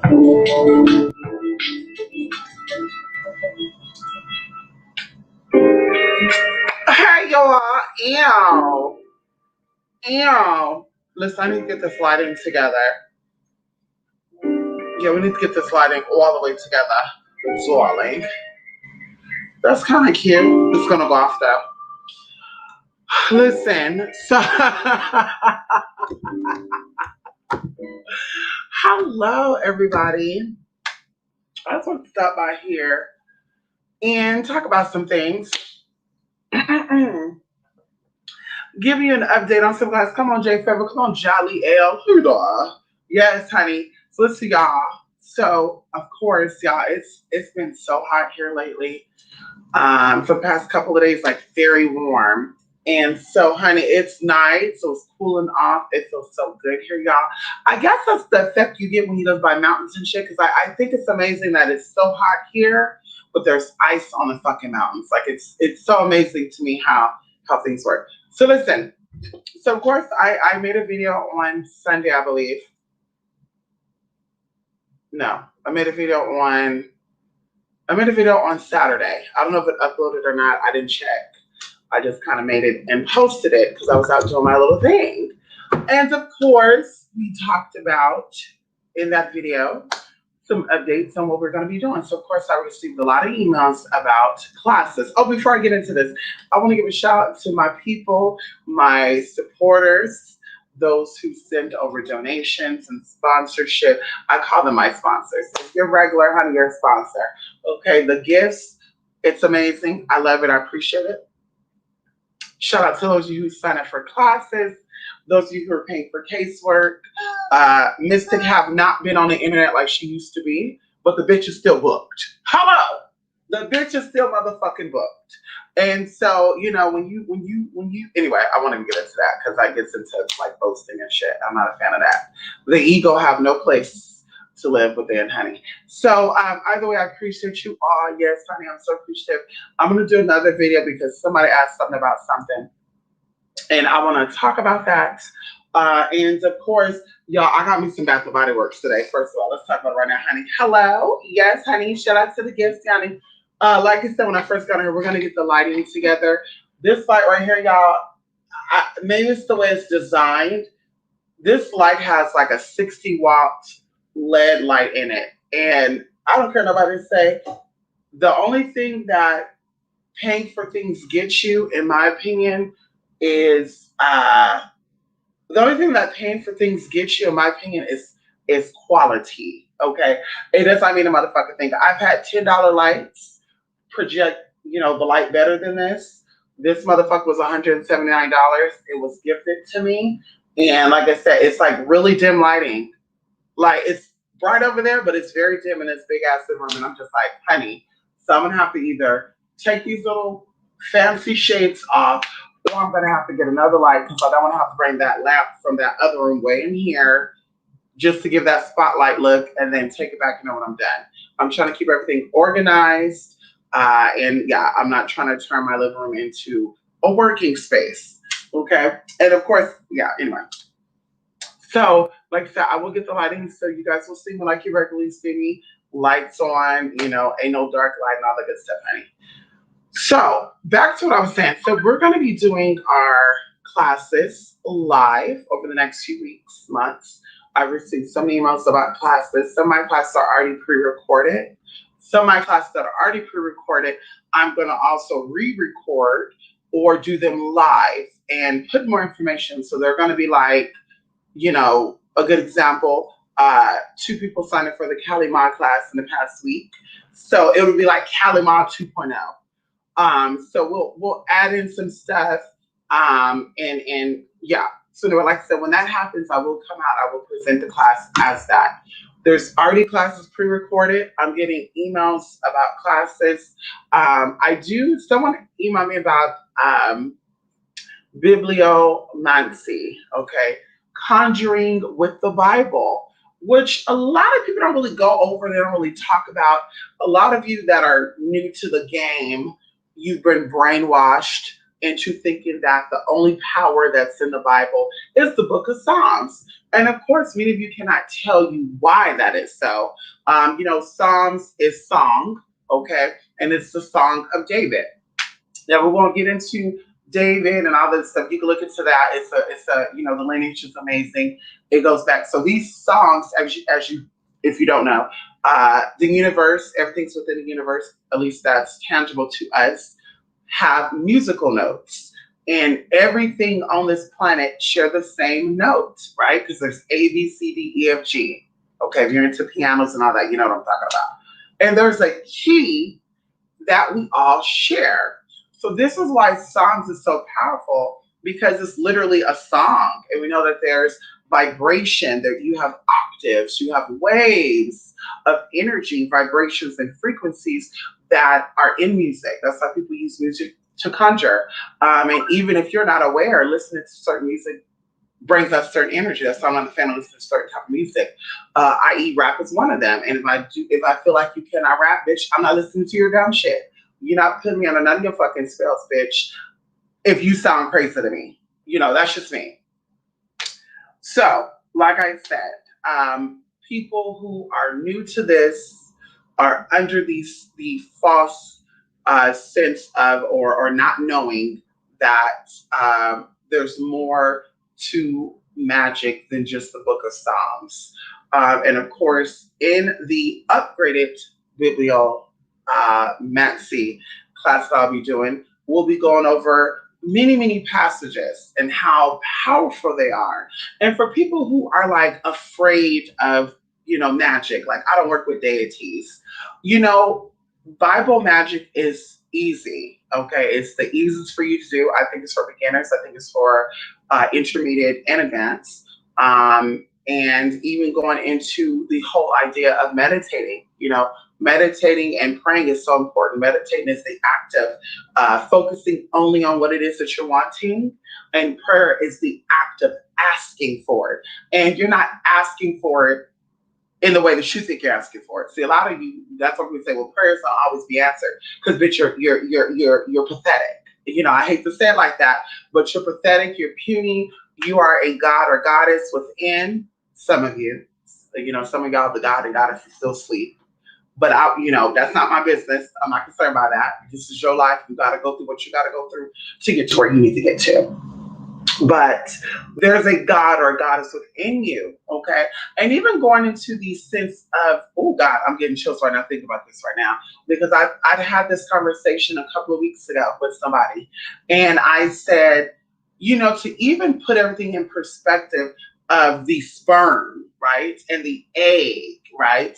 Hey, y'all. Ew. Ew. Listen, I need to get this lighting together. Yeah, we need to get this lighting all the way together. Darling. That's kind of cute. It's going to go off, though. Listen, so hello, everybody. I just want to stop by here and talk about some things. Give you an update on some guys. Come on, Jay Fever. Come on, Jolly L. Huda. Yes, honey. So listen, y'all. So of course, y'all, it's been so hot here lately. For the past couple of days, like very warm. And so, honey, it's nice. So it's cooling off. It feels so good here, y'all. I guess that's the effect you get when you live by mountains and shit. Because I think it's amazing that it's so hot here, but there's ice on the fucking mountains. Like it's so amazing to me how things work. So listen. So of course, I made a video on Sunday, I believe. No, I made a video on Saturday. I don't know if it uploaded or not. I didn't check. I just kind of made it and posted it because I was out doing my little thing. And of course, we talked about in that video some updates on what we're going to be doing. So of course, I received a lot of emails about classes. Oh, before I get into this, I want to give a shout out to my people, my supporters, those who send over donations and sponsorship. I call them my sponsors. If you're regular, honey, you're a sponsor. Okay, the gifts, it's amazing. I love it. I appreciate it. Shout out to those of you who sign up for classes, those of you who are paying for casework. Mystic have not been on the internet like she used to be, but the bitch is still booked. Hello! The bitch is still motherfucking booked. And so, you know, when you anyway, I won't even get into that because that gets into like boasting and shit. I'm not a fan of that. The ego have no place to live within, honey. So either way, I appreciate you all. Yes, honey, I'm so appreciative. I'm going to do another video because somebody asked something about something. And I want to talk about that. And of course, y'all, I got me some Bath and Body Works today. First of all, let's talk about it right now, honey. Hello. Yes, honey. Shout out to the gifts, honey. Like I said, when I first got here, we're going to get the lighting together. This light right here, y'all, maybe it's the way it's designed. This light has like a 60-watt LED light in it. And I don't care nobody to say, the only thing that paying for things gets you, in my opinion, is the only thing that paying for things gets you, in my opinion, is quality. Okay, it doesn't mean a motherfucking thing. I've had $10 lights project, you know, the light better than this. This motherfucker was $179. It was gifted to me, and like I said, it's like really dim lighting. Like it's bright over there, but it's very dim in this big ass room, and I'm just like, honey. So I'm gonna have to either take these little fancy shades off, or I'm gonna have to get another light because I don't want to have to bring that lamp from that other room way in here just to give that spotlight look, and then take it back, you know, when I'm done. I'm trying to keep everything organized, and yeah, I'm not trying to turn my living room into a working space. Okay, and of course, yeah. Anyway, so like I said, I will get the lighting so you guys will see me like you regularly see me. Lights on, you know, ain't no dark light and all that good stuff, honey. So back to what I was saying. So we're going to be doing our classes live over the next few weeks, months. I've received some emails about classes. Some of my classes are already pre-recorded. Some of my classes that are already pre-recorded, I'm going to also re-record or do them live and put more information. So they're going to be like, you know, a good example. 2 people signed up for the Cali Ma class in the past week. So it would be like Cali Ma 2.0. So we'll add in some stuff. And yeah. So like I said, when that happens, I will come out. I will present the class as that. There's already classes pre-recorded. I'm getting emails about classes. Someone emailed me about bibliomancy, okay? Conjuring with the Bible, which a lot of people don't really go over. They don't really talk about. A lot of you that are new to the game, you've been brainwashed into thinking that the only power that's in the Bible is the book of Psalms. And of course, many of you cannot tell you why that is so. Psalms is song, okay? And it's the song of David. Now we won't get into David and all this stuff. You can look into that. The lineage is amazing. It goes back. So these songs, if you don't know, the universe, everything's within the universe, at least that's tangible to us, have musical notes. And everything on this planet share the same notes, right? Because there's A, B, C, D, E, F, G. Okay, if you're into pianos and all that, you know what I'm talking about. And there's a key that we all share. So this is why songs is so powerful, because it's literally a song. And we know that there's vibration, that you have octaves, you have waves of energy, vibrations, and frequencies that are in music. That's why people use music to conjure. And even if you're not aware, listening to certain music brings up certain energy. That's why I'm not a fan of listening to certain type of music. I.e., rap is one of them. And if I feel like you cannot rap, bitch, I'm not listening to your dumb shit. You're not putting me on none of your fucking spells, bitch. If you sound crazy to me, that's just me. So, like I said, people who are new to this are under the false sense of or not knowing that there's more to magic than just the book of Psalms. And of course, in the upgraded Bibliomancy class that I'll be doing, we'll be going over many, many passages and how powerful they are. And for people who are like afraid of, magic, like I don't work with deities, Bible magic is easy. Okay. It's the easiest for you to do. I think it's for beginners. I think it's for intermediate and advanced. And even going into the whole idea of meditating, meditating and praying is so important. Meditating is the act of focusing only on what it is that you're wanting. And prayer is the act of asking for it. And you're not asking for it in the way that you think you're asking for it. See, a lot of you, that's what we say, well, prayers don't always be answered. Because bitch, you're pathetic. I hate to say it like that, but you're pathetic, you're puny, you are a god or goddess within some of you. Some of y'all, the god and goddess is still asleep. But that's not my business. I'm not concerned about that. This is your life. You got to go through what you got to go through to get to where you need to get to. But there's a god or a goddess within you, okay? And even going into the sense of, oh God, I'm getting chills right now thinking about this right now, because I'd had this conversation a couple of weeks ago with somebody, and I said, to even put everything in perspective of the sperm, right, and the egg, right,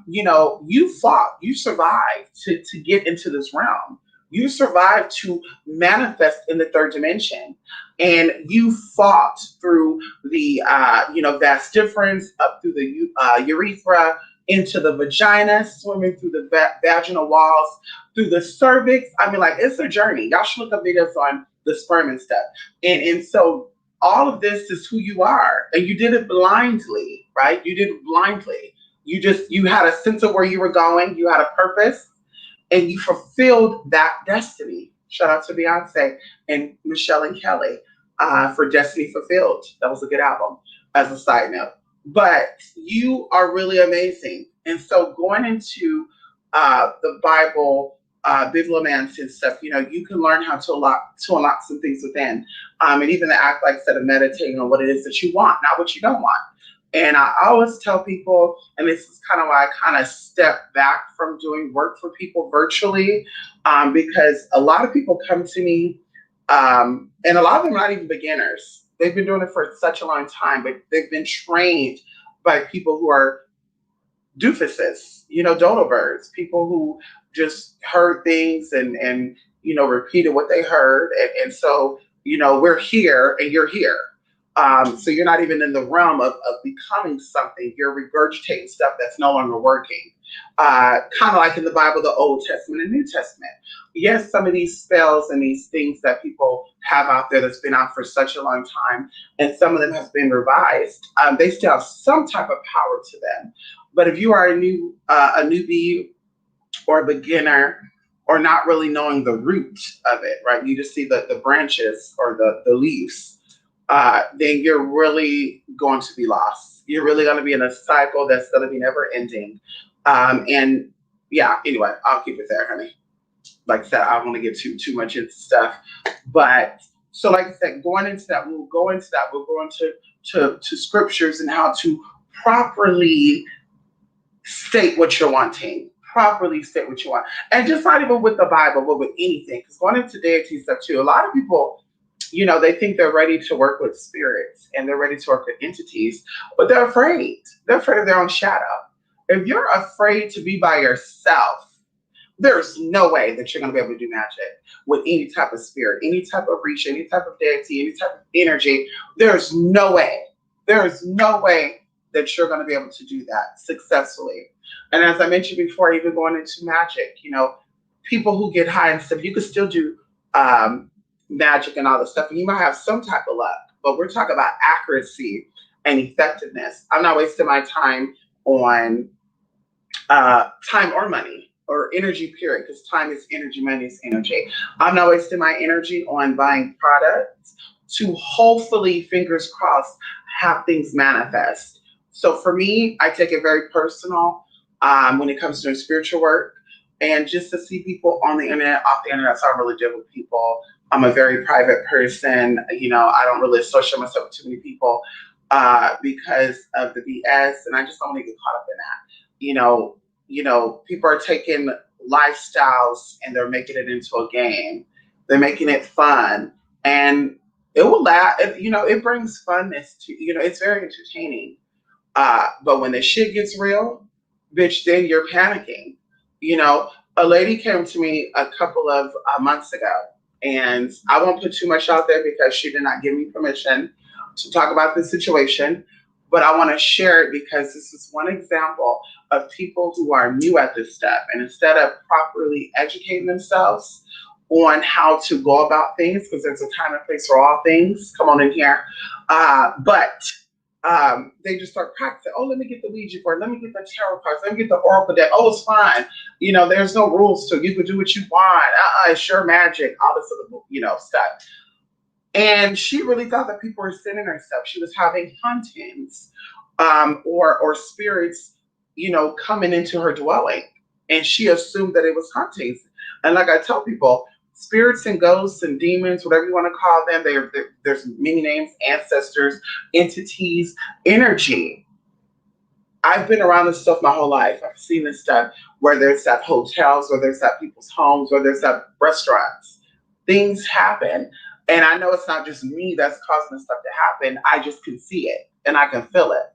you fought, you survived to get into this realm. You survived to manifest in the third dimension, and you fought through the, vas deferens, up through the urethra, into the vagina, swimming through the vaginal walls, through the cervix. I mean, like, it's a journey. Y'all should look up videos on the sperm and stuff. And so all of this is who you are, and you did it blindly, right? You did it blindly. You had a sense of where you were going. You had a purpose. And you fulfilled that destiny. Shout out to Beyonce and Michelle and Kelly for Destiny Fulfilled. That was a good album, as a side note. But you are really amazing. And so going into the Bible, bibliomancy and stuff, you can learn how to unlock some things within. And even the act, like I said, of meditating on what it is that you want, not what you don't want. And I always tell people, and this is kind of why I kind of step back from doing work for people virtually, because a lot of people come to me, and a lot of them are not even beginners. They've been doing it for such a long time, but they've been trained by people who are doofuses, dodo birds, people who just heard things and repeated what they heard. And so, we're here and you're here. So you're not even in the realm of becoming something. You're regurgitating stuff that's no longer working. Kind of like in the Bible, the Old Testament and New Testament. Yes, some of these spells and these things that people have out there that's been out for such a long time, and some of them have been revised, they still have some type of power to them. But if you are a newbie or a beginner, or not really knowing the root of it, right? You just see the branches or the leaves, then you're really going to be lost. You're really going to be in a cycle that's going to be never ending. And yeah, anyway, I'll keep it there, honey. Like I said, I don't want to get too much into stuff. But so like I said, going into that, we'll go into that. We'll go into to scriptures and how to properly state what you're wanting. Properly state what you want. And just not even with the Bible, but with anything. Because going into deity stuff too, a lot of people, they think they're ready to work with spirits and they're ready to work with entities, but they're afraid. They're afraid of their own shadow. If you're afraid to be by yourself, there's no way that you're going to be able to do magic with any type of spirit, any type of reach, any type of deity, any type of energy. There's no way. There's no way that you're going to be able to do that successfully. And as I mentioned before, even going into magic, people who get high and stuff, you can still do magic and all this stuff, and you might have some type of luck, but we're talking about accuracy and effectiveness. I'm not wasting my time on time or money or energy, period, because time is energy, money is energy. I'm not wasting my energy on buying products to hopefully, fingers crossed, have things manifest. So for me, I take it very personal when it comes to spiritual work, and just to see people on the internet, off the internet. So I really deal with people. I'm a very private person. I don't really associate myself with too many people because of the BS, and I just don't want to get caught up in that. People are taking lifestyles and they're making it into a game. They're making it fun, and it will laugh. It brings funness to. It's very entertaining. But when the shit gets real, bitch, then you're panicking. A lady came to me a couple of months ago, and I won't put too much out there because she did not give me permission to talk about this situation, but I want to share it because this is one example of people who are new at this step, and instead of properly educating themselves on how to go about things, because there's a time and place for all things, come on in here, but they just start practicing. Oh, let me get the Ouija board. Let me get the tarot cards. Let me get the oracle deck. Oh, it's fine. There's no rules to it. You can do what you want. It's sure magic. All this other, stuff. And she really thought that people were sending her stuff. She was having hauntings, or spirits, coming into her dwelling, and she assumed that it was hauntings. And like I tell people, spirits and ghosts and demons, whatever you want to call them, there's many names, ancestors, entities, energy. I've been around this stuff my whole life. I've seen this stuff, whether it's at hotels, whether it's at people's homes, whether it's at restaurants. Things happen. And I know it's not just me that's causing this stuff to happen. I just can see it and I can feel it.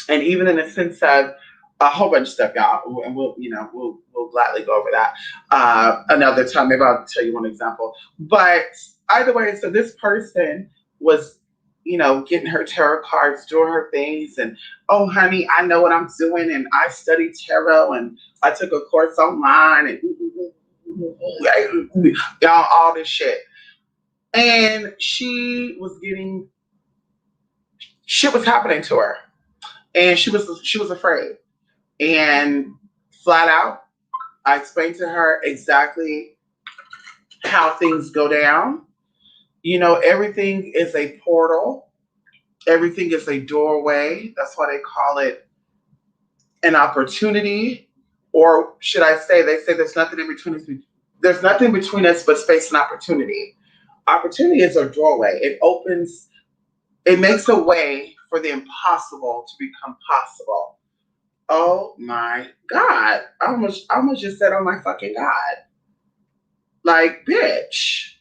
And even in the sense of a whole bunch of stuff, y'all, and we'll gladly go over that another time. Maybe I'll tell you one example. But either way, so this person was, getting her tarot cards, doing her things, and oh, honey, I know what I'm doing, and I studied tarot, and I took a course online, and y'all, all this shit. And she was getting shit was happening to her, and she was afraid. And flat out, I explained to her exactly how things go down. Everything is a portal. Everything is a doorway. That's why they call it an opportunity. Or should I say, they say there's nothing in between us. There's nothing between us but space and opportunity. Opportunity is a doorway. It makes a way for the impossible to become possible. Oh my God. I almost just said, oh my fucking God. Like, bitch.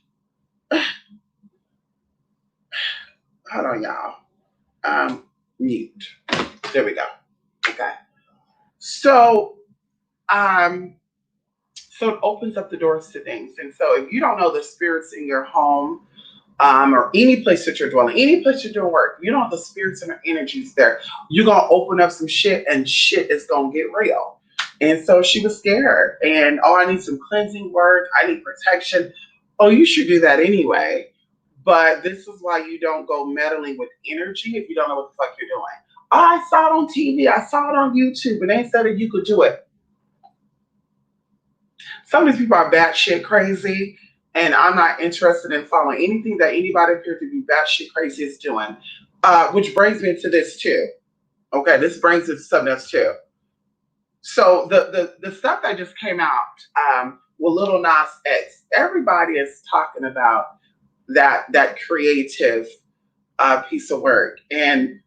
Hold on, y'all. Mute. There we go. Okay. So it opens up the doors to things. And so if you don't know the spirits in your home, or any place that you're dwelling, any place you're doing work, you don't have the spirits and the energies there, you're going to open up some shit and shit is going to get real. And so she was scared. And, oh, I need some cleansing work. I need protection. Oh, you should do that anyway. But this is why you don't go meddling with energy if you don't know what the fuck you're doing. Oh, I saw it on TV. I saw it on YouTube. And they said that you could do it. Some of these people are batshit crazy, and I'm not interested in following anything that anybody appears to be batshit crazy is doing. Which brings me to this too. Okay, this brings us to something else too. So the stuff that just came out with Little Nas X, everybody is talking about that creative piece of work. And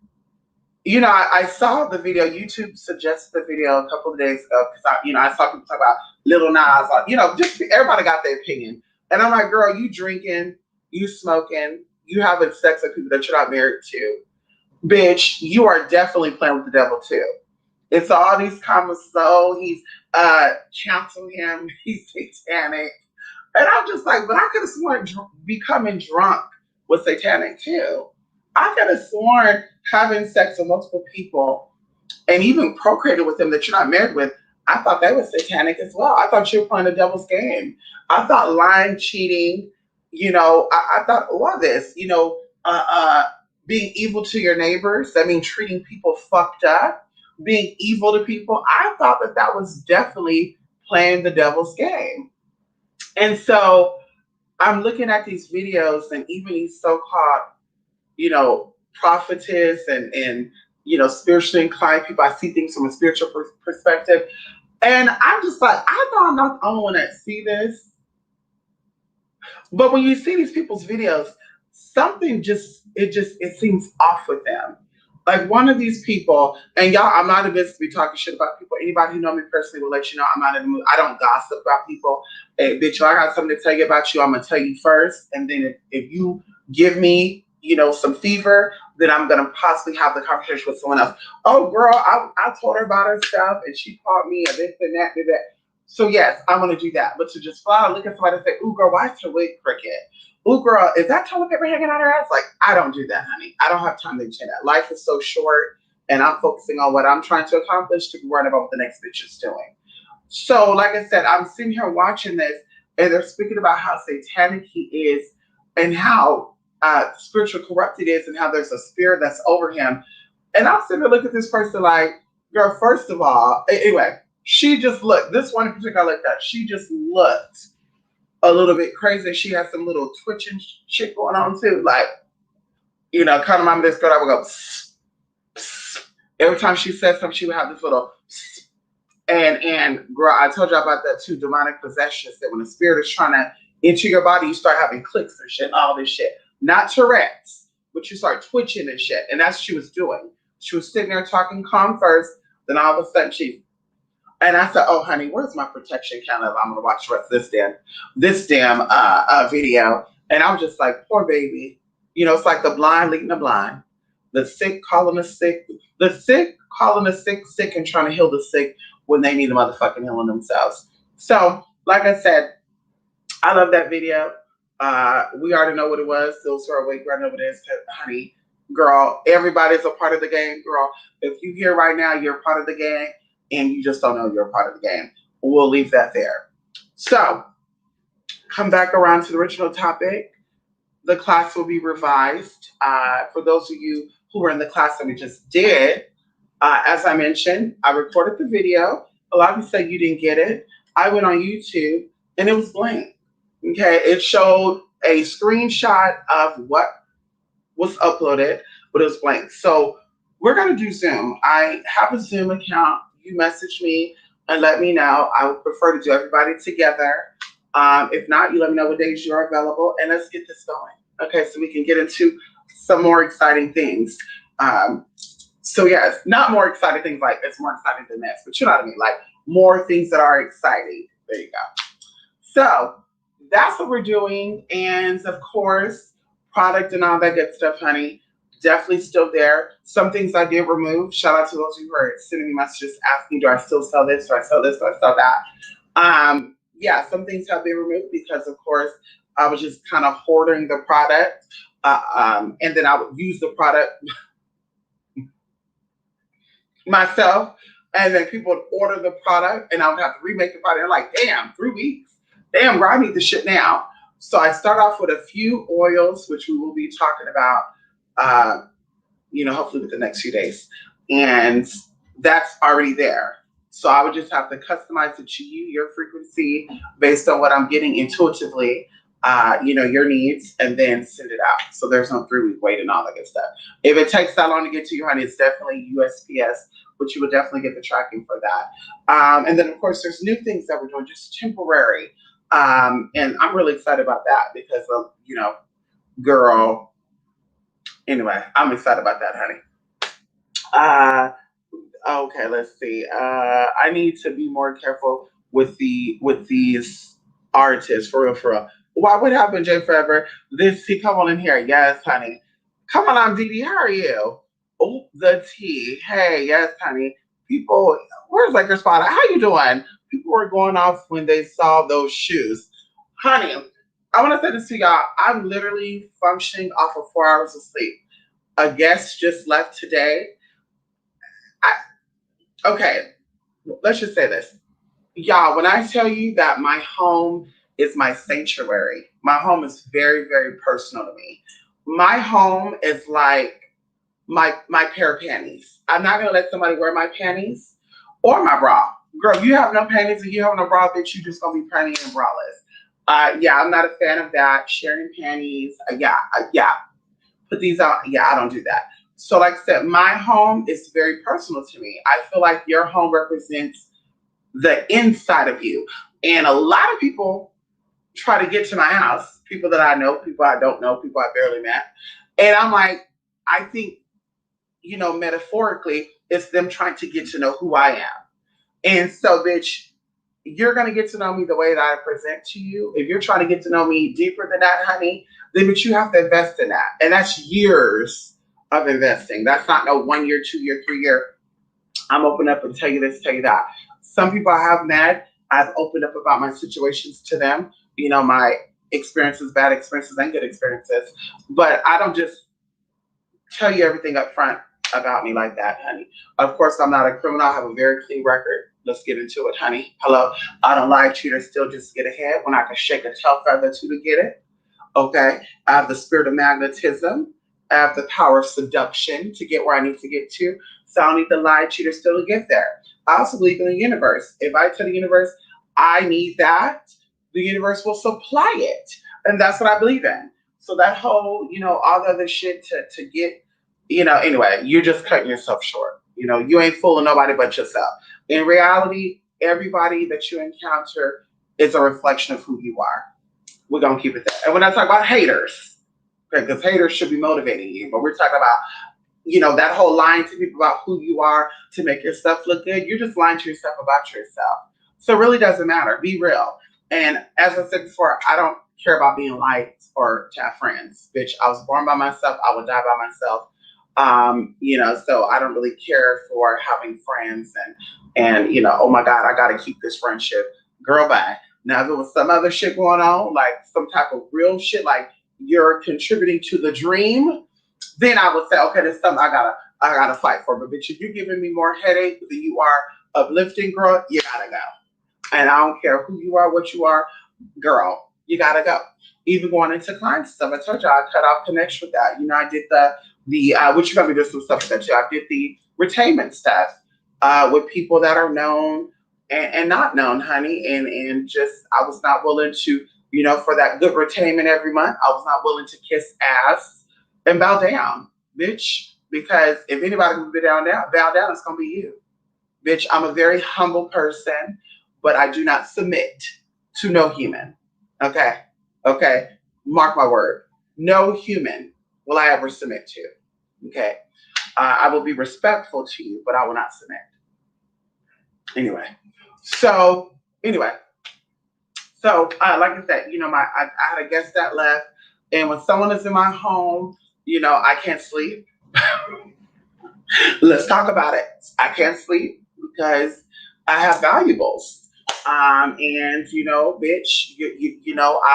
I saw the video. YouTube suggested the video a couple of days ago because I saw people talk about Little Nas. Just everybody got their opinion, and I'm like, girl, you drinking, you smoking, you having sex with people that you're not married to, bitch. You are definitely playing with the devil too. It's all these comments. So he's counseling him. He's satanic, and I'm just like, but I could have sworn becoming drunk was satanic too. I could have sworn having sex with multiple people and even procreated with them that you're not married with, I thought that was satanic as well. I thought you were playing the devil's game. I thought lying, cheating, I thought all of this, being evil to your neighbors, I mean, treating people fucked up, being evil to people. I thought that was definitely playing the devil's game. And so I'm looking at these videos and even these so-called prophetess and spiritually inclined people. I see things from a spiritual perspective. And I'm just like, I know I'm not the only one that see this. But when you see these people's videos, something it seems off with them. Like one of these people, and y'all, I'm not in this to be talking shit about people. Anybody who know me personally will let you know I'm not in the mood. I don't gossip about people. Hey, bitch, I got something to tell you about you. I'm gonna tell you first, and then if you give me, some fever, then I'm gonna possibly have the conversation with someone else. Oh, girl, I told her about her stuff, and she called me and this and that and that. So yes, I'm gonna do that. But to just fly out, look at somebody and say, "Ooh, girl, why is your wig crooked? Ooh, girl, is that toilet paper hanging out her ass?" Like, I don't do that, honey. I don't have time to entertain that. Life is so short, and I'm focusing on what I'm trying to accomplish to worry about what the next bitch is doing. So, like I said, I'm sitting here watching this, and they're speaking about how satanic he is, and how spiritual corrupted is, and how there's a spirit that's over him. And I'm sitting there looking at this person like, girl, first of all, anyway, she just looked. This one in particular, I looked at. She just looked a little bit crazy. She has some little twitching shit going on too. Like, kind of remember this girl that would go pss, pss. Every time she said something, she would have this little pss. And girl, I told you about that too. Demonic possession. That when the spirit is trying to enter your body, you start having clicks and shit, and all this shit. Not Tourette's, but you start twitching and shit. And that's what she was doing. She was sitting there talking calm first, then all of a sudden and I said, "Oh, honey, where's my protection candle? I'm gonna watch the rest of this damn video." And I'm just like, poor baby. It's like the blind leading the blind, the sick calling the sick, sick, and trying to heal the sick when they need a motherfucking healing themselves. So, like I said, I love that video. We already know what it was. Those who are awake right now, what it is, honey, girl. Everybody's a part of the game, girl. If you here right now, you're a part of the game. And you just don't know you're a part of the game. We'll leave that there. So, come back around to the original topic. The class will be revised. For those of you who were in the class that we just did, as I mentioned, I recorded the video. A lot of you said you didn't get it. I went on YouTube and it was blank. Okay, it showed a screenshot of what was uploaded, but it was blank. So we're going to do Zoom. I have a Zoom account. You message me and let me know. I would prefer to do everybody together. If not, you let me know what days you're available, and let's get this going. Okay, so we can get into some more exciting things. So yes, not more exciting things like it's more exciting than this, but you know what I mean? Like more things that are exciting. There you go. So that's what we're doing. And of course, product and all that good stuff, honey. Definitely still there. Some things I did remove. Shout out to those who are sending me messages asking, do I still sell this? Do I sell this? Do I sell that? Yeah, some things have been removed because, of course, I was just kind of hoarding the product. And then I would use the product myself. And then people would order the product and I would have to remake the product. They're like, damn, 3 weeks? Damn, girl, I need the shit now. So I start off with a few oils, which we will be talking about hopefully with the next few days. And that's already there. So I would just have to customize it to you, your frequency, based on what I'm getting intuitively, your needs, and then send it out. So there's no 3 week wait and all that good stuff. If it takes that long to get to you, honey, it's definitely USPS, but you would definitely get the tracking for that. And then, of course, there's new things that we're doing, just temporary. And I'm really excited about that because of, girl. Anyway, I'm excited about that, honey. Uh, Okay, let's see. I need to be more careful with these artists for real, for real. Why would happen, Jay Forever? This he come on in here. Yes, honey. Come on, I'm Dee Dee. How are you? Oh, the tea. Hey, yes, honey. People, where's Laker Spot? How you doing? People were going off when they saw those shoes, honey. I want to say this to y'all. I'm literally functioning off of 4 hours of sleep. A guest just left today. Okay, let's just say this. Y'all, when I tell you that my home is my sanctuary, my home is very, very personal to me. My home is like my pair of panties. I'm not gonna let somebody wear my panties or my bra. Girl, you have no panties and you have no bra, bitch, you just gonna be panty and braless. Yeah, I'm not a fan of that. Sharing panties. Yeah. Put these out. Yeah, I don't do that. So, like I said, my home is very personal to me. I feel like your home represents the inside of you. And a lot of people try to get to my house, people that I know, people I don't know, people I barely met. And I'm like, I think, metaphorically, it's them trying to get to know who I am. And so, bitch, you're going to get to know me the way that I present to you. If you're trying to get to know me deeper than that, honey, then but you have to invest in that. And that's years of investing. That's not no 1 year, 2 year, 3 year. I'm open up and tell you this, tell you that. Some people I have met, I've opened up about my situations to them, my experiences, bad experiences, and good experiences. But I don't just tell you everything up front about me like that, honey. Of course, I'm not a criminal. I have a very clean record. Let's get into it, honey. Hello. I don't lie, cheat, or still just get ahead when I can shake a tail feather to get it. Okay. I have the spirit of magnetism. I have the power of seduction to get where I need to get to. So I don't need to lie, cheat, or steal to get there. I also believe in the universe. If I tell the universe I need that, the universe will supply it. And that's what I believe in. So that whole, all the other shit to get, anyway, you're just cutting yourself short. You ain't fooling nobody but yourself. In reality, everybody that you encounter is a reflection of who you are. We're going to keep it there. And when I talk about haters, because haters should be motivating you, but we're talking about, that whole lying to people about who you are to make your stuff look good, you're just lying to yourself about yourself. So it really doesn't matter. Be real. And as I said before, I don't care about being liked or to have friends. Bitch, I was born by myself. I will die by myself. So I don't really care for having friends and oh my God, I got to keep this friendship. Girl, bye. Now, if there was some other shit going on, like some type of real shit, like you're contributing to the dream, then I would say, okay, there's something I gotta fight for. But bitch, if you're giving me more headache than you are uplifting, girl, you gotta go. And I don't care who you are, what you are, girl, you gotta go. Even going into client stuff, I told you I cut off connection with that. I did the which you probably do some stuff with that too. I did the retainment stuff with people that are known and not known, honey, and just I was not willing to, for that good retainment every month, I was not willing to kiss ass and bow down, bitch. Because if anybody can bow down, it's gonna be you, bitch. I'm a very humble person, but I do not submit to no human. Okay, okay. Mark my word. No human will I ever submit to. Okay. I will be respectful to you, but I will not submit. Anyway. So anyway. So like I said, I had a guest that left, and when someone is in my home, I can't sleep. Let's talk about it. I can't sleep because I have valuables. And bitch,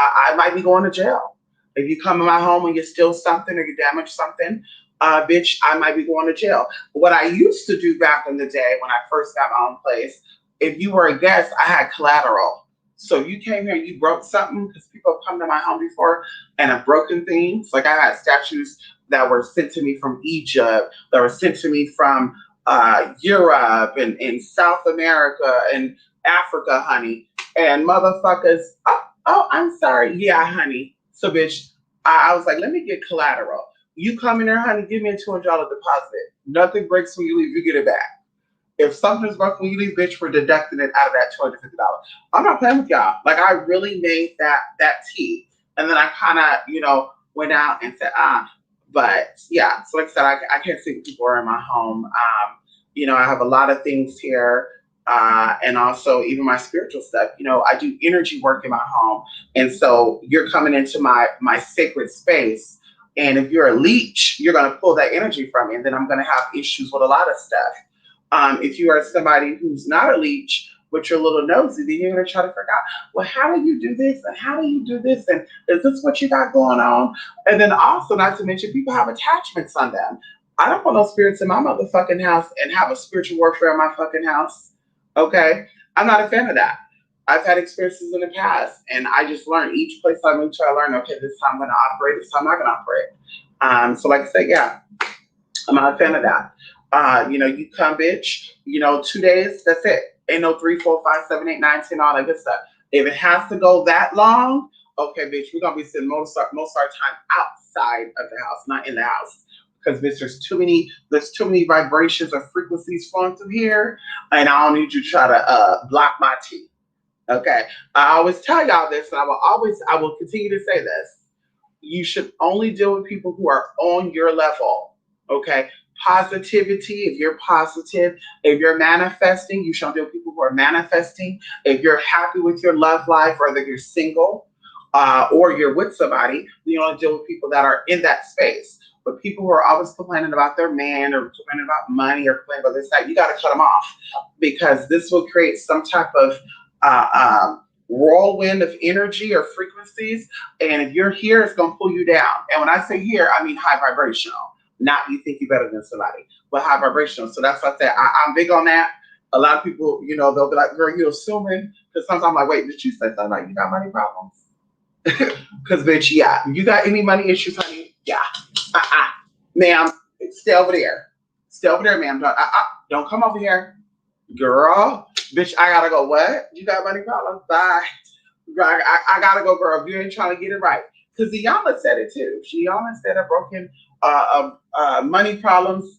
I might be going to jail. If you come in my home and you steal something or you damage something, bitch, I might be going to jail. What I used to do back in the day when I first got my own place, if you were a guest, I had collateral. So you came here and you broke something, because people have come to my home before and have broken things. Like I had statues that were sent to me from Egypt, that were sent to me from Europe and South America and Africa, honey. And motherfuckers, oh, I'm sorry. Yeah, honey. So, bitch, I was like, let me get collateral. You come in there, honey, give me a $200 deposit. Nothing breaks when you leave, you get it back. If something's broken when you leave, bitch, we're deducting it out of that $250. I'm not playing with y'all. Like I really made that tea. And then I kind of, went out and said, but yeah, so like I said, I can't see people are in my home. I have a lot of things here. And also even my spiritual stuff. I do energy work in my home. And so you're coming into my sacred space. And if you're a leech, you're going to pull that energy from me. And then I'm going to have issues with a lot of stuff. If you are somebody who's not a leech, but you're a little nosy, then you're going to try to figure out, well, how do you do this? And how do you do this? And is this what you got going on? And then also, not to mention, people have attachments on them. I don't want no spirits in my motherfucking house and have a spiritual warfare in my fucking house. Okay? I'm not a fan of that. I've had experiences in the past, and I just learned each place I move to, I learned, okay, this time I'm going to operate, this time I'm not going to operate. So like I said, yeah, I'm not a fan of that. You come, bitch, 2 days, that's it. Ain't no 3, 4, 5, 7, 8, 9, 10, all that good stuff. If it has to go that long, okay, bitch, we're going to be sitting most of our time outside of the house, not in the house. Because, bitch, there's too many vibrations or frequencies flowing through here, and I don't need you to try to block my tea. Okay? I always tell y'all this, and I will continue to say this. You should only deal with people who are on your level. Okay? Positivity, if you're positive, if you're manifesting, you should deal with people who are manifesting. If you're happy with your love life, whether you're single or you're with somebody, you want to deal with people that are in that space. But people who are always complaining about their man or complaining about money or complaining about this, that, you got to cut them off, because this will create some type of whirlwind of energy or frequencies. And if you're here, it's going to pull you down. And when I say here, I mean high vibrational. Not you think you're better than somebody, but high vibrational. So that's what I said. I'm big on that. A lot of people, they'll be like, girl, you're assuming. Because sometimes I'm like, wait, did you say something like you got money problems? Because, bitch, yeah. You got any money issues, honey? Yeah. Ma'am, stay over there. Stay over there, ma'am. Don't come over here. Girl, bitch, I gotta go. What? You got money problems? Bye. I gotta go, girl. If you ain't trying to get it right. Because Iyanla said it too. Iyanla said a broken money problems.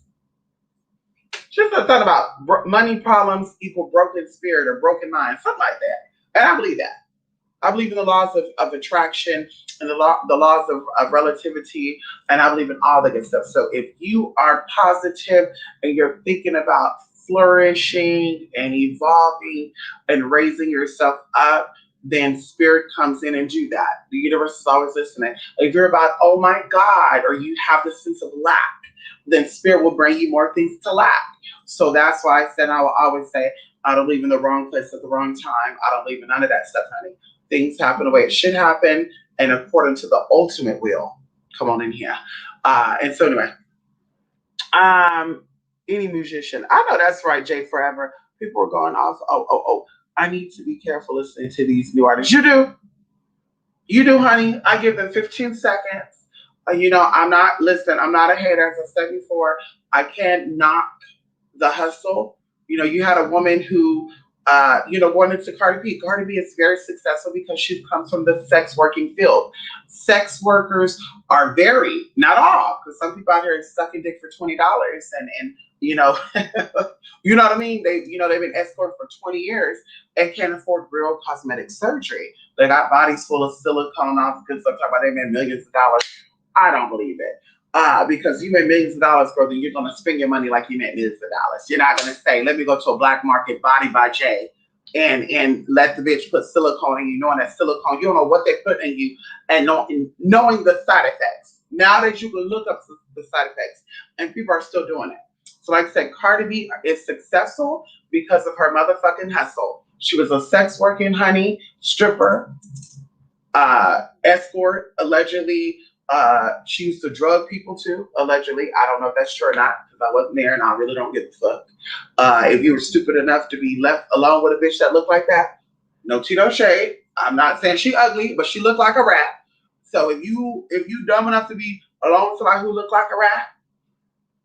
She said something about money problems equal broken spirit or broken mind, something like that. And I believe that. I believe in the laws of attraction and the laws of relativity, and I believe in all the good stuff. So if you are positive and you're thinking about flourishing and evolving and raising yourself up, then spirit comes in and do that. The universe is always listening. If you're about, oh my God, or you have this sense of lack, then spirit will bring you more things to lack. So that's why I said, I will always say, I don't believe in the wrong place at the wrong time. I don't believe in none of that stuff, honey. Things happen the way it should happen and according to the ultimate will. Come on in here. And so anyway, any musician. I know that's right, Jay Forever. People are going off. Oh. I need to be careful listening to these new artists. You do, honey. I give them 15 seconds. I'm not a hater. As I said before, I can't knock the hustle. You had a woman who, wanted to Cardi B. Cardi B is very successful because she comes from the sex working field. Sex workers are very, not all, because some people out here are sucking dick for $20 and you know what I mean? They've been escorted for 20 years and can't afford real cosmetic surgery. They got bodies full of silicone off because they're talking about they made millions of dollars. I don't believe it. Because you made millions of dollars, brother, you're going to spend your money like you made millions of dollars. You're not going to say, let me go to a black market Body by Jay and let the bitch put silicone in you, knowing that silicone, you don't know what they put in you, and knowing the side effects. Now that you can look up the side effects, and people are still doing it. So like I said, Cardi B is successful because of her motherfucking hustle. She was a sex working honey, stripper, escort, allegedly. She used to drug people too, allegedly. I don't know if that's true or not, because I wasn't there and I really don't give a fuck. If you were stupid enough to be left alone with a bitch that looked like that, no tea, no shade. I'm not saying she ugly, but she looked like a rat. So if you dumb enough to be alone with somebody who looked like a rat,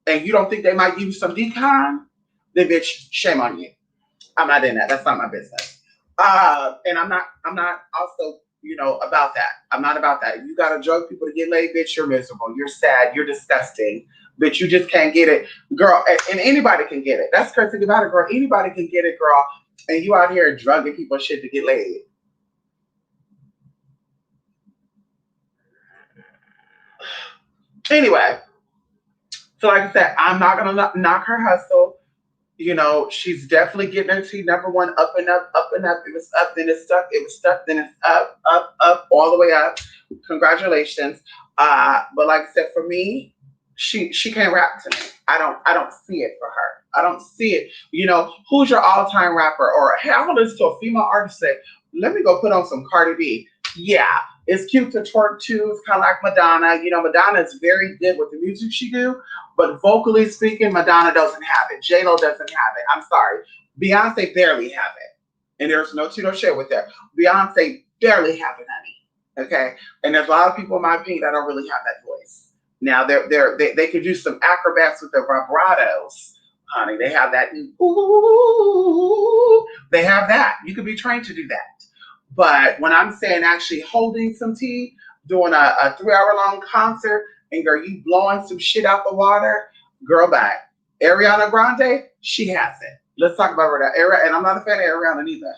and you don't think they might give you some decon, then bitch, shame on you. I'm not in that. That's not my business. And I'm not also, about that. I'm not about that. You gotta drug people to get laid, bitch, you're miserable. You're sad. You're disgusting. Bitch, you just can't get it. Girl, and anybody can get it. That's the crazy thing about it, girl. Anybody can get it, girl. And you out here drugging people shit to get laid. Anyway, so like I said, I'm not gonna knock her hustle. She's definitely getting her to number one, up and up, up and up. It was up, then it's stuck. It was stuck, then it's up, up, up, all the way up. Congratulations. But like I said, for me, she can't rap to me. I don't see it for her. I don't see it. Who's your all-time rapper? Or hey, I want to listen to a female artist say, let me go put on some Cardi B. Yeah, it's cute to twerk too. It's kind of like Madonna. Madonna is very good with the music she do, but vocally speaking, Madonna doesn't have it. J-Lo doesn't have it. I'm sorry. Beyonce barely have it. And there's no to share with her. Beyonce barely have it, honey. Okay? And there's a lot of people, in my opinion, that don't really have that voice. Now, they could do some acrobats with their vibratos. Honey, they have that. Ooh, they have that. You could be trained to do that. But when I'm saying actually holding some tea, doing a 3-hour long concert, and girl, you blowing some shit out the water, girl, back. Ariana Grande, she has it. Let's talk about her. And I'm not a fan of Ariana neither.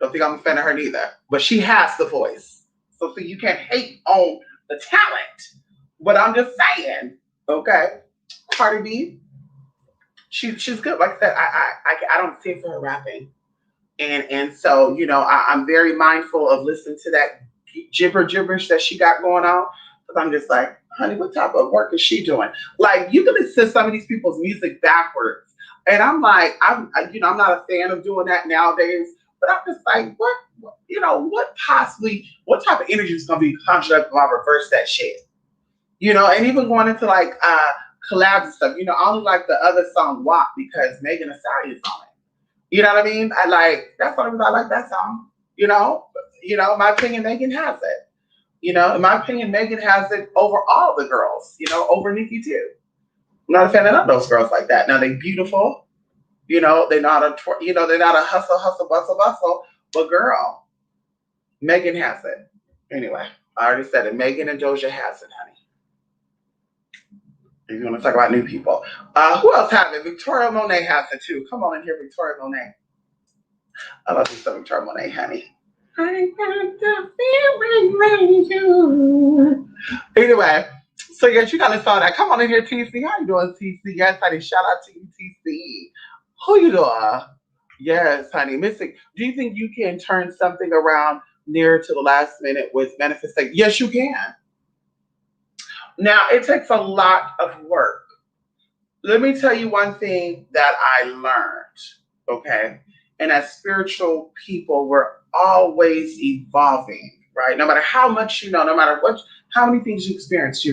Don't think I'm a fan of her neither. But she has the voice. So see, you can't hate on the talent. But I'm just saying, okay, Cardi B, she's good. Like I said, I don't see it for her rapping. And so, I'm very mindful of listening to that gibberish that she got going on. Because I'm just like, honey, what type of work is she doing? Like, you can listen to some of these people's music backwards. And I'm like, I'm not a fan of doing that nowadays. But I'm just like, what type of energy is going to be conjured up if I reverse that shit? And even going into like collabs and stuff, I only like the other song WAP because Megan Thee Stallion's on it. You know what I mean? That's the only reason I like that song. In my opinion, Megan has it. In my opinion, Megan has it over all the girls, over Nicki too. I'm not a fan of those girls like that. Now they beautiful, they're not they're not a hustle, bustle, but girl, Megan has it. Anyway, I already said it. Megan and Doja has it, honey. If you want to talk about new people. Who else has it? Victoria Monet has it too. Come on in here, Victoria Monet. I love you so, Victoria Monet, honey. I got the feeling you. Anyway, so yes, you gotta saw that. Come on in here, TC. How you doing, TC? Yes, honey. Shout out to you, TC. Who you doing? Yes, honey. Mystic, do you think you can turn something around near to the last minute with manifestation? Yes, you can. Now, it takes a lot of work. Let me tell you one thing that I learned, okay? And as spiritual people, we're always evolving, right? No matter how much you know, no matter how many things you experience,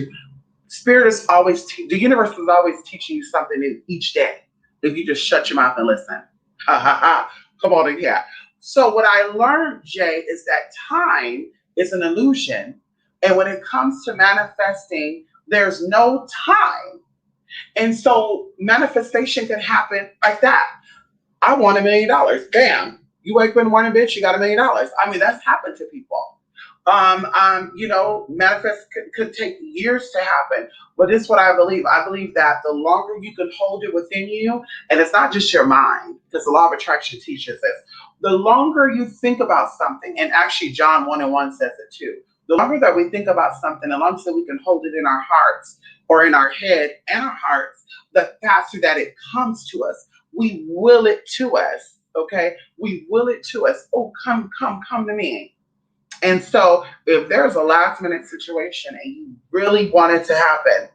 spirit is always, the universe is always teaching you something in each day. If you just shut your mouth and listen. Ha ha ha. Come on in here. So what I learned, Jay, is that time is an illusion. And when it comes to manifesting, there's no time. And so manifestation can happen like that. I want $1 million. Bam. You wake up in the morning, bitch, you got $1 million. I mean, that's happened to people. Manifest could take years to happen. But this is what I believe. I believe that the longer you can hold it within you, and it's not just your mind, because the law of attraction teaches this. The longer you think about something, and actually John 1:1 says it too. The longer that we think about something, the longer that we can hold it in our hearts or in our head and our hearts, the faster that it comes to us. We will it to us, okay? We will it to us. Oh, come to me. And so if there's a last minute situation and you really want it to happen,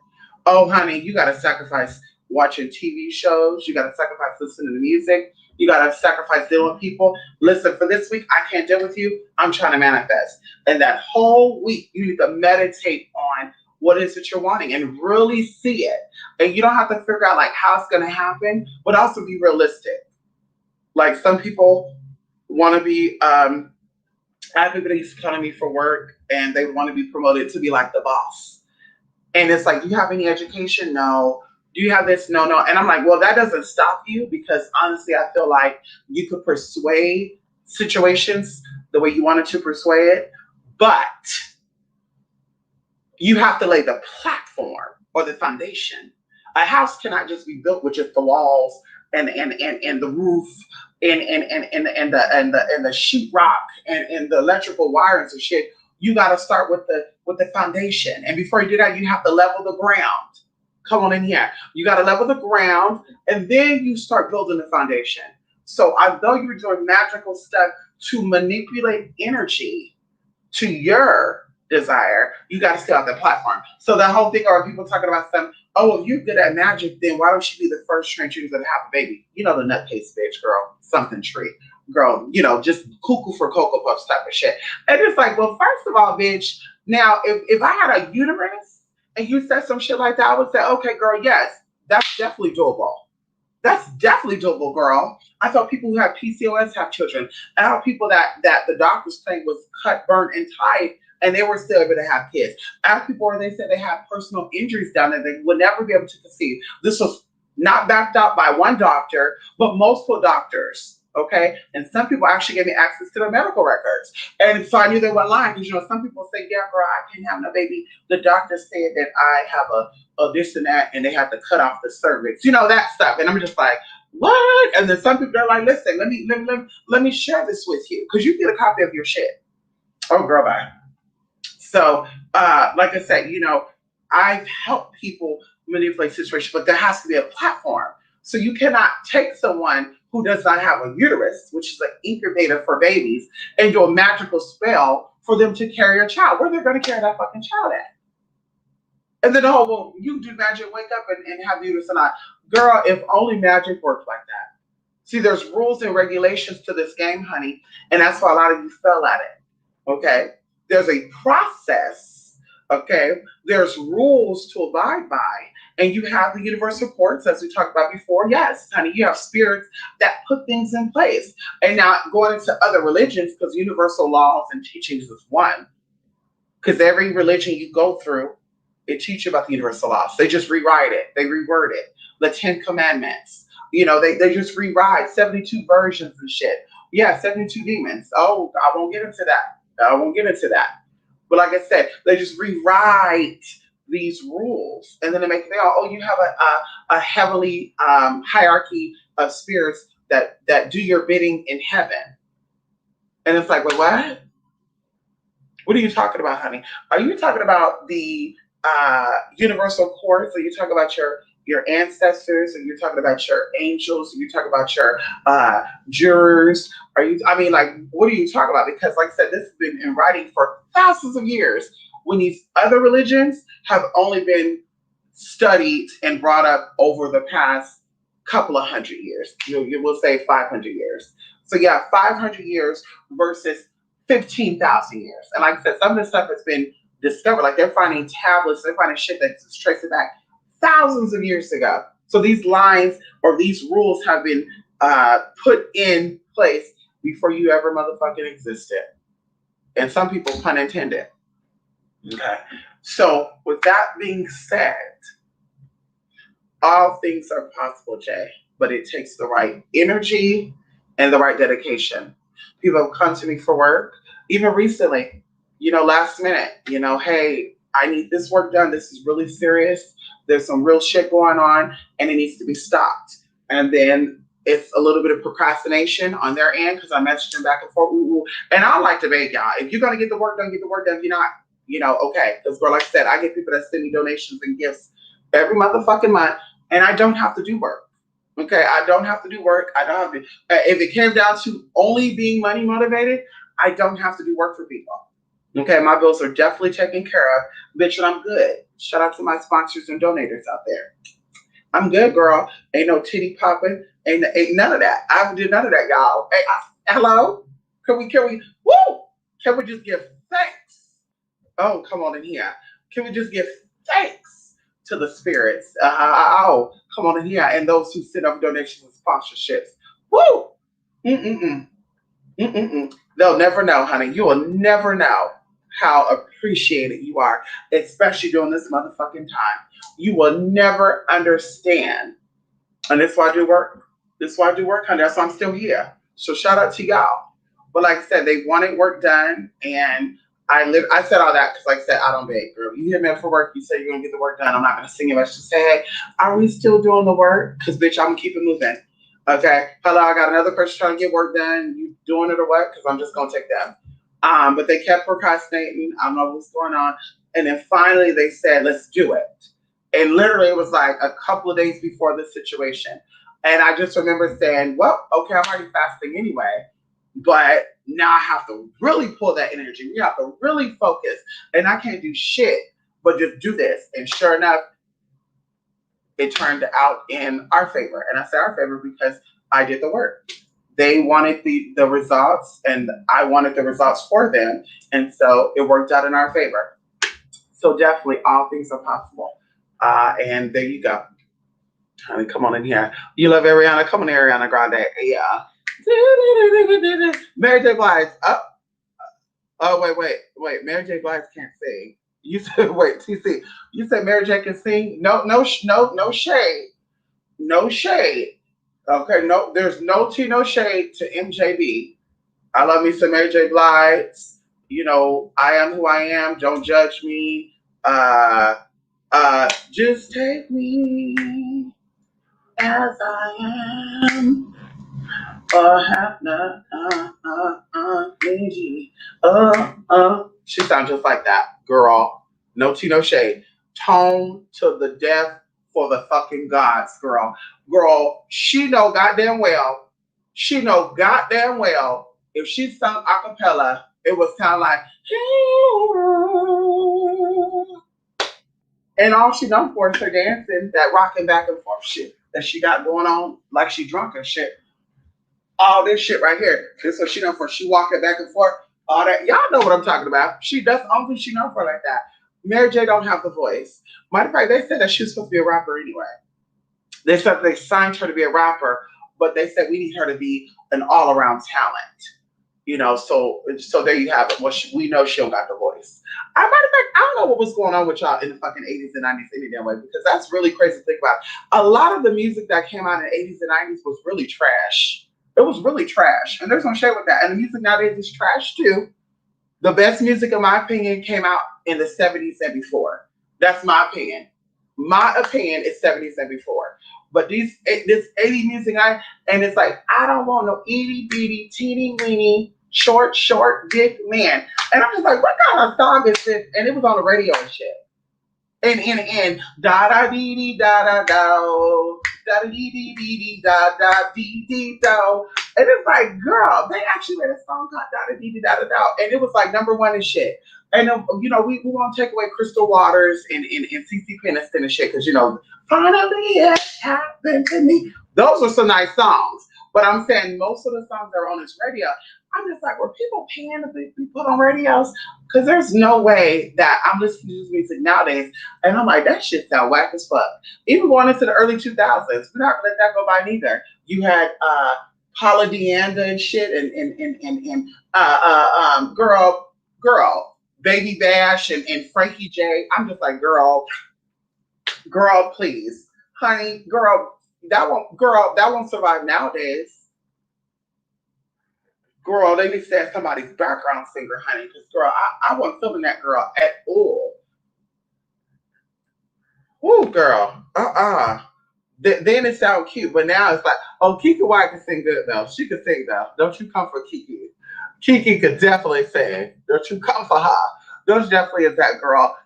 oh, honey, you got to sacrifice watching TV shows. You got to sacrifice listening to music. You got to sacrifice dealing with people. Listen, for this week, I can't deal with you. I'm trying to manifest. And that whole week, you need to meditate on what is it you're wanting and really see it. And you don't have to figure out like how it's going to happen, but also be realistic. Like some people want to be, everybody's calling me for work and they want to be promoted to be like the boss. And it's like, do you have any education? No. Do you have this? No, no. And I'm like, well, that doesn't stop you because honestly, I feel like you could persuade situations the way you wanted to persuade it, but you have to lay the platform or the foundation. A house cannot just be built with just the walls and the roof and the sheetrock and the electrical wires and shit. You got to start with the foundation, and before you do that, you have to level the ground. Come on in here. You got to level the ground, and then you start building the foundation. So although you're doing magical stuff to manipulate energy to your desire, you got to stay off that platform. So the whole thing, or people talking about some, oh, if you're good at magic, then why don't you be the first transgender to have a baby? You know, the nutcase bitch, girl, something tree, girl, you know, just cuckoo for Cocoa Puffs type of shit. And it's like, well, first of all, bitch, now if I had a uterus and you said some shit like that, I would say, okay, girl, yes, that's definitely doable. That's definitely doable, girl. I thought people who have PCOS have children. I know people that the doctors claimed was cut, burned, and tied, and they were still able to have kids. I have people where they said they had personal injuries down there they would never be able to conceive. This was not backed up by one doctor, but multiple doctors. Okay, and some people actually gave me access to their medical records, and so I knew they weren't lying because you know some people say, "Yeah, girl, I can't have no baby." The doctor said that I have a this and that, and they have to cut off the cervix, you know that stuff, and I'm just like, what? And then some people are like, "Listen, let me share this with you because you get a copy of your shit." Oh, girl, bye. So, like I said, you know, I've helped people manipulate situations, but there has to be a platform. So you cannot take someone who does not have a uterus, which is an incubator for babies, and do a magical spell for them to carry a child. Where they're going to carry that fucking child at? And then the whole, well, you do magic, wake up and have the uterus or not. Girl, if only magic worked like that. See, there's rules and regulations to this game, honey, and that's why a lot of you fell at it. Okay? There's a process, okay? There's rules to abide by, and you have the universal courts, as we talked about before. Yes, honey, you have spirits that put things in place. And now going into other religions, because universal laws and teachings is one, because every religion you go through, it teaches you about the universal laws. They just rewrite it. They reword it. The 10 Commandments. You know, they just rewrite 72 versions and shit. Yeah, 72 demons. Oh, I won't get into that. I won't get into that. But like I said, they just rewrite these rules, and then they make it all. Oh, you have a heavenly hierarchy of spirits that do your bidding in heaven, and it's like, wait, what? What are you talking about, honey? Are you talking about the universal courts? Are you talking about your ancestors? Are you talking about your angels? Are you talking about your jurors? Are you? I mean, like, what are you talking about? Because, like I said, this has been in writing for thousands of years. When these other religions have only been studied and brought up over the past couple of hundred years. You will say 500 years. So yeah, 500 years versus 15,000 years. And like I said, some of this stuff has been discovered. Like they're finding tablets, they're finding shit that's tracing back thousands of years ago. So these lines or these rules have been put in place before you ever motherfucking existed. And some people, pun intended. Okay. So with that being said, all things are possible, Jay, but it takes the right energy and the right dedication. People have come to me for work, even recently, you know, last minute, you know, hey, I need this work done. This is really serious. There's some real shit going on and it needs to be stopped. And then it's a little bit of procrastination on their end because I messaged them back and forth. Ooh, ooh. And I like to beg y'all, if you're going to get the work done, get the work done. If you're not, you know, okay. Because, girl, like I said, I get people that send me donations and gifts every motherfucking month, and I don't have to do work. Okay, I don't have to do work. I don't have to. If it came down to only being money motivated, I don't have to do work for people. Okay, my bills are definitely taken care of. Bitch, and I'm good. Shout out to my sponsors and donators out there. I'm good, girl. Ain't no titty popping. Ain't none of that. I haven't did none of that, y'all. Hey, hello? Can we, woo! Can we just give thanks? Oh, come on in here. Can we just give thanks to the spirits? Oh, come on in here. And those who send up donations and sponsorships. Woo! Mm-mm-mm. Mm-mm-mm. They'll never know, honey. You will never know. how appreciated you are, especially during this motherfucking time. You will never understand. And that's why I do work. This is why I do work, honey. That's why I'm still here. So shout out to y'all. But like I said, they wanted work done, and I said all that because, like I said, I don't beg, girl. You hit me up for work. You say you're gonna get the work done. I'm not gonna sing you much to say, hey, are we still doing the work? Because bitch, I'm gonna keep it moving. Okay. Hello, I got another person trying to get work done. You doing it or what? Because I'm just gonna take them. But they kept procrastinating. I don't know what's going on. And then finally they said, let's do it. And literally it was like a couple of days before this situation. And I just remember saying, well, okay, I'm already fasting anyway. But now I have to really pull that energy. We have to really focus. And I can't do shit but just do this. And sure enough, it turned out in our favor. And I say our favor because I did the work. They wanted the results, and I wanted the results for them. And so it worked out in our favor. So definitely all things are possible. And there you go. Honey, come on in here. You love Ariana? Come on, Ariana Grande. Yeah. Mary J. Blige. Oh, wait. Mary J. Blige can't sing. You said, wait, TC. You said Mary J. can sing? No shade. No shade. Okay, no, there's no tea, no shade to MJB. I love me some Mary J. Blige. You know, I am who I am. Don't judge me. Just take me as I am. Have not, me. She sounds just like that, girl. No tea, no shade. Tone to the death for the fucking gods, girl. Girl, she know goddamn well. She know goddamn well. If she sung a cappella, it would sound like, and all she known for is her dancing, that rocking back and forth shit that she got going on, like she drunk and shit. All this shit right here. This is what she known for. She walking back and forth. All that. Y'all know what I'm talking about. That's the only thing she known for like that. Mary J don't have the voice. Matter of fact, they said that she was supposed to be a rapper anyway. They said they signed her to be a rapper, but they said we need her to be an all-around talent. You know, so there you have it. Well, we know she don't got the voice. Matter of fact, I don't know what was going on with y'all in the fucking 80s and 90s any damn way, because that's really crazy to think about. A lot of the music that came out in the 80s and 90s was really trash. It was really trash. And there's no shade with that. And the music nowadays is trash too. The best music, in my opinion, came out in the 70s and before. That's my opinion. My opinion is 70s and before. But this 80s music, and it's like, I don't want no itty bitty, teeny weeny, short dick man. And I'm just like, what kind of song is this? And it was on the radio and shit. And da da dee dee da da da da dee dee dee da da dee dee da. And it's like, girl, they actually made a song called da da dee dee da da da, and it was like #1 and shit. And you know, we won't take away Crystal Waters and CeCe Peniston and shit, because you know, finally it happened to me. Those were some nice songs. But I'm saying most of the songs that are on this radio, I'm just like, were people paying to be put on radios? Because there's no way that I'm listening to this music nowadays, and I'm like, that shit sound whack as fuck. Even going into the early 2000s, we're not gonna let that go by neither. You had Paula Deanda and shit, and girl, Baby Bash and Frankie J. I'm just like, girl, please, honey, girl. That won't survive nowadays. Girl, they need to have somebody's background singer, honey. Because girl, I wasn't feeling that girl at all. Ooh, girl. Then it sounded cute, but now it's like, oh, Kiki White can sing good though. She can sing though. Don't you come for Kiki. Kiki could definitely sing. Don't you come for her. Those definitely is that girl.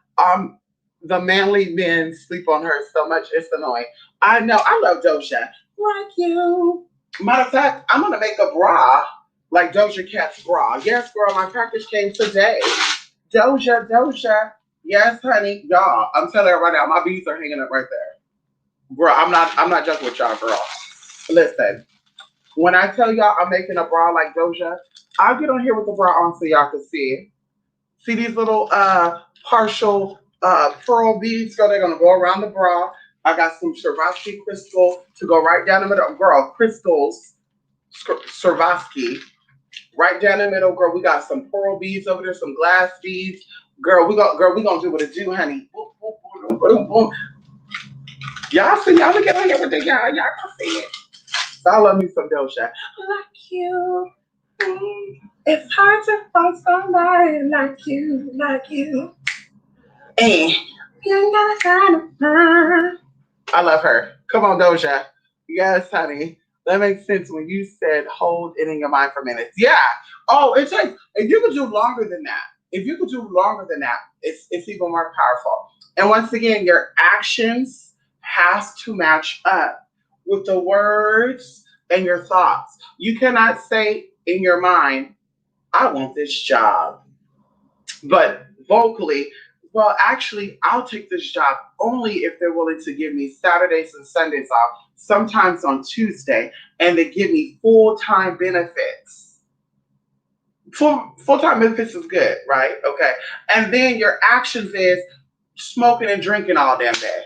The manly men sleep on her so much, it's annoying. I know, I love Doja. Like you. Matter of fact, I'm gonna make a bra like Doja Cat's bra. Yes, girl, my package came today. Doja. Yes, honey. Y'all, I'm telling you right now, my beads are hanging up right there. Girl, I'm not joking with y'all, girl. Listen, when I tell y'all I'm making a bra like Doja, I'll get on here with the bra on so y'all can see. See these little partial pearl beads? So they're gonna go around the bra. I got some Swarovski crystal to go right down the middle. Girl, crystals, Swarovski. Right down the middle, girl. We got some pearl beads over there, some glass beads. Girl, we gonna do what it do, honey. Boom, boom, boom, boom, boom. Y'all see, y'all look at everything, y'all can see it. So I love me some Doja. Like you. Mm, it's hard to find somebody like you, like you. And you ain't gotta kind of find. I love her. Come on, Doja. Yes, honey. That makes sense when you said hold it in your mind for minutes. Yeah. Oh, it's like if you could do longer than that, if you could do longer than that, it's even more powerful. And once again, your actions has to match up with the words and your thoughts. You cannot say in your mind, I want this job. But vocally, well, actually, I'll take this job only if they're willing to give me Saturdays and Sundays off, sometimes on Tuesday, and they give me full time benefits. Full time benefits is good, right? Okay. And then your actions is smoking and drinking all damn day.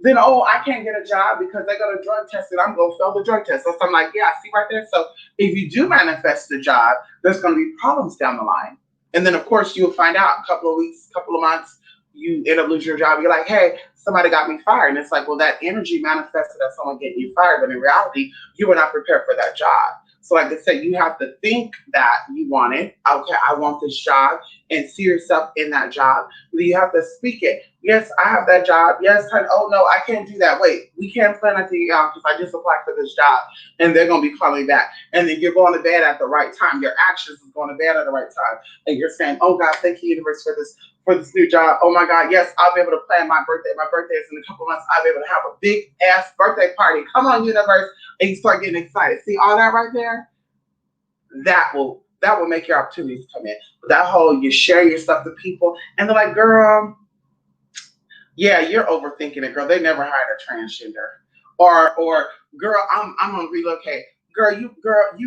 Then, oh, I can't get a job because they got a drug test and I'm going to fail the drug test. So I'm like, yeah, see right there. So if you do manifest the job, there's going to be problems down the line. And then, of course, you'll find out a couple of weeks, couple of months, you end up losing your job. You're like, hey, somebody got me fired. And it's like, well, that energy manifested as someone getting you fired. But in reality, you were not prepared for that job. So, like I said, you have to think that you want it. Okay, I want this job and see yourself in that job. But you have to speak it. Yes, I have that job. Yes, honey. Oh, no, I can't do that. Wait, we can't plan until you out because I just applied for this job and they're going to be calling me back. And then you're going to bed at the right time. Your actions is going to bed at the right time. And you're saying, oh, God, thank you, universe, for this new job. Oh my God, yes, I'll be able to plan my birthday. My birthday is in a couple months. I'll be able to have a big ass birthday party. Come on, universe. And you start getting excited. See all that right there? That will make your opportunities come in. But that whole you share your stuff to people and they're like, girl, yeah, you're overthinking it, girl. They never hired a transgender. Or girl, I'm gonna relocate. Girl, you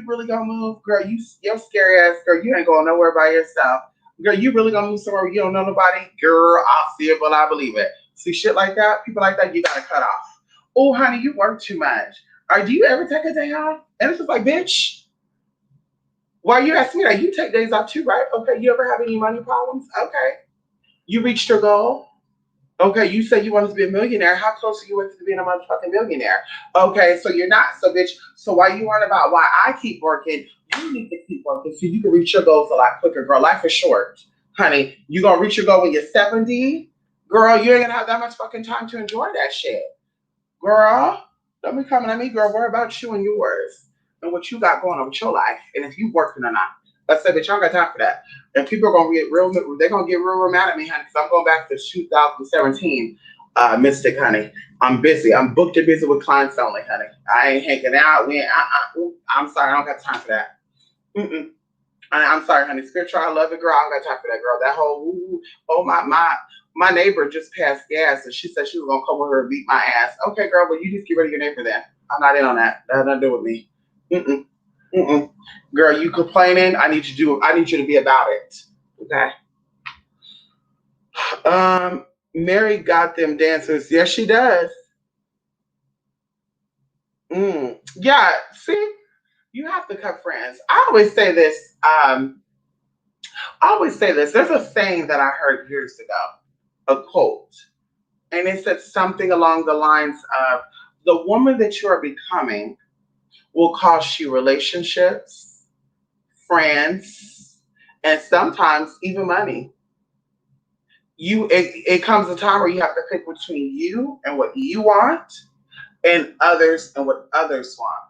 really gonna move? Girl, you're scary ass girl, you ain't going nowhere by yourself. Girl, you really gonna move somewhere where you don't know nobody? Girl, I'll see it, but I believe it. See shit like that, people like that, you gotta cut off. Oh, honey, you work too much. Or do you ever take a day off? And it's just like, bitch, why you ask me that? You take days off too, right? Okay, you ever have any money problems? Okay. You reached your goal? Okay, you said you wanted to be a millionaire. How close are you with to being a motherfucking millionaire? Okay, so you're not. So, bitch, so why you worrying about why I keep working? You need to keep working so you can reach your goals a lot quicker, girl. Life is short, honey. You gonna reach your goal when you're 70? Girl, you ain't gonna have that much fucking time to enjoy that shit. Girl, don't be coming at me, girl. Worry about you and yours and what you got going on with your life and if you working or not. I said, bitch, I don't got time for that. And people are gonna get real. They're gonna get real mad at me, honey, because I'm going back to 2017, Mystic, honey. I'm busy. I'm booked and busy with clients only, honey. I ain't hanging out. I'm sorry, I don't got time for that. Mm-mm. I'm sorry, honey. Spiritual, I love it, girl. I don't got time for that, girl. That whole oh my neighbor just passed gas and she said she was gonna come over and beat my ass. Okay, girl, well you just get rid of your neighbor then. I'm not in on that. That has nothing to do with me. Mm-mm. Mm-mm. Girl, you complaining? I need you to be about it. Okay. Mary got them dancers. Yes, she does. Yeah. See, you have to cut friends. I always say this. I always say this. There's a saying that I heard years ago, a quote, and it said something along the lines of, "The woman that you are becoming will cost you relationships, friends, and sometimes even money. It comes a time where you have to pick between you and what you want and others and what others want.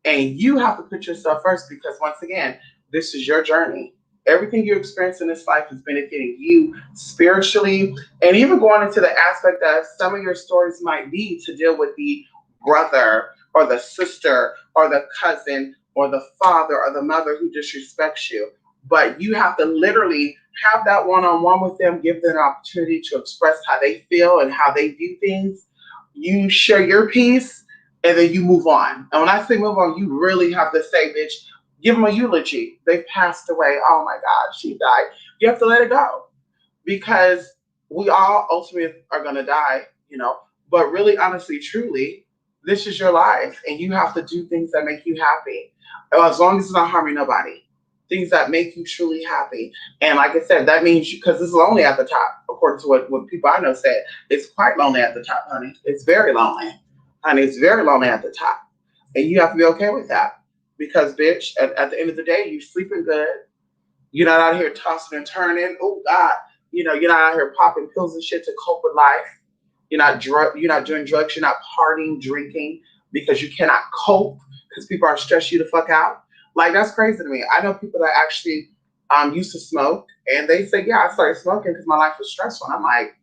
And you have to put yourself first because once again, this is your journey. Everything you experience in this life is benefiting you spiritually and even going into the aspect that some of your stories might be to deal with the brother or the sister or the cousin or the father or the mother who disrespects you. But you have to literally have that one-on-one with them, give them an opportunity to express how they feel and how they view things. You share your piece and then you move on. And when I say move on, you really have to say, bitch, give them a eulogy. They passed away. Oh my God, she died. You have to let it go because we all ultimately are going to die, you know. But really, honestly, truly, this is your life and you have to do things that make you happy as long as it's not harming nobody. things that make you truly happy. And like I said, that means because it's lonely at the top, according to what people I know said. It's quite lonely at the top, honey. It's very lonely. Honey, it's very lonely at the top. And you have to be okay with that. Because bitch, at the end of the day, you sleeping good. You're not out here tossing and turning. Oh God. You're not out here popping pills and shit to cope with life. You're not doing drugs, you're not partying, drinking because you cannot cope because people are stressing you the fuck out. Like that's crazy to me. I know people that actually used to smoke and they say, yeah, I started smoking because my life was stressful. And I'm like,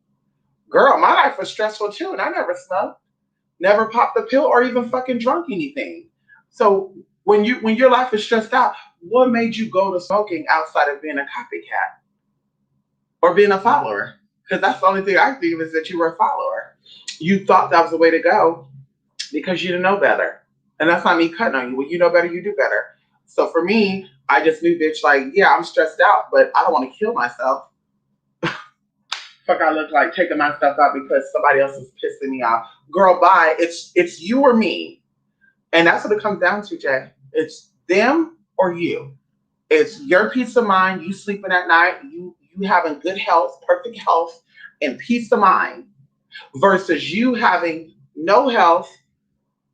girl, my life was stressful too, and I never smoked, never popped a pill or even fucking drunk anything. So when your life is stressed out, what made you go to smoking outside of being a copycat or being a follower? Because that's the only thing I think of is that you were a follower. You thought that was the way to go because you didn't know better. And that's not me cutting on you. When you know better, you do better. So for me, I just knew, bitch, like, yeah, I'm stressed out, but I don't want to kill myself. Fuck, I look like taking myself out because somebody else is pissing me off. Girl, bye. It's you or me. And that's what it comes down to, Jay. It's them or you. It's your peace of mind, you sleeping at night, you having good health, perfect health, and peace of mind, versus you having no health,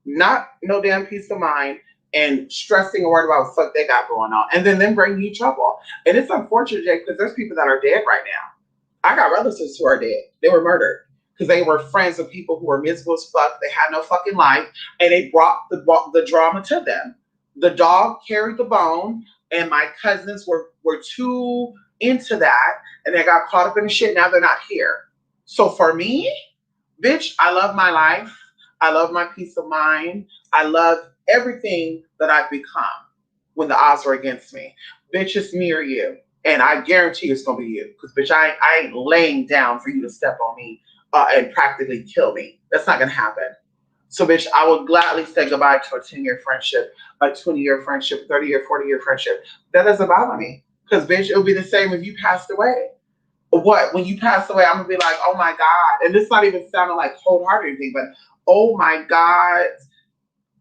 not no damn peace of mind, and stressing and worried about what the fuck they got going on, and then them bringing you trouble. And it's unfortunate, Jake, because there's people that are dead right now. I got relatives who are dead. They were murdered because they were friends of people who were miserable as fuck. They had no fucking life, and they brought the drama to them. The dog carried the bone, and my cousins were too into that, and they got caught up in the shit. Now they're not here. So for me, bitch, I love my life. I love my peace of mind. I love everything that I've become when the odds are against me. Bitch, it's me or you. And I guarantee it's going to be you. Because, bitch, I ain't laying down for you to step on me and practically kill me. That's not going to happen. So, bitch, I would gladly say goodbye to a 10-year friendship, a 20-year friendship, 30-year, 40-year friendship. That doesn't bother me. Because, bitch, it would be the same if you passed away. What? When you pass away, I'm going to be like, oh, my God. And this not even sounding like cold-hearted or anything, but, oh, my God,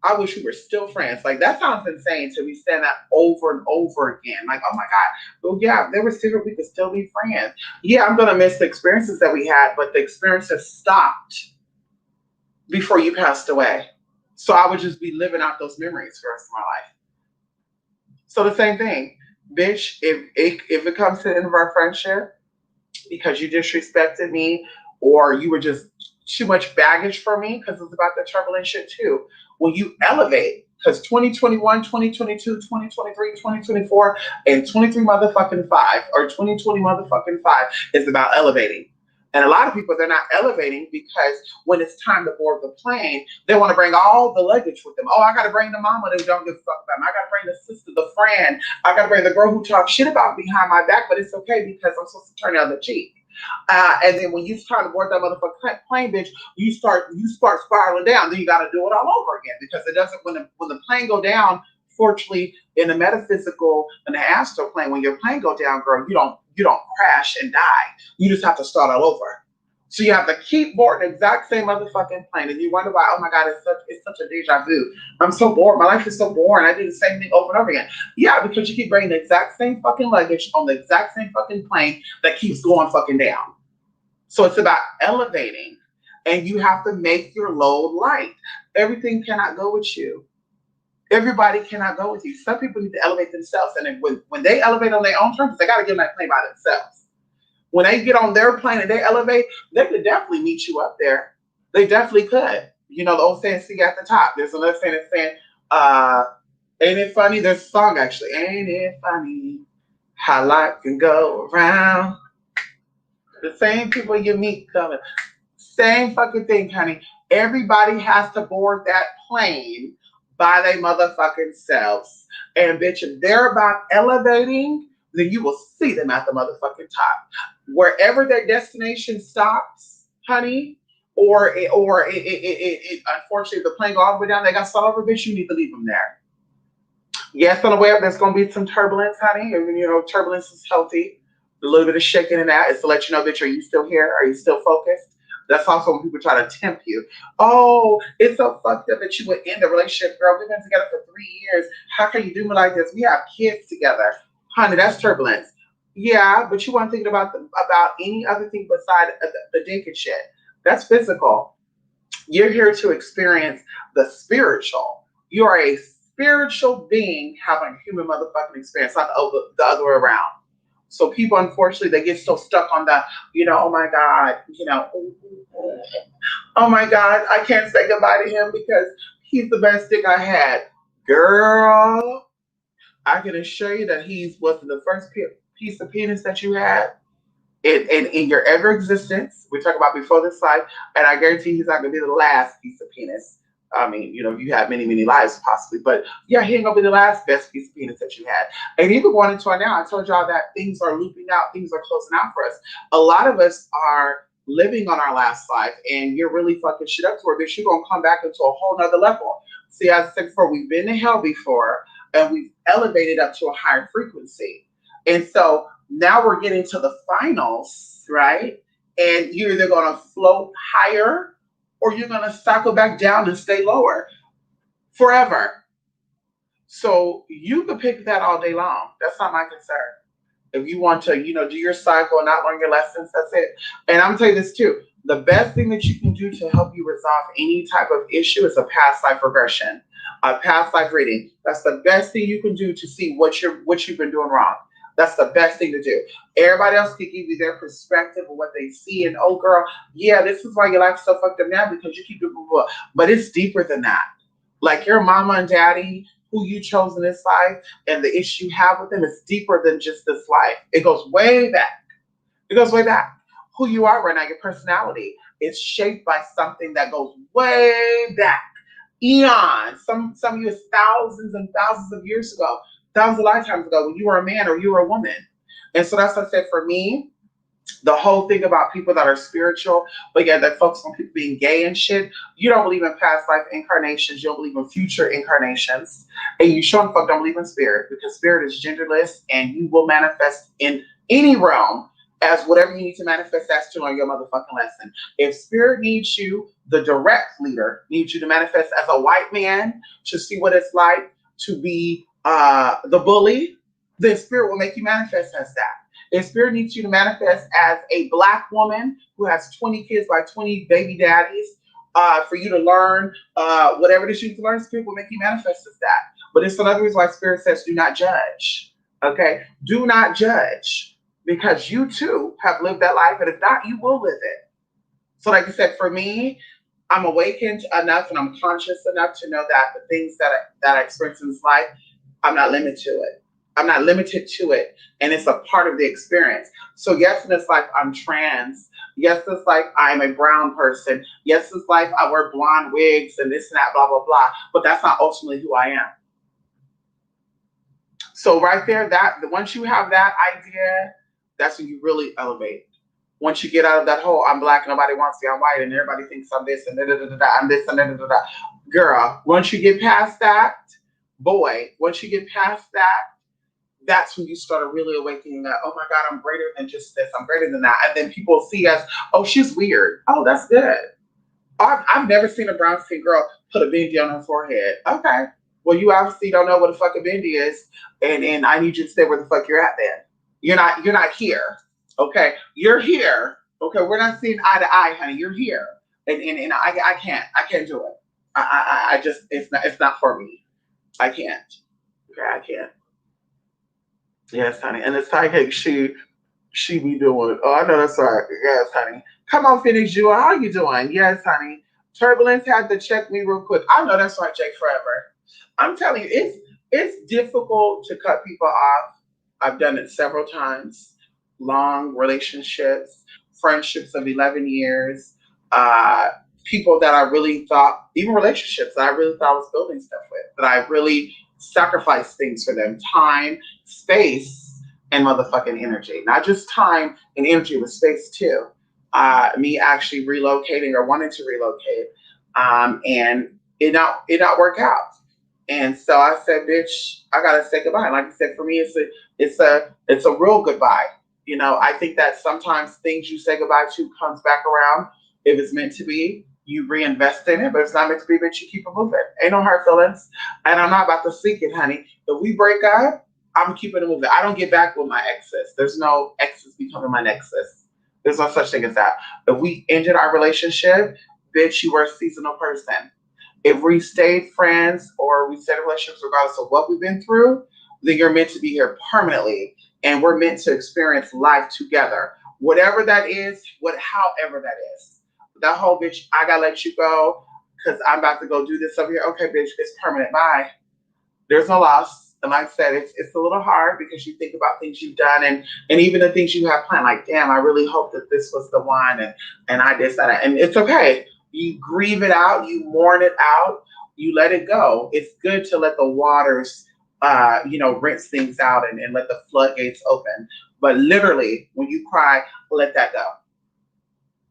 I wish we were still friends. Like, that sounds insane to be saying that over and over again. Like, oh, my God. Well, yeah, if they were still, we could still be friends. Yeah, I'm going to miss the experiences that we had, but the experiences stopped before you passed away. So I would just be living out those memories for the rest of my life. So the same thing, bitch, if it comes to the end of our friendship because you disrespected me or you were just too much baggage for me, because it's about the turbulent shit too. When you elevate, because 2021, 2022, 2023, 2024, and 23 motherfucking 5 or 2020 motherfucking 5 is about elevating. And a lot of people, they're not elevating because when it's time to board the plane, they want to bring all the luggage with them. Oh, I got to bring the mama who don't give a fuck about me. I got to bring the sister, the friend. I got to bring the girl who talks shit about me behind my back, but it's okay because I'm supposed to turn the other cheek. And then when you try to board that motherfucking plane, bitch, you start spiraling down. Then you got to do it all over again because it doesn't. When the plane go down, fortunately, in the metaphysical and the astral plane, when your plane go down, girl, you don't crash and die. You just have to start all over. So you have to keep boarding the exact same motherfucking plane, and you wonder why. Oh my God, it's such a deja vu. I'm so bored. My life is so boring. I do the same thing over and over again. Yeah, because you keep bringing the exact same fucking luggage on the exact same fucking plane that keeps going fucking down. So it's about elevating, and you have to make your load light. Everything cannot go with you. Everybody cannot go with you. Some people need to elevate themselves, and when they elevate on their own terms, they got to get on that plane by themselves. When they get on their plane and they elevate, they could definitely meet you up there. They definitely could. You know, the old saying, see you at the top. There's another saying that's saying, ain't it funny? There's a song actually. Ain't it funny how life can go around? The same people you meet coming. Same fucking thing, honey. Everybody has to board that plane by their motherfucking selves. And bitch, if they're about elevating, then you will see them at the motherfucking top. Wherever their destination stops, honey, or unfortunately the plane go all the way down, they got to start over, bitch, you need to leave them there. Yes, on the way up, there's going to be some turbulence, honey. And, you know, turbulence is healthy. A little bit of shaking and that is to let you know, bitch, are you still here? Are you still focused? That's also when people try to tempt you. Oh, it's so fucked up that you would end a relationship, girl. We've been together for 3 years. How can you do me like this? We have kids together. Honey, that's turbulence. Yeah, but you weren't thinking about any other thing beside the dick and shit. That's physical. You're here to experience the spiritual. You are a spiritual being having a human motherfucking experience, not the other way around. So people, unfortunately, they get so stuck on the, oh my God, oh my God, I can't say goodbye to him because he's the best dick I had. Girl, I can assure you that he's wasn't the first piece of penis that you had in your ever existence. We talk about before this life, and I guarantee he's not gonna be the last piece of penis. I mean, you had many, many lives possibly, but yeah, he ain't gonna be the last best piece of penis that you had. And even going into it now, I told y'all that things are looping out, things are closing out for us. A lot of us are living on our last life, and you're really fucking shit up to where bitch, you're gonna come back into a whole nother level. See, as I said before, we've been to hell before, and we've elevated up to a higher frequency. And so now we're getting to the finals, right? And you're either going to float higher or you're going to cycle back down and stay lower forever. So you can pick that all day long. That's not my concern. If you want to, do your cycle and not learn your lessons, that's it. And I'm telling you this too. The best thing that you can do to help you resolve any type of issue is a past life regression, a past life reading. That's the best thing you can do to see what you've been doing wrong. That's the best thing to do. Everybody else can give you their perspective of what they see. And oh, girl, yeah, this is why your life's so fucked up now because you keep doing blah, blah. But it's deeper than that. Like your mama and daddy, who you chose in this life, and the issue you have with them is deeper than just this life. It goes way back. It goes way back. Who you are right now, your personality, is shaped by something that goes way back. Eons. Some of you is thousands and thousands of years ago, thousands of lifetimes ago when you were a man or you were a woman. And so that's what I said for me, the whole thing about people that are spiritual, but yeah, that focus on people being gay and shit, you don't believe in past life incarnations, you don't believe in future incarnations, and you sure the fuck don't believe in spirit because spirit is genderless and you will manifest in any realm as whatever you need to manifest as to on your motherfucking lesson. If spirit needs you, the direct leader needs you to manifest as a white man to see what it's like to be the bully, then spirit will make you manifest as that. If spirit needs you to manifest as a black woman who has 20 kids by 20 baby daddies, for you to learn whatever it is you need to learn, spirit will make you manifest as that. But it's another reason why spirit says do not judge. Okay? Do not judge. Because you too have lived that life, and if not, you will live it. So like I said, for me, I'm awakened enough and I'm conscious enough to know that the things that I experience in this life, I'm not limited to it. I'm not limited to it. And it's a part of the experience. So yes, in this life, I'm trans. Yes, this life, I'm a brown person. Yes, this life, I wear blonde wigs and this and that, blah, blah, blah. But that's not ultimately who I am. So right there, once you have that idea, that's when you really elevate. Once you get out of that hole, I'm black, nobody wants me, I'm white, and everybody thinks I'm this and da da da da, I'm this and da da da da. Girl, once you get past that, once you get past that, that's when you start really awakening that, oh my God, I'm greater than just this, I'm greater than that. And then people see us, oh, she's weird. Oh, that's good. I've never seen a brown skin girl put a bindi on her forehead. Okay. Well, you obviously don't know what a fuck a bindi is, and I need you to stay where the fuck you're at then. You're not here. Okay. You're here. Okay. We're not seeing eye to eye, honey. You're here. And I can't do it. I just, it's not for me. I can't. Okay. I can't. Yes, honey. And the side cake she be doing. Oh, I know that's right. Yes, honey. Come on, Phoenix Jewel. How you doing? Yes, honey. Turbulence had to check me real quick. I know that's right, Jake Forever. I'm telling you, it's difficult to cut people off. I've done it several times. Long relationships, friendships of 11 years, people that I really thought, even relationships that I really thought I was building stuff with, that I really sacrificed things for them, time, space, and motherfucking energy. Not just time and energy, but space too. Me actually relocating or wanting to relocate, and it not work out. And so I said, bitch, I gotta say goodbye. And like I said, for me, it's a real goodbye. I think that sometimes things you say goodbye to comes back around. If it's meant to be, you reinvest in it, but if it's not meant to be, bitch, you keep it moving. Ain't no hard feelings. And I'm not about to seek it, honey. If we break up, I'm keeping it moving. I don't get back with my exes. There's no exes becoming my nexus. There's no such thing as that. If we ended our relationship, bitch, you were a seasonal person. If we stayed friends or we stayed in relationships, regardless of what we've been through, then you're meant to be here permanently, and we're meant to experience life together. Whatever that is, however that is. That whole bitch, I gotta let you go because I'm about to go do this over here. Okay, bitch, it's permanent. Bye. There's no loss. And like I said, it's a little hard because you think about things you've done and even the things you have planned. Like, damn, I really hope that this was the one, and I did that. And it's okay. You grieve it out, you mourn it out, you let it go. It's good to let the waters, rinse things out and let the floodgates open. But literally, when you cry, let that go.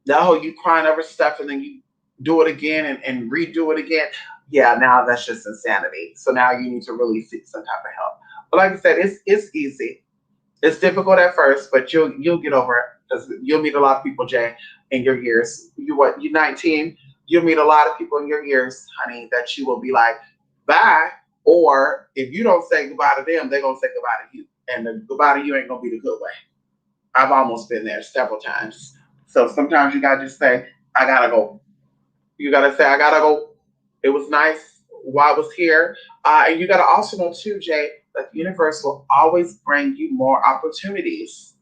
That whole you crying over stuff and then you do it again and redo it again. Yeah, now that's just insanity. So now you need to really seek some type of help. But like I said, it's easy. It's difficult at first, but you'll get over it because you'll meet a lot of people, Jay, in your years. You 19. You'll meet a lot of people in your years, honey, that you will be like, bye. Or if you don't say goodbye to them, they're gonna say goodbye to you, and the goodbye to you ain't gonna be the good way. I've almost been there several times. So sometimes you gotta just say, I gotta go. You gotta say, I gotta go. It was nice while I was here. And you gotta also know too, Jay, that the universe will always bring you more opportunities.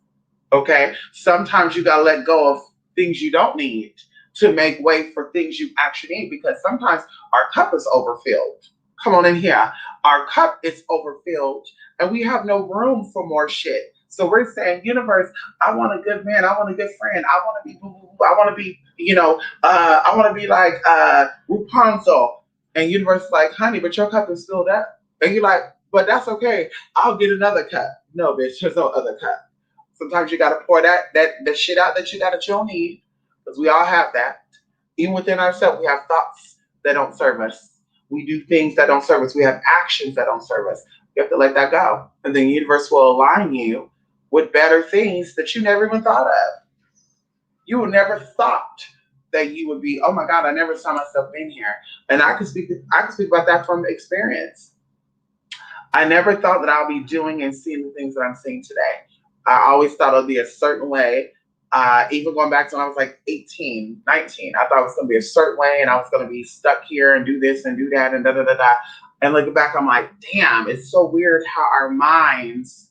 Okay? Sometimes you gotta let go of things you don't need to make way for things you actually need because sometimes our cup is overfilled. Come on in here. Our cup is overfilled and we have no room for more shit. So we're saying, universe, I want a good man. I want a good friend. I want to be boo boo boo. I want to be, I want to be like Rapunzel. And universe is like, honey, but your cup is filled up. And you're like, but that's okay. I'll get another cup. No, bitch, there's no other cup. Sometimes you got to pour that shit out that you don't need because we all have that. Even within ourselves, we have thoughts that don't serve us. We do things that don't serve us. We have actions that don't serve us. You have to let that go. And then the universe will align you with better things that you never even thought of. You would never thought that you would be, oh my God, I never saw myself in here. And I can speak about that from experience. I never thought that I'll be doing and seeing the things that I'm seeing today. I always thought it would be a certain way. Even going back to when I was like 18, 19, I thought it was going to be a certain way and I was going to be stuck here and do this and do that and da da da da. And looking back, I'm like, damn, it's so weird how our minds